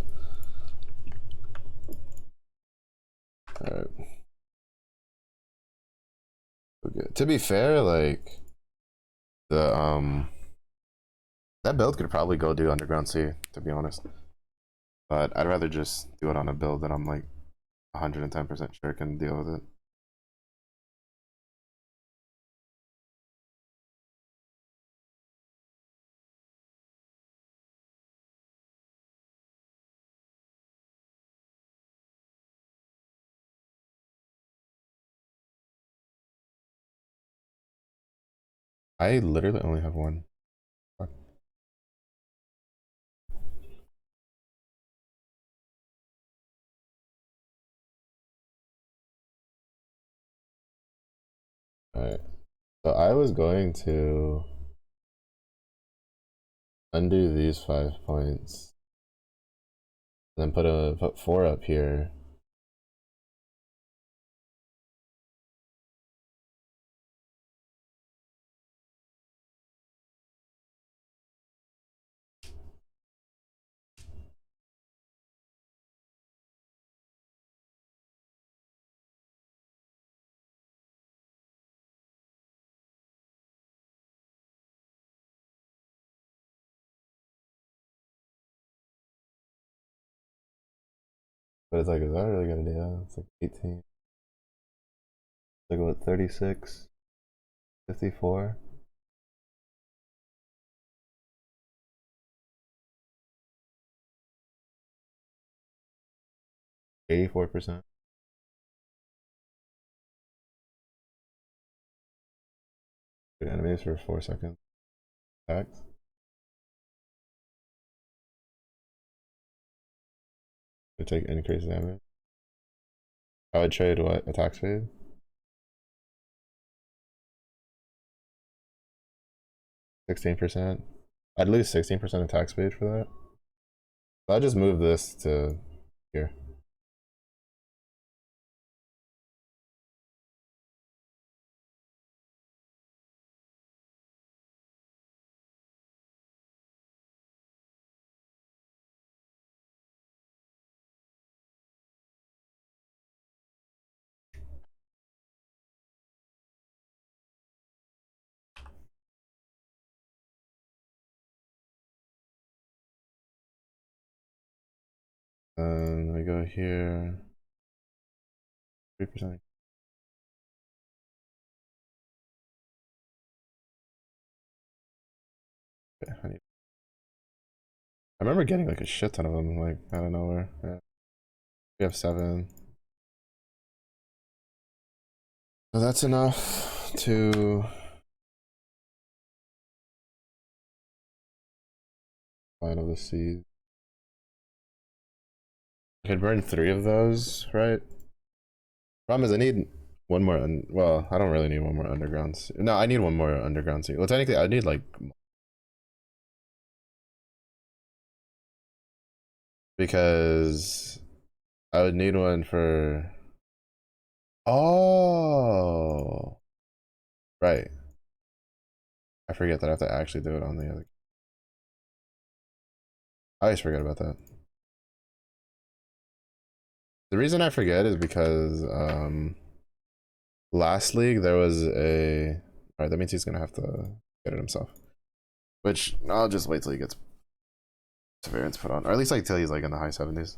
Alright. Okay. To be fair, like the that build could probably go do Underground Sea, to be honest. But I'd rather just do it on a build that I'm like 110% sure can deal with it. I literally only have one. Fuck. Alright. So I was going to undo these 5 points, then put 4 up here. But it's like, is that really gonna do that? It's like 18. Like what, 36? 54? %84. Enemies for 4 seconds. Attacks. To take increased damage. I would trade what? Attack speed? 16%. I'd lose 16% attack speed for that. So I just move this to here. And we go here. 3%. Okay, I remember getting like a shit ton of them, like out of nowhere. Yeah. We have 7. So that's enough to Lion of the Sea. I could burn 3 of those, right? Problem is I need one more, well, I don't really need one more underground sea. No, I need one more underground sea. Well, technically I need like, because I would need one for, oh, right. I forget that I have to actually do it on the other. I always forget about that. The reason I forget is because last league there was a, alright, that means he's gonna have to get it himself. Which I'll just wait till he gets Severance put on. Or at least like till he's like in the high 70s.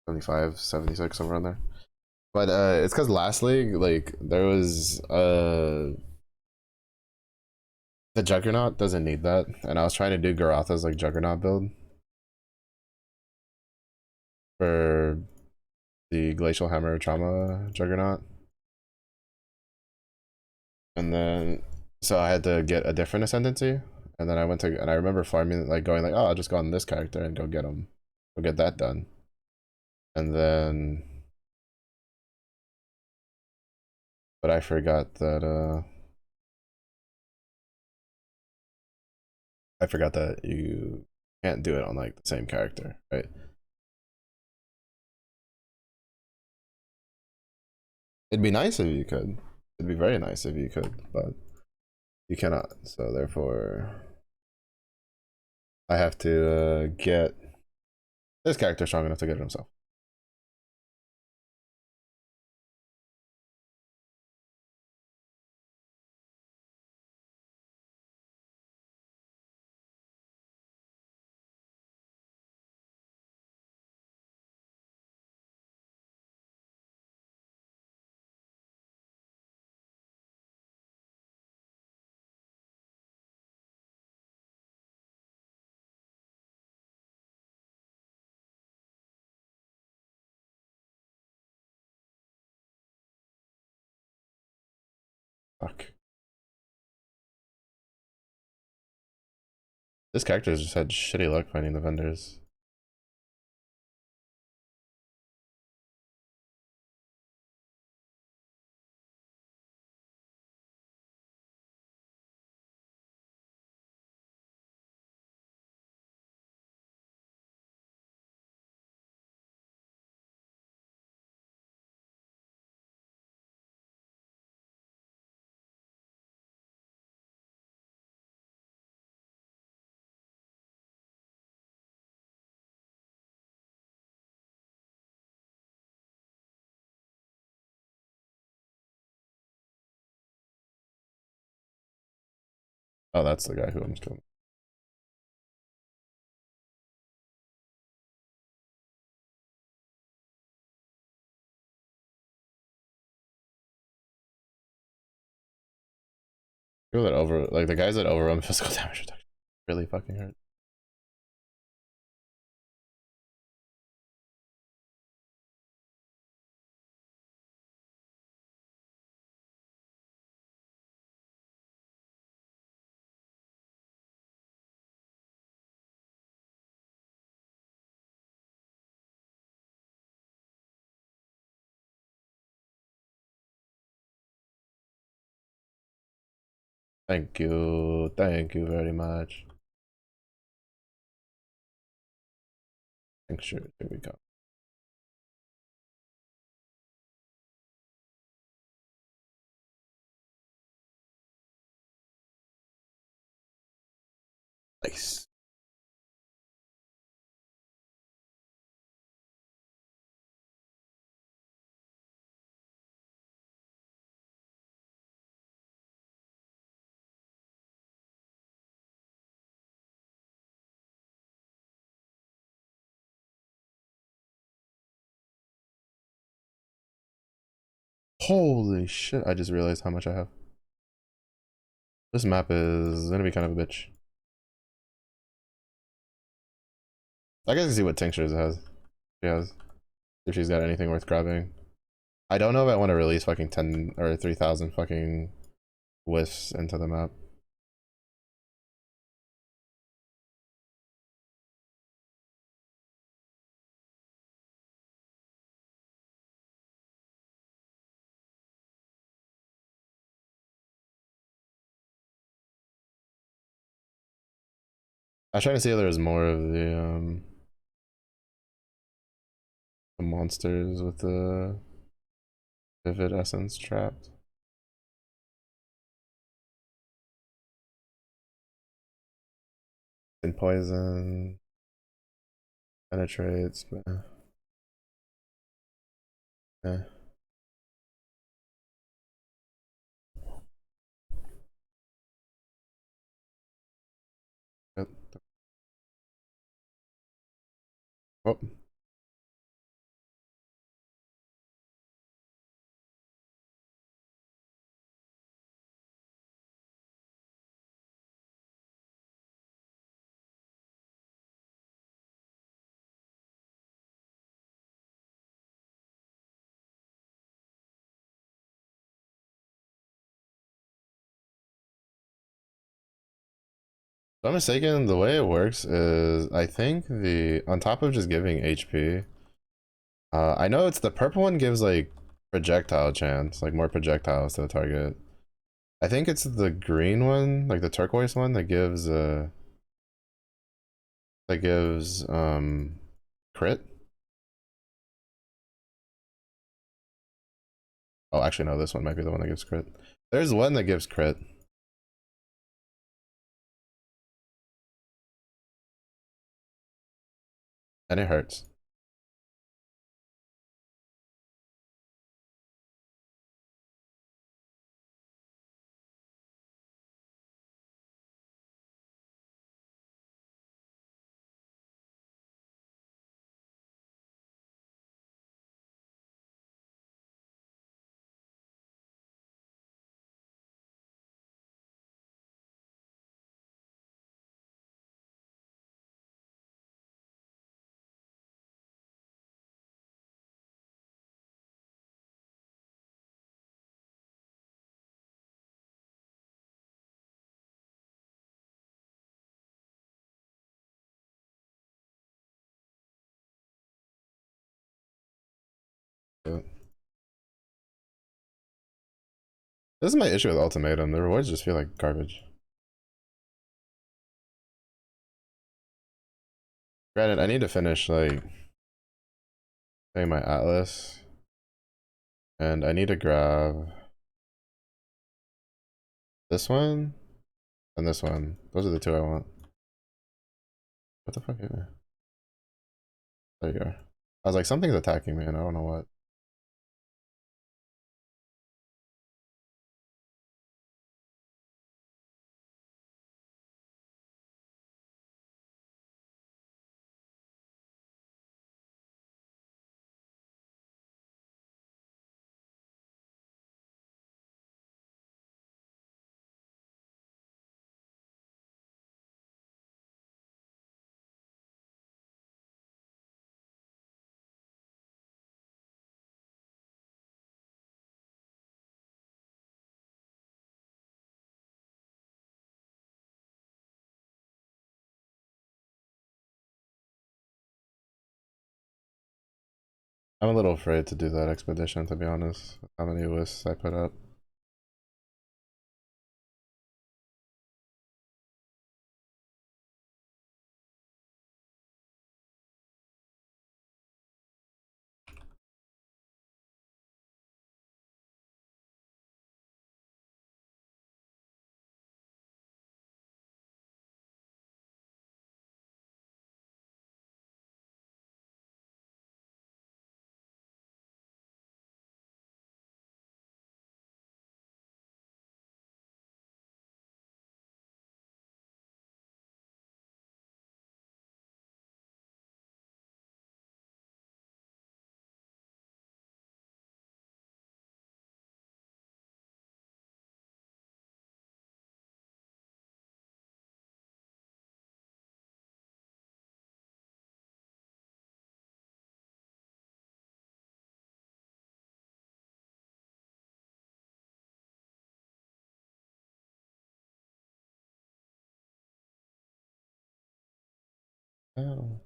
75, 76, somewhere around there. But it's because last league, like, there was the Juggernaut doesn't need that, and I was trying to do Garatha's like Juggernaut build for the Glacial Hammer Trauma Juggernaut, and then so I had to get a different Ascendancy, and then I went to and I remember farming like going like, oh, I'll just go on this character and go get him, go get that done, and then but I forgot that I forgot that you can't do it on like the same character, right? It'd be nice if you could. It'd be very nice if you could, but you cannot. So therefore, I have to get this character strong enough to get it himself. Fuck. This character has just had shitty luck finding the vendors. Oh, that's the guy who almost killed me. People that over like the guys that overrun physical damage reduction really fucking hurt. Thank you very much. Thanks, sure, here we go. Nice. Holy shit! I just realized how much I have. This map is gonna be kind of a bitch. I guess I can see what tinctures it has. She has. If she's got anything worth grabbing. I don't know if I want to release fucking 10 or 3,000 fucking wisps into the map. I was trying to see if there was more of the monsters with the vivid essence trapped. And poison penetrates, but eh. Oh. If I'm mistaken, the way it works is I think the on top of just giving HP, I know it's the purple one gives like projectile chance, like more projectiles to the target. I think it's the green one, like the turquoise one, that gives crit. Oh, actually no, this one might be the one that gives crit. There's one that gives crit. And it hurts. But this is my issue with ultimatum. The rewards just feel like garbage. Granted, I need to finish like saying my Atlas, and I need to grab this one and this one. Those are the two I want. What the fuck? There you go. I was like, something's attacking me, and I don't know what. I'm a little afraid to do that expedition, to be honest. How many lists I put up. Oh,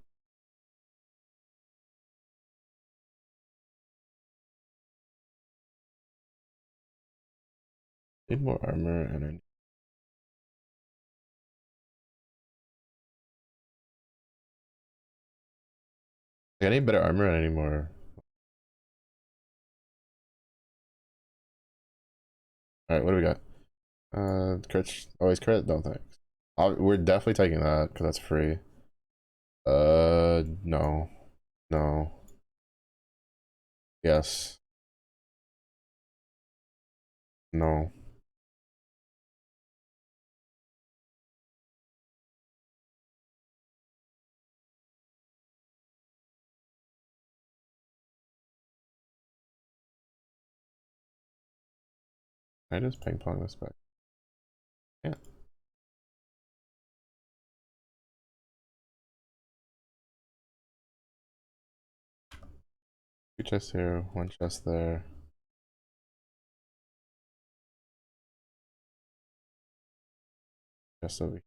need more armor and I need better armor and I need more. Alright, what do we got? Crit. Always crit? No thanks. We're definitely taking that because that's free. No. No. Yes. No. I just ping pong this back. Yeah. Two chests here, one chest there. Chest over here.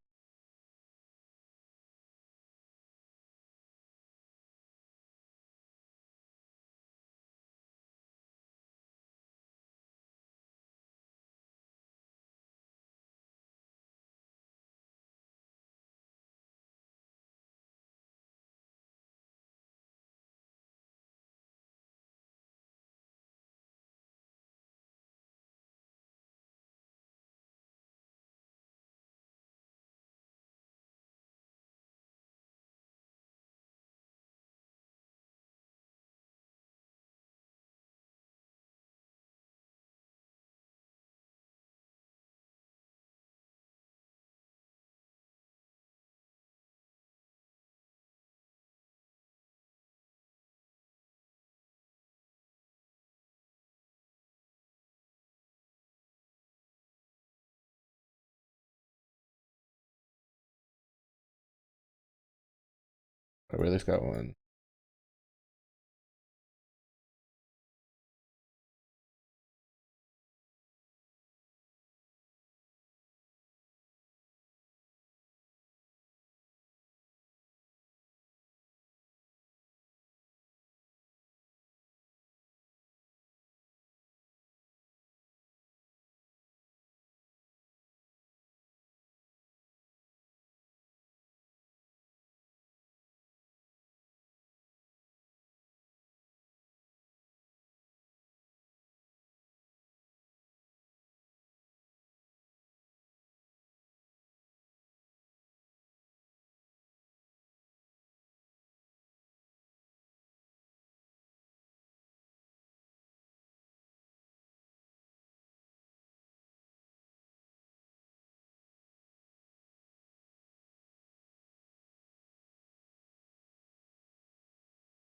We at least got one.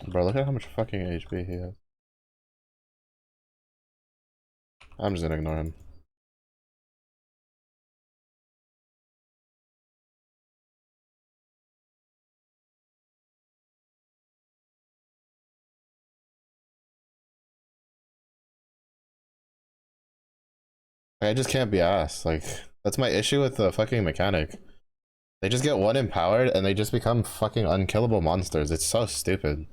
Bro, look at how much fucking HP he has. I'm just gonna ignore him. I just can't be asked. Like, that's my issue with the fucking mechanic. They just get one empowered and they just become fucking unkillable monsters. It's so stupid.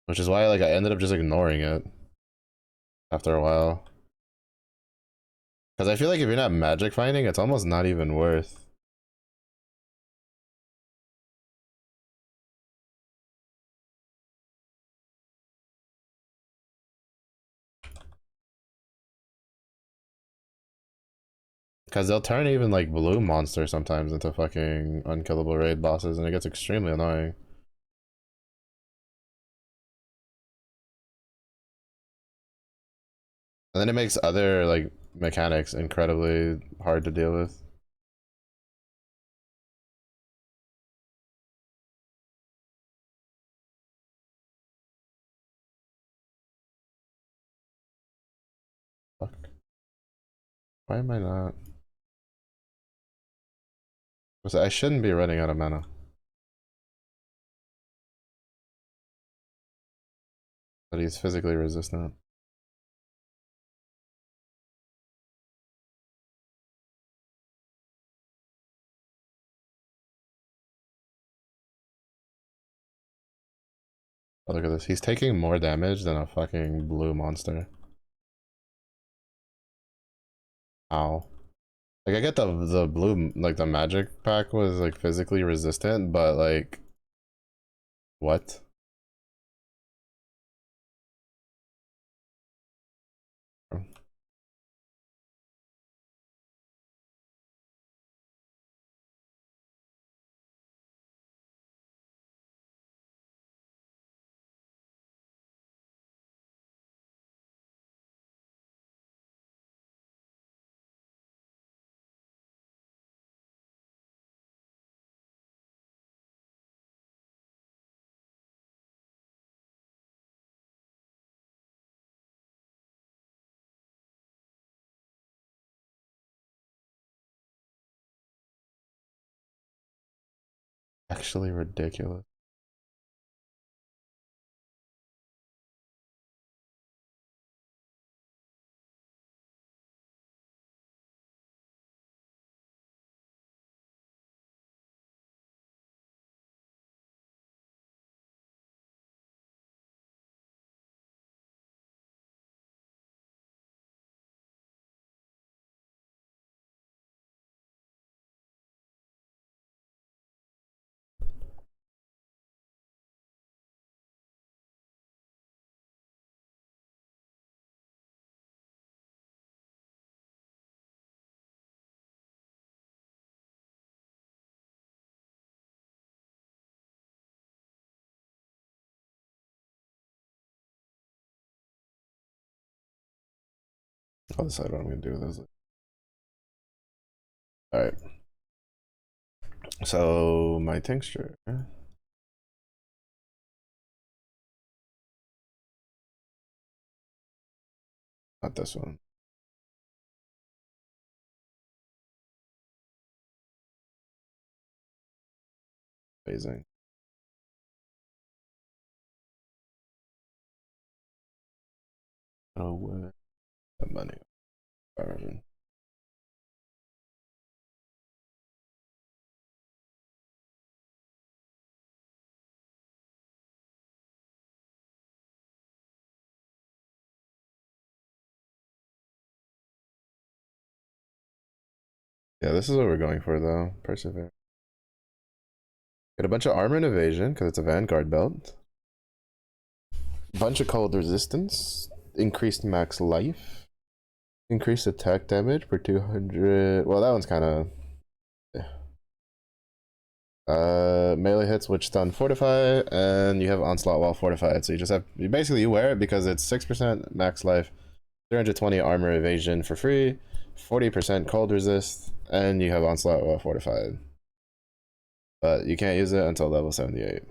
Which is why, like, I ended up just ignoring it after a while. Because I feel like if you're not magic finding, it's almost not even worth. Because they'll turn even, like, blue monsters sometimes into fucking unkillable raid bosses, and it gets extremely annoying. And then it makes other, like, mechanics incredibly hard to deal with. Fuck. Why am I not? I shouldn't be running out of mana. But he's physically resistant. Oh, look at this. He's taking more damage than a fucking blue monster. Ow. Like, I get the blue, like, the magic pack was, like, physically resistant, but, like, what? Actually ridiculous. I'll decide what I'm gonna do with this. Alright. So, my tincture. Not this one. Amazing. Oh, the money. Environment. Yeah, this is what we're going for though. Persevere. Get a bunch of armor and evasion because it's a Vanguard belt. Bunch of cold resistance. Increased max life. Increased attack damage per 200. Well, that one's kind of. Melee hits which stun fortify, and you have onslaught while fortified. So you just have you wear it because it's 6% max life, 320 armor evasion for free, 40% cold resist, and you have onslaught while fortified. But you can't use it until level 78.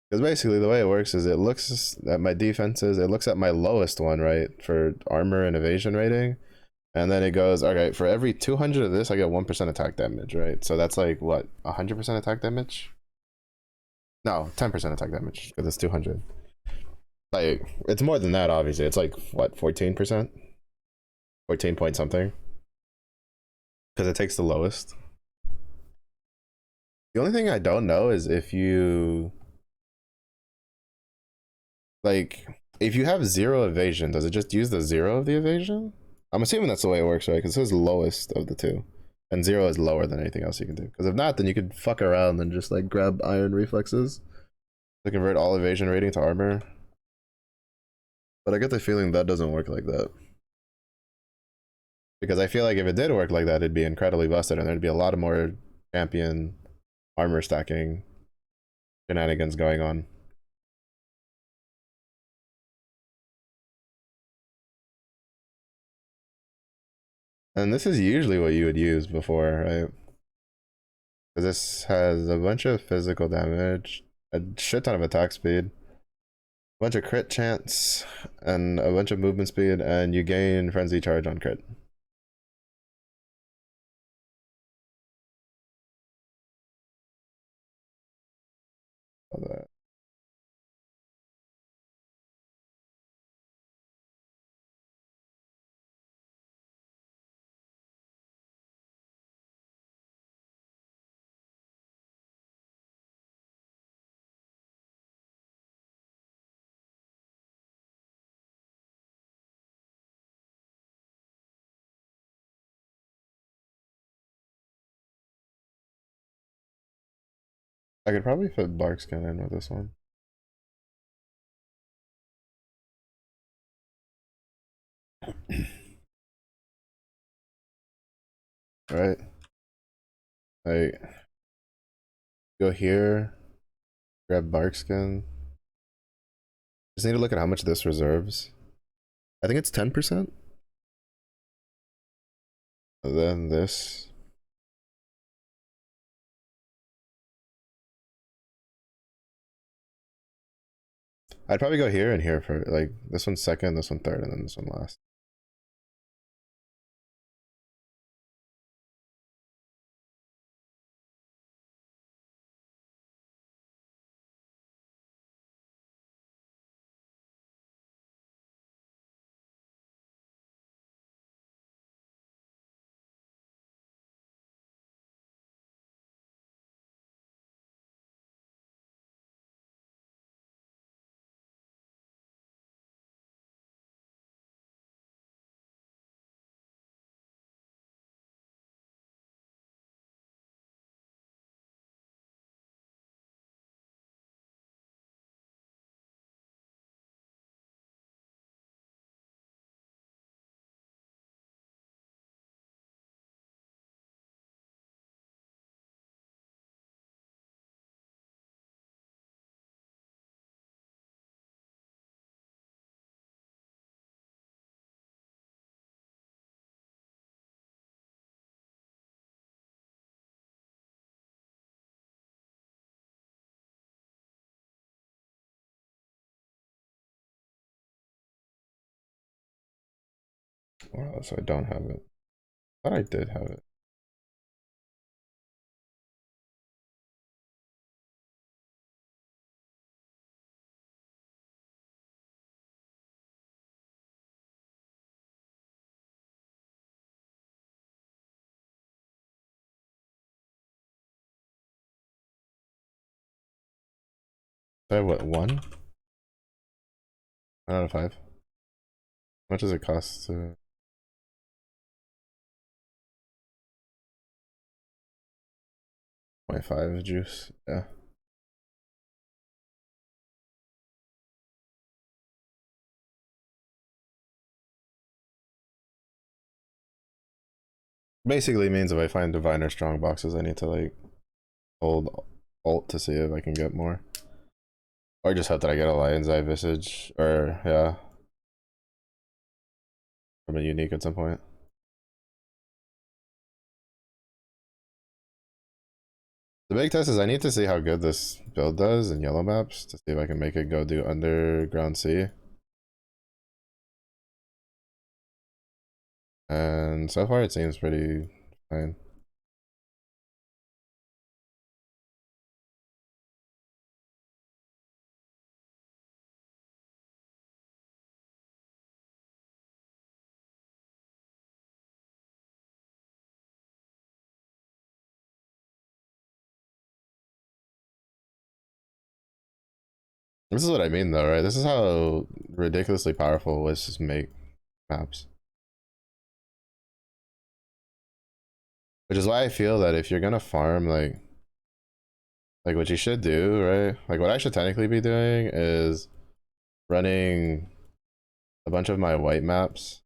Because basically the way it works is it looks at my defenses, it looks at my lowest one, right, for armor and evasion rating, and then it goes, okay, for every 200 of this, I get 1% attack damage, right? So that's like, what, 100% attack damage? No, 10% attack damage, because it's 200. Like, it's more than that, obviously. It's like, what, 14%? 14 point something? Because it takes the lowest. The only thing I don't know is if you... Like, if you have 0 evasion, does it just use the 0 of the evasion? I'm assuming that's the way it works, right? Because it says lowest of the two. And 0 is lower than anything else you can do. Because if not, then you could fuck around and just like grab iron reflexes to convert all evasion rating to armor. But I get the feeling that doesn't work like that. Because I feel like if it did work like that, it'd be incredibly busted and there'd be a lot of more champion armor stacking shenanigans going on. And this is usually what you would use before, right? Because this has a bunch of physical damage, a shit ton of attack speed, a bunch of crit chance, and a bunch of movement speed, and you gain frenzy charge on crit. All that. I could probably fit Barkskin in with this one. Right? Like, go here, grab Barkskin. Just need to look at how much this reserves. I think it's 10%. And then this. I'd probably go here and here for like this one second, this one third, and then this one last. Wow, so I don't have it. I thought I did have it. I have what, 1? 1 out of 5. How much does it cost to 0.5 juice? Yeah. Basically means if I find diviner strong boxes, I need to like hold alt to see if I can get more. Or just hope that I get a Lion's Eye Visage, or yeah, from a unique at some point. The big test is I need to see how good this build does in yellow maps to see if I can make it go do Underground Sea. And so far it seems pretty fine. This is what I mean though, right? This is how ridiculously powerful Wisps make maps. Which is why I feel that if you're gonna farm like what you should do, right? Like what I should technically be doing is running a bunch of my white maps.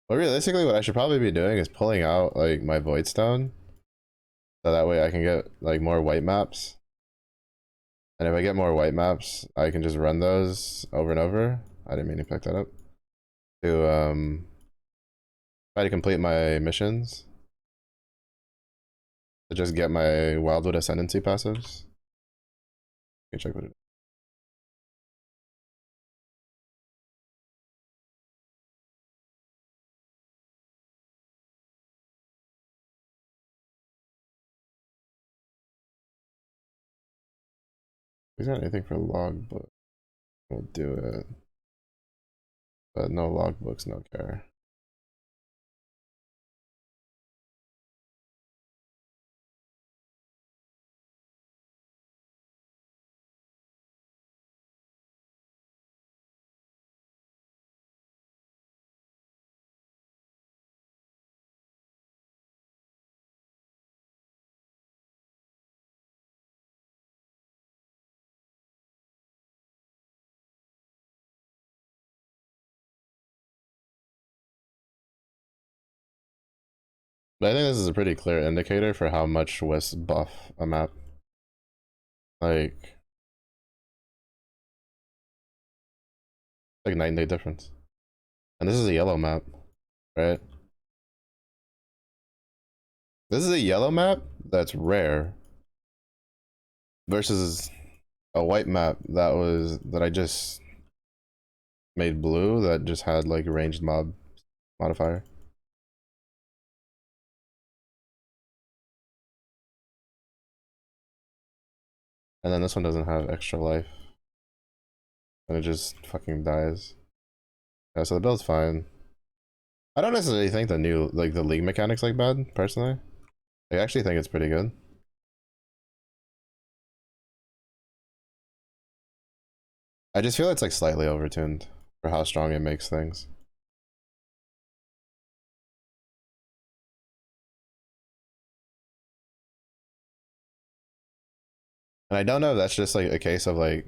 But realistically what I should probably be doing is pulling out like my Voidstone. So that way I can get like more white maps. And if I get more white maps, I can just run those over and over. I didn't mean to pick that up. To try to complete my missions. To just get my Wildwood Ascendancy passives. You can check what it is. Is there anything for logbook? We'll do it. But no logbooks, no care. But I think this is a pretty clear indicator for how much Wisp buff a map. Like 9-day difference. And this is a yellow map, right? This is a yellow map that's rare versus a white map that I just made blue that just had like ranged mob modifier. And then this one doesn't have extra life. And it just fucking dies. Yeah, so the build's fine. I don't necessarily think the new like the league mechanics like bad, personally. I actually think it's pretty good. I just feel it's like slightly overtuned for how strong it makes things. And I don't know if that's just like a case of like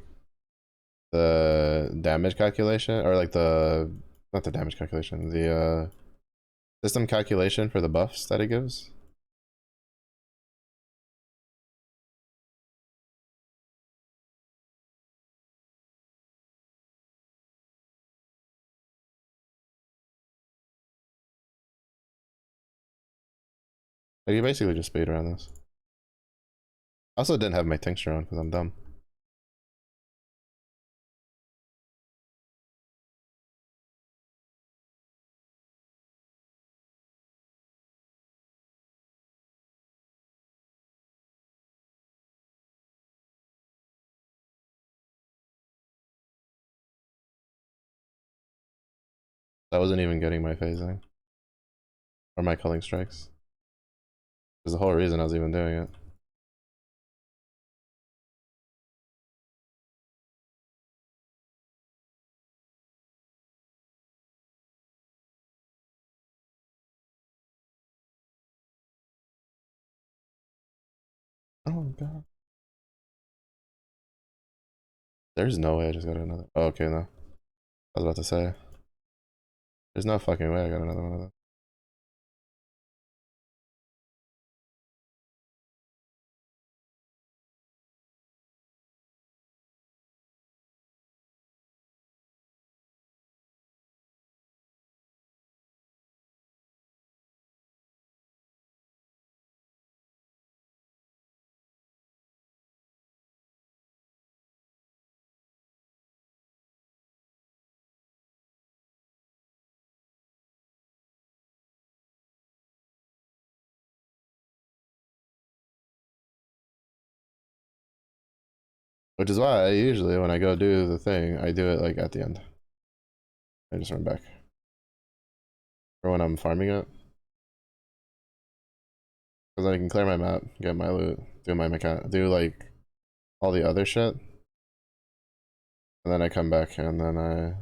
the damage calculation or like the not the damage calculation, the system calculation for the buffs that it gives. Like you basically just speed around this. I also didn't have my tincture on because I'm dumb. I wasn't even getting my phasing or my culling strikes. There's the whole reason I was even doing it. Oh god. There's no way I just got another. Oh, okay, no. I was about to say. There's no fucking way I got another one of those. Which is why I usually, when I go do the thing, I do it like at the end. I just run back. Or when I'm farming it. Because then I can clear my map, get my loot, do my mechanic, do like all the other shit. And then I come back and then I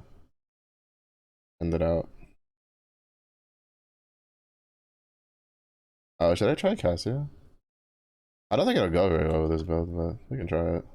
end it out. Oh, should I try Cassia? I don't think it'll go very well with this build, but we can try it.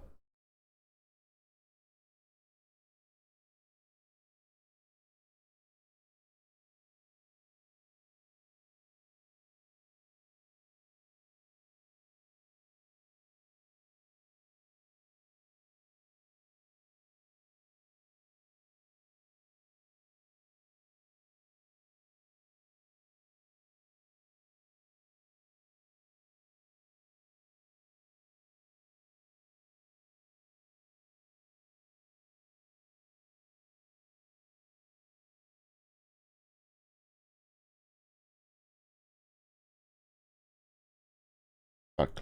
Fuck.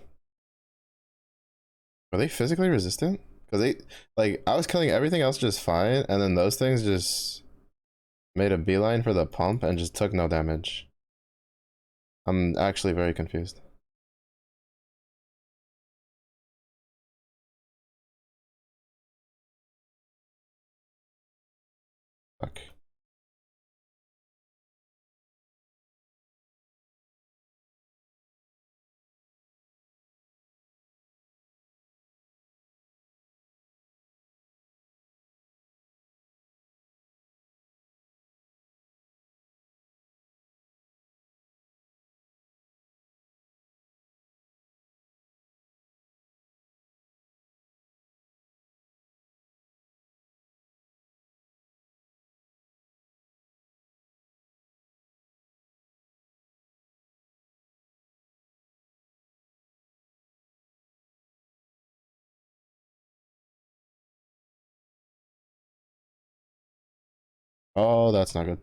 Are they physically resistant? Because they, like, I was killing everything else just fine, and then those things just made a beeline for the pump and just took no damage. I'm actually very confused. Fuck. Oh, that's not good.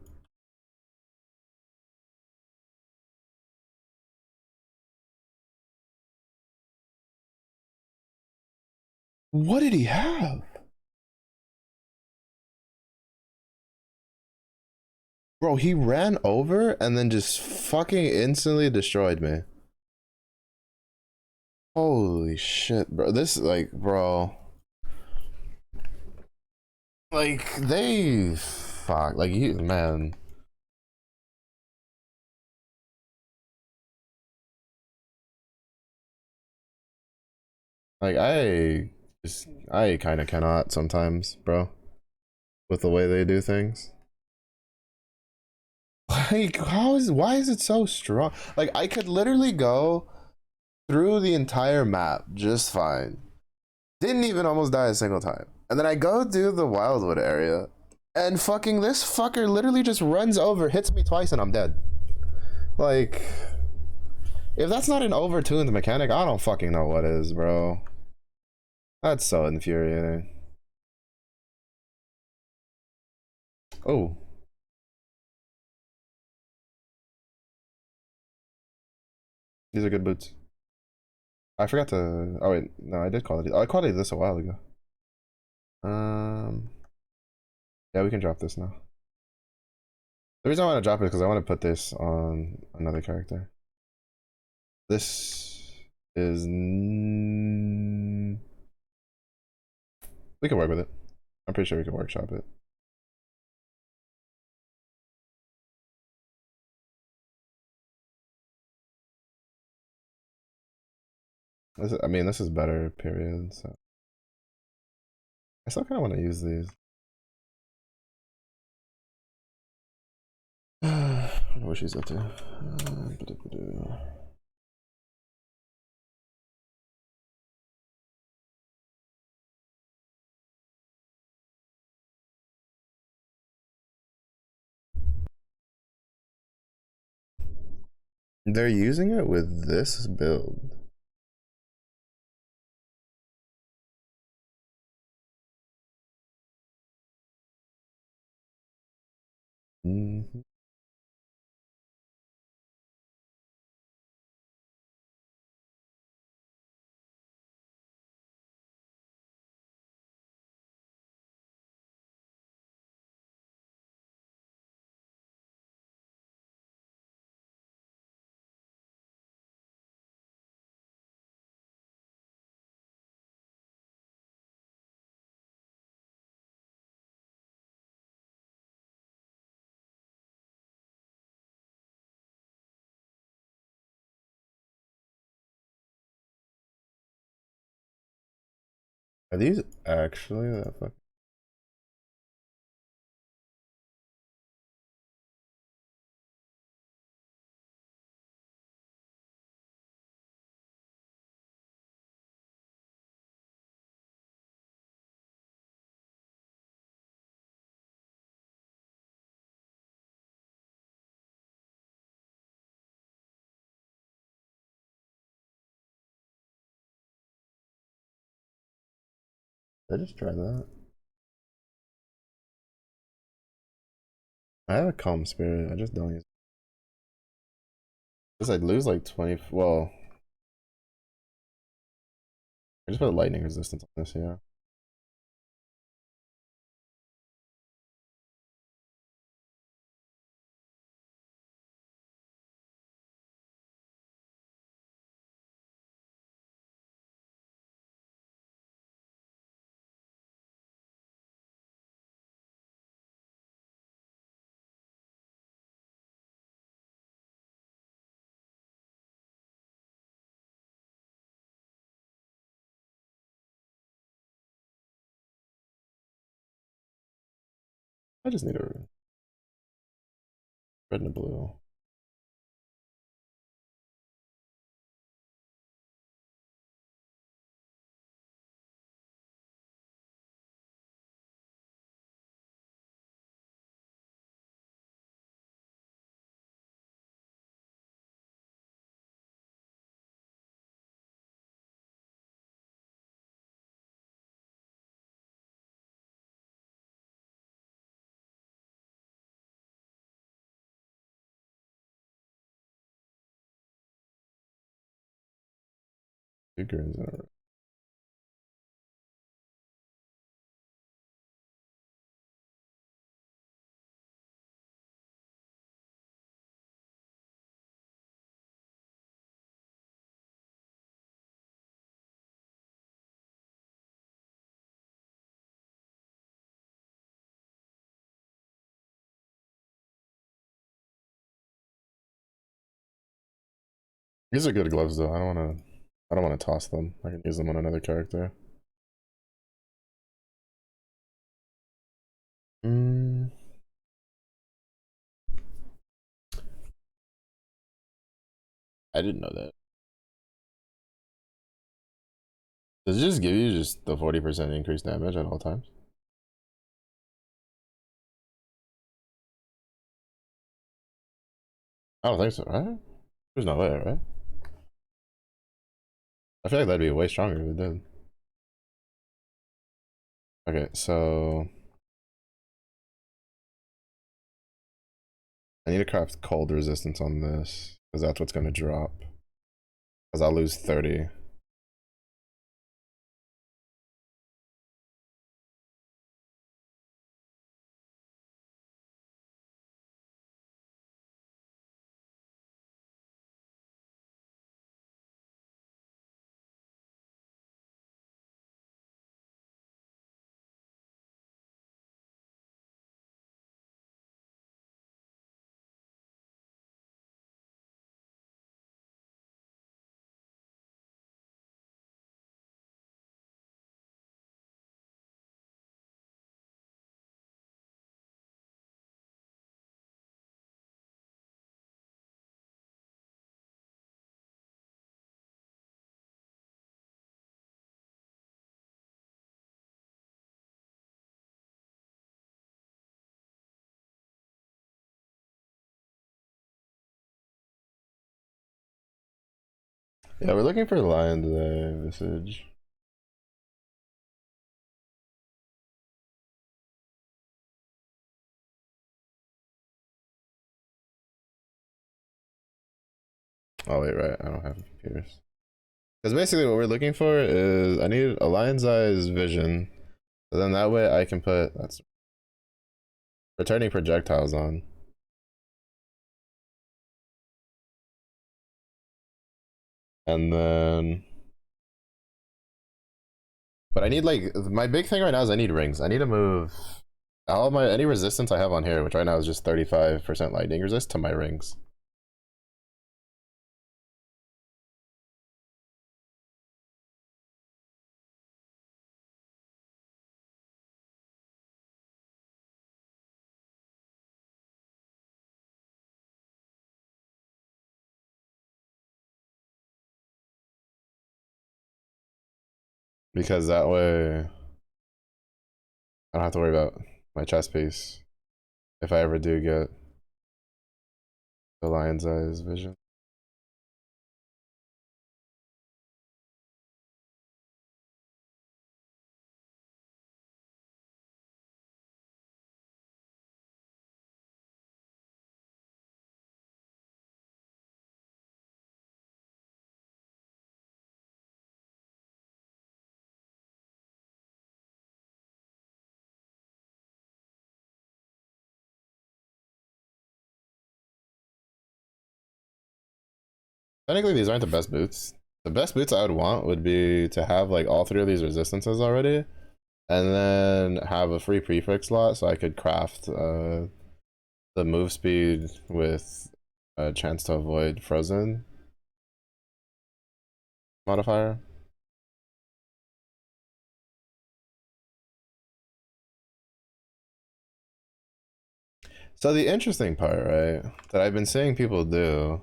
What did he have? Bro, he ran over and then just fucking instantly destroyed me. Holy shit, bro. This, like, bro. Like, they. Fuck. Like, you, man. Like, I kind of cannot sometimes, bro. With the way they do things. Like, why is it so strong? Like, I could literally go through the entire map just fine. Didn't even almost die a single time. And then I go do the Wildwood area, and fucking this fucker literally just runs over, hits me twice, and I'm dead. Like, if that's not an overtuned mechanic, I don't fucking know what is, bro. That's so infuriating. Oh. These are good boots. I forgot to. Oh wait, no, I did quality. I quality this a while ago. Um. Yeah, we can drop this now. The reason I want to drop it is because I want to put this on another character. This is... We can work with it. I'm pretty sure we can workshop it. I mean, this is better, period. So I still kind of want to use these. I don't know what she's up to. They're using it with this build. Mm-hmm. Are these actually that fuck? Did I just try that? I have a calm spirit. I just don't use. Because I'd lose like 20. Well, I just put lightning resistance on this. Yeah. I just need a red and a blue. Two greens in a row. These are good gloves though. I don't want to. I don't want to toss them. I can use them on another character. Mm, I didn't know that. Does it just give you just the 40% increased damage at all times? I don't think so, right? There's no way, right? I feel like that'd be way stronger if it did. Okay, so I need to craft cold resistance on this because that's what's gonna drop. Because I'll lose 30. Yeah, we're looking for Lion's Eye Visage. Oh wait, right. I don't have Pierce. Because basically what we're looking for is I need a Lion's Eye's Vision. So then that way I can put that's returning projectiles on. And then but I need like my big thing right now is I need rings. I need to move all of my any resistance I have on here, which right now is just 35% lightning resist to my rings. Because that way I don't have to worry about my chest piece if I ever do get the Lion's Eyes Vision. Technically, these aren't the best boots. The best boots I would want would be to have like all three of these resistances already, and then have a free prefix slot so I could craft the move speed with a chance to avoid frozen modifier. So the interesting part, right, that I've been seeing people do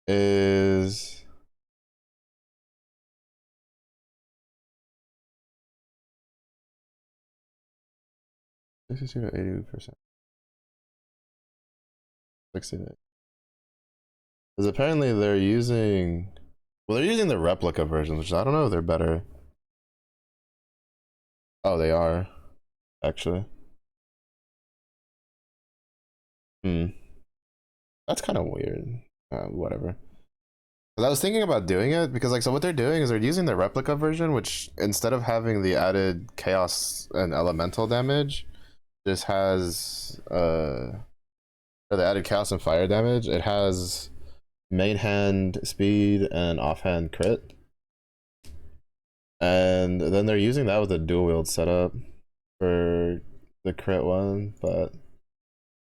is this is 80%, 60. Because apparently they're using, well, they're using the replica versions, which I don't know if they're better. Oh, they are actually. Hmm, that's kind of weird. Whatever. 'Cause I was thinking about doing it because, like, so what they're doing is they're using the replica version, which instead of having the added chaos and elemental damage, just has or the added chaos and fire damage. It has main hand speed and offhand crit, and then they're using that with a dual wield setup for the crit one, but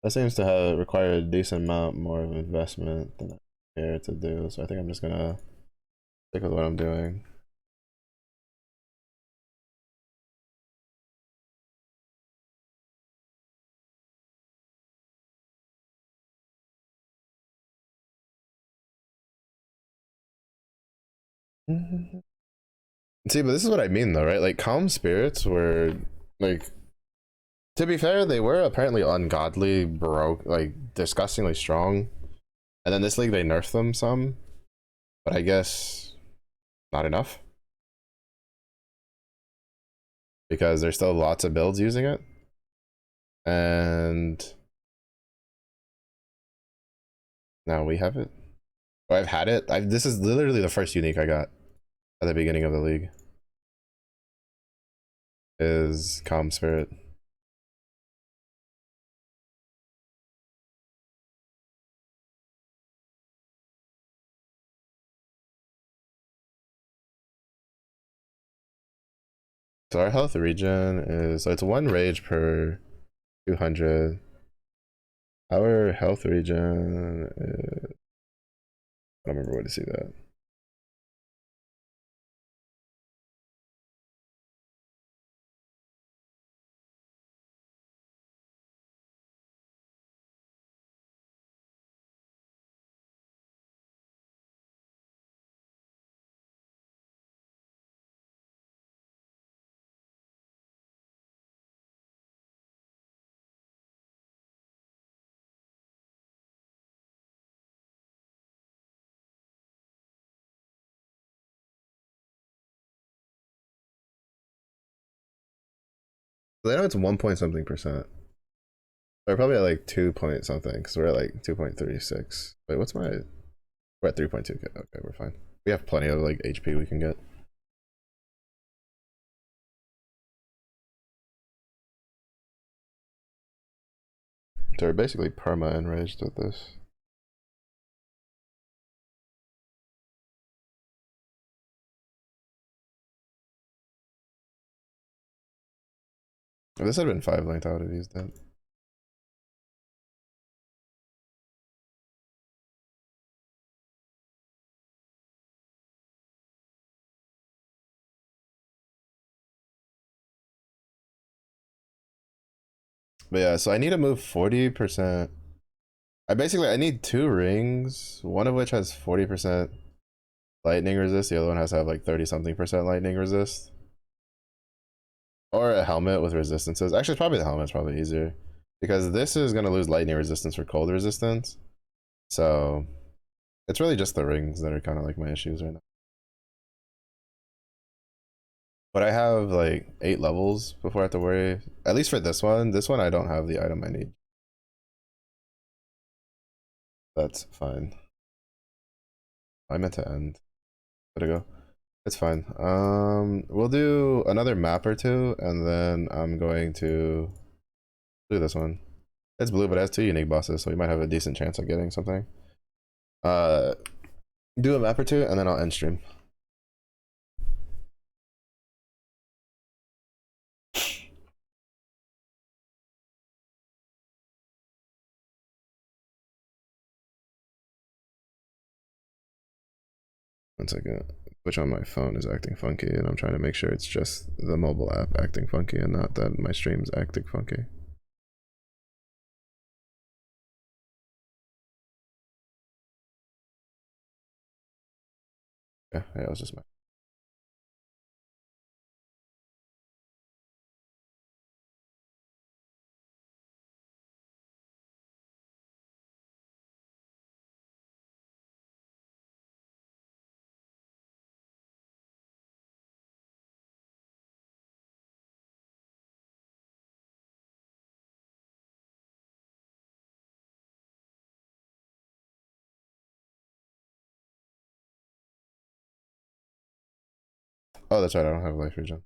that seems to have required a decent amount more of investment than I care to do. So I think I'm just gonna stick with what I'm doing. See, but this is what I mean though, right? Like calm spirits were like, to be fair, they were apparently ungodly broke, like disgustingly strong. And then this league they nerfed them some, but I guess not enough. Because there's still lots of builds using it. And now we have it. Oh, I've had it. This is literally the first unique I got at the beginning of the league. Is Calm Spirit. So our health regen is, so it's one rage per 200. Our health regen is, I don't remember where to see that. I know it's 1 point something percent. We're probably at like 2 point something because we're at like 2.36. Wait, what's my? We're at 3.2. Okay, we're fine. We have plenty of like HP we can get. So we're basically perma enraged with this. If this had been 5 length, I would have used it. But yeah, so I need to move 40%. I need 2 rings, one of which has 40% lightning resist, the other one has to have like 30 something percent lightning resist. Or a helmet with resistances. Actually, probably the helmet's probably easier. Because this is gonna lose lightning resistance for cold resistance. So it's really just the rings that are kind of like my issues right now. But I have like 8 levels before I have to worry. At least for this one. This one I don't have the item I need. That's fine. I meant to end. Gotta go. It's fine. We'll do another map or two, and then I'm going to do this one. It's blue, but it has 2 unique bosses, so we might have a decent chance of getting something. Uh, do a map or two, and then I'll end stream. One second. Which on my phone is acting funky, and I'm trying to make sure it's just the mobile app acting funky and not that my stream's acting funky. Yeah, it was just my. Oh, that's right. I don't have life regen.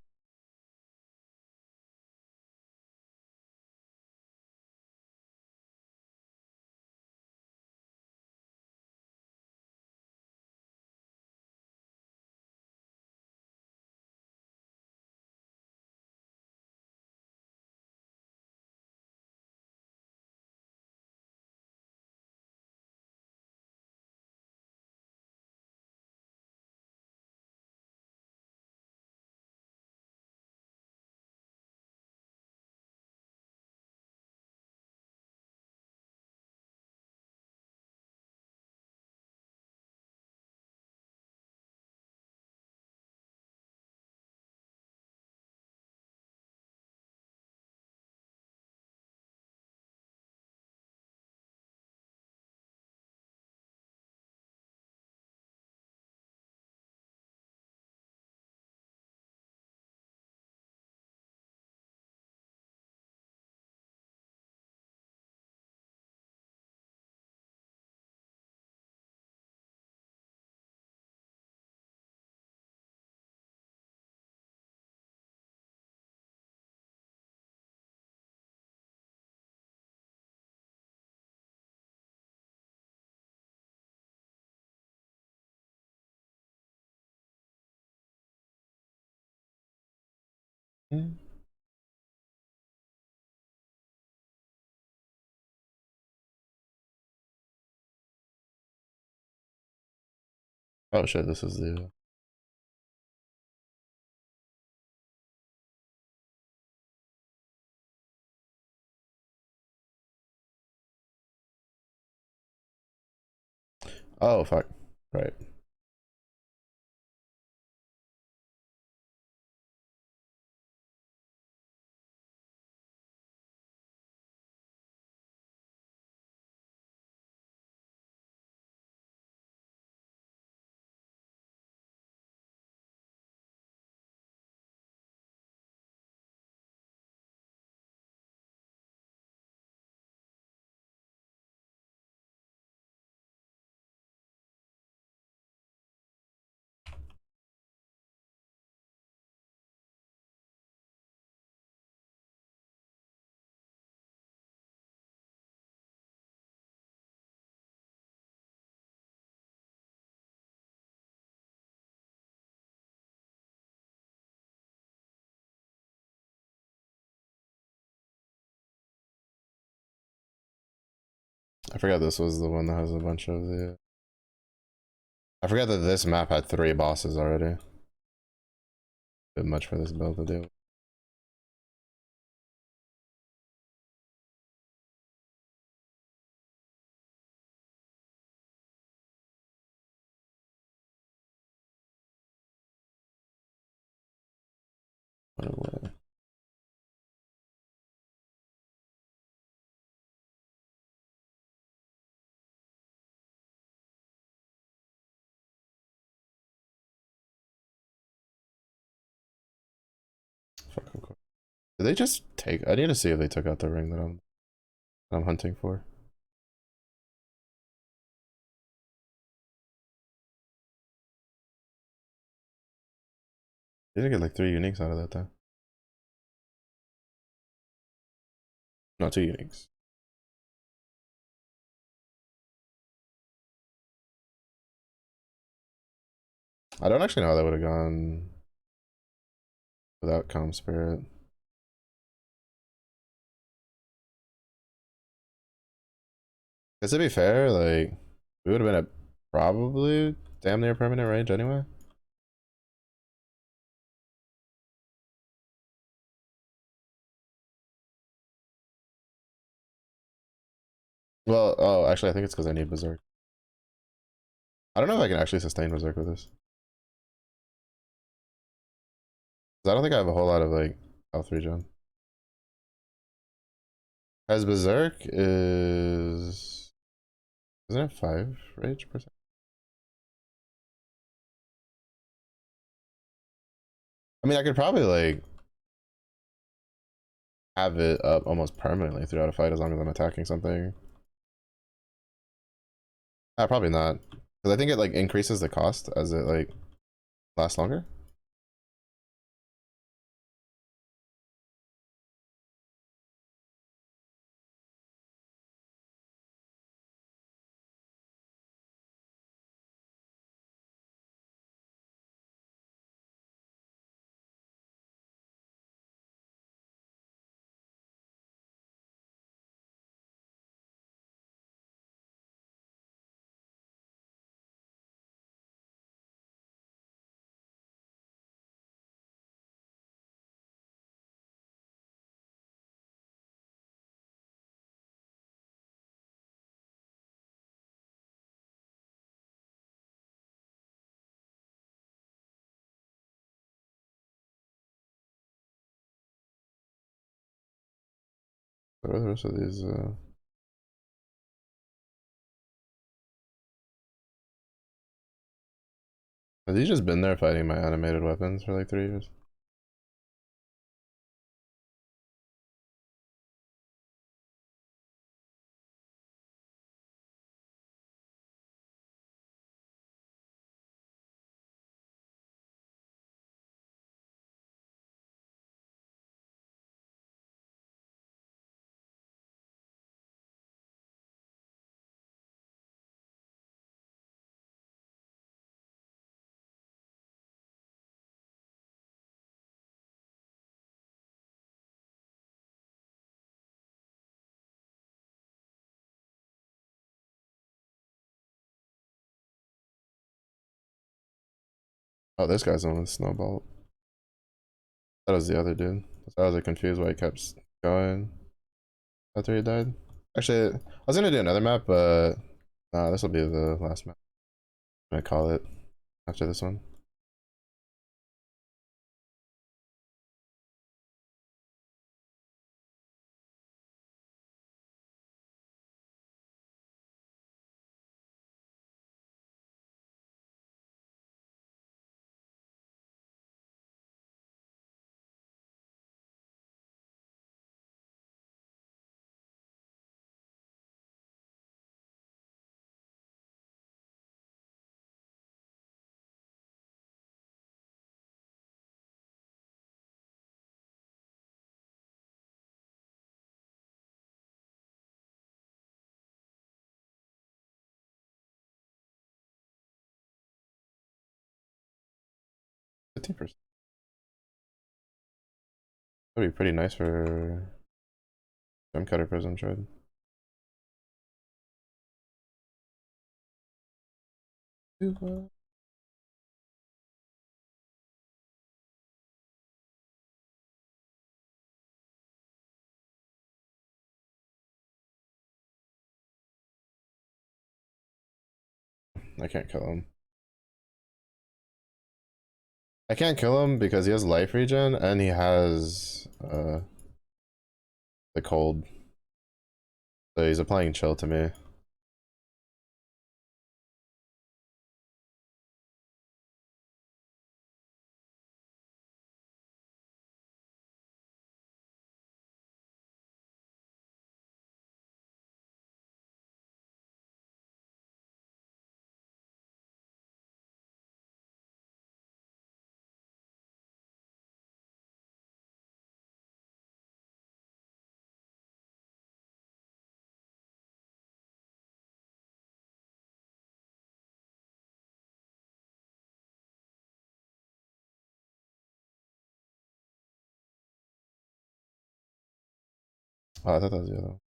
Oh shit, this is the. Oh fuck. Right. forgot this was the one that has a bunch of the. I forgot that this map had 3 bosses already. Bit much for this build to do. Run away. Fuck, of course. Did they just take? I need to see if they took out the ring that I'm hunting for. They did get like 3 uniques out of that though. Not 2 uniques. I don't actually know how that would have gone without Calm Spirit. Because to be fair, like, we would have been at probably damn near permanent range anyway. Well, oh, actually, I think it's because I need Berserk. I don't know if I can actually sustain Berserk with this. 'Cause I don't think I have a whole lot of, like, health regen. As Berserk is... Isn't it 5 rage per second? I mean, I could probably, like, have it up almost permanently throughout a fight as long as I'm attacking something. Probably not. Because I think it, like, increases the cost as it, like, lasts longer. What are the rest of these? Has he just been there fighting my animated weapons for like 3 years? Oh, this guy's on a snowball. That was the other dude. So I was like confused why he kept going after he died. Actually, I was gonna do another map, but nah, this will be the last map. I'm gonna call it after this one. %. That'd be pretty nice for Gem Cutter Prism Shred. I can't kill him. I can't kill him because he has life regen and he has the cold. So he's applying chill to me. Oh, I thought that was the other one.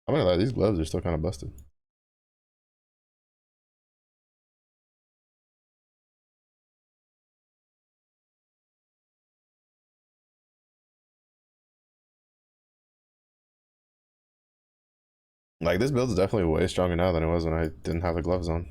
I'm gonna lie, these gloves are still kind of busted. Like, this build is definitely way stronger now than it was when I didn't have the gloves on.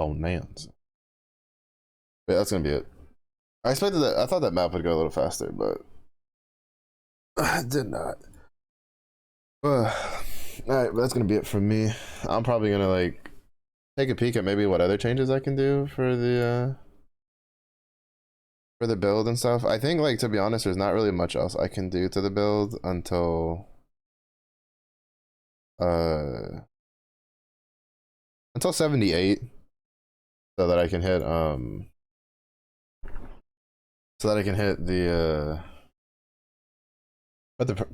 Oh, Nance. Yeah, that's gonna be it. I expected that. I thought that map would go a little faster, but it did not. All right, but that's gonna be it from me. I'm probably gonna like take a peek at maybe what other changes I can do for the build and stuff. I think, like, to be honest, there's not really much else I can do to the build uh until 78, so that I can hit the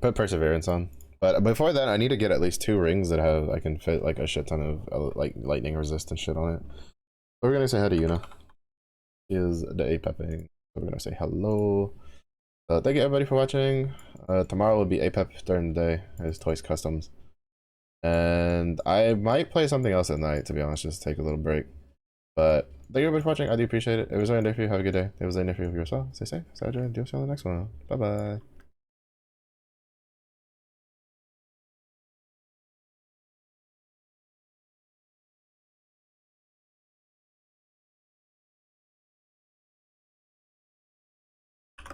put perseverance on. But before that, I need to get at least 2 rings that have I can fit like a shit ton of like lightning resistant shit on it. But we're gonna say hi to Yuna. He is the APEPing. We're gonna say hello. Thank you everybody for watching. Tomorrow will be APEP during the day as Toys Customs. And I might play something else at night, to be honest, just take a little break. But thank you everybody for watching. I do appreciate it. It was a day for you. Have a good day. It was a day for you as well. Stay safe. Stay hydrated. Do see you on the next one. Bye bye.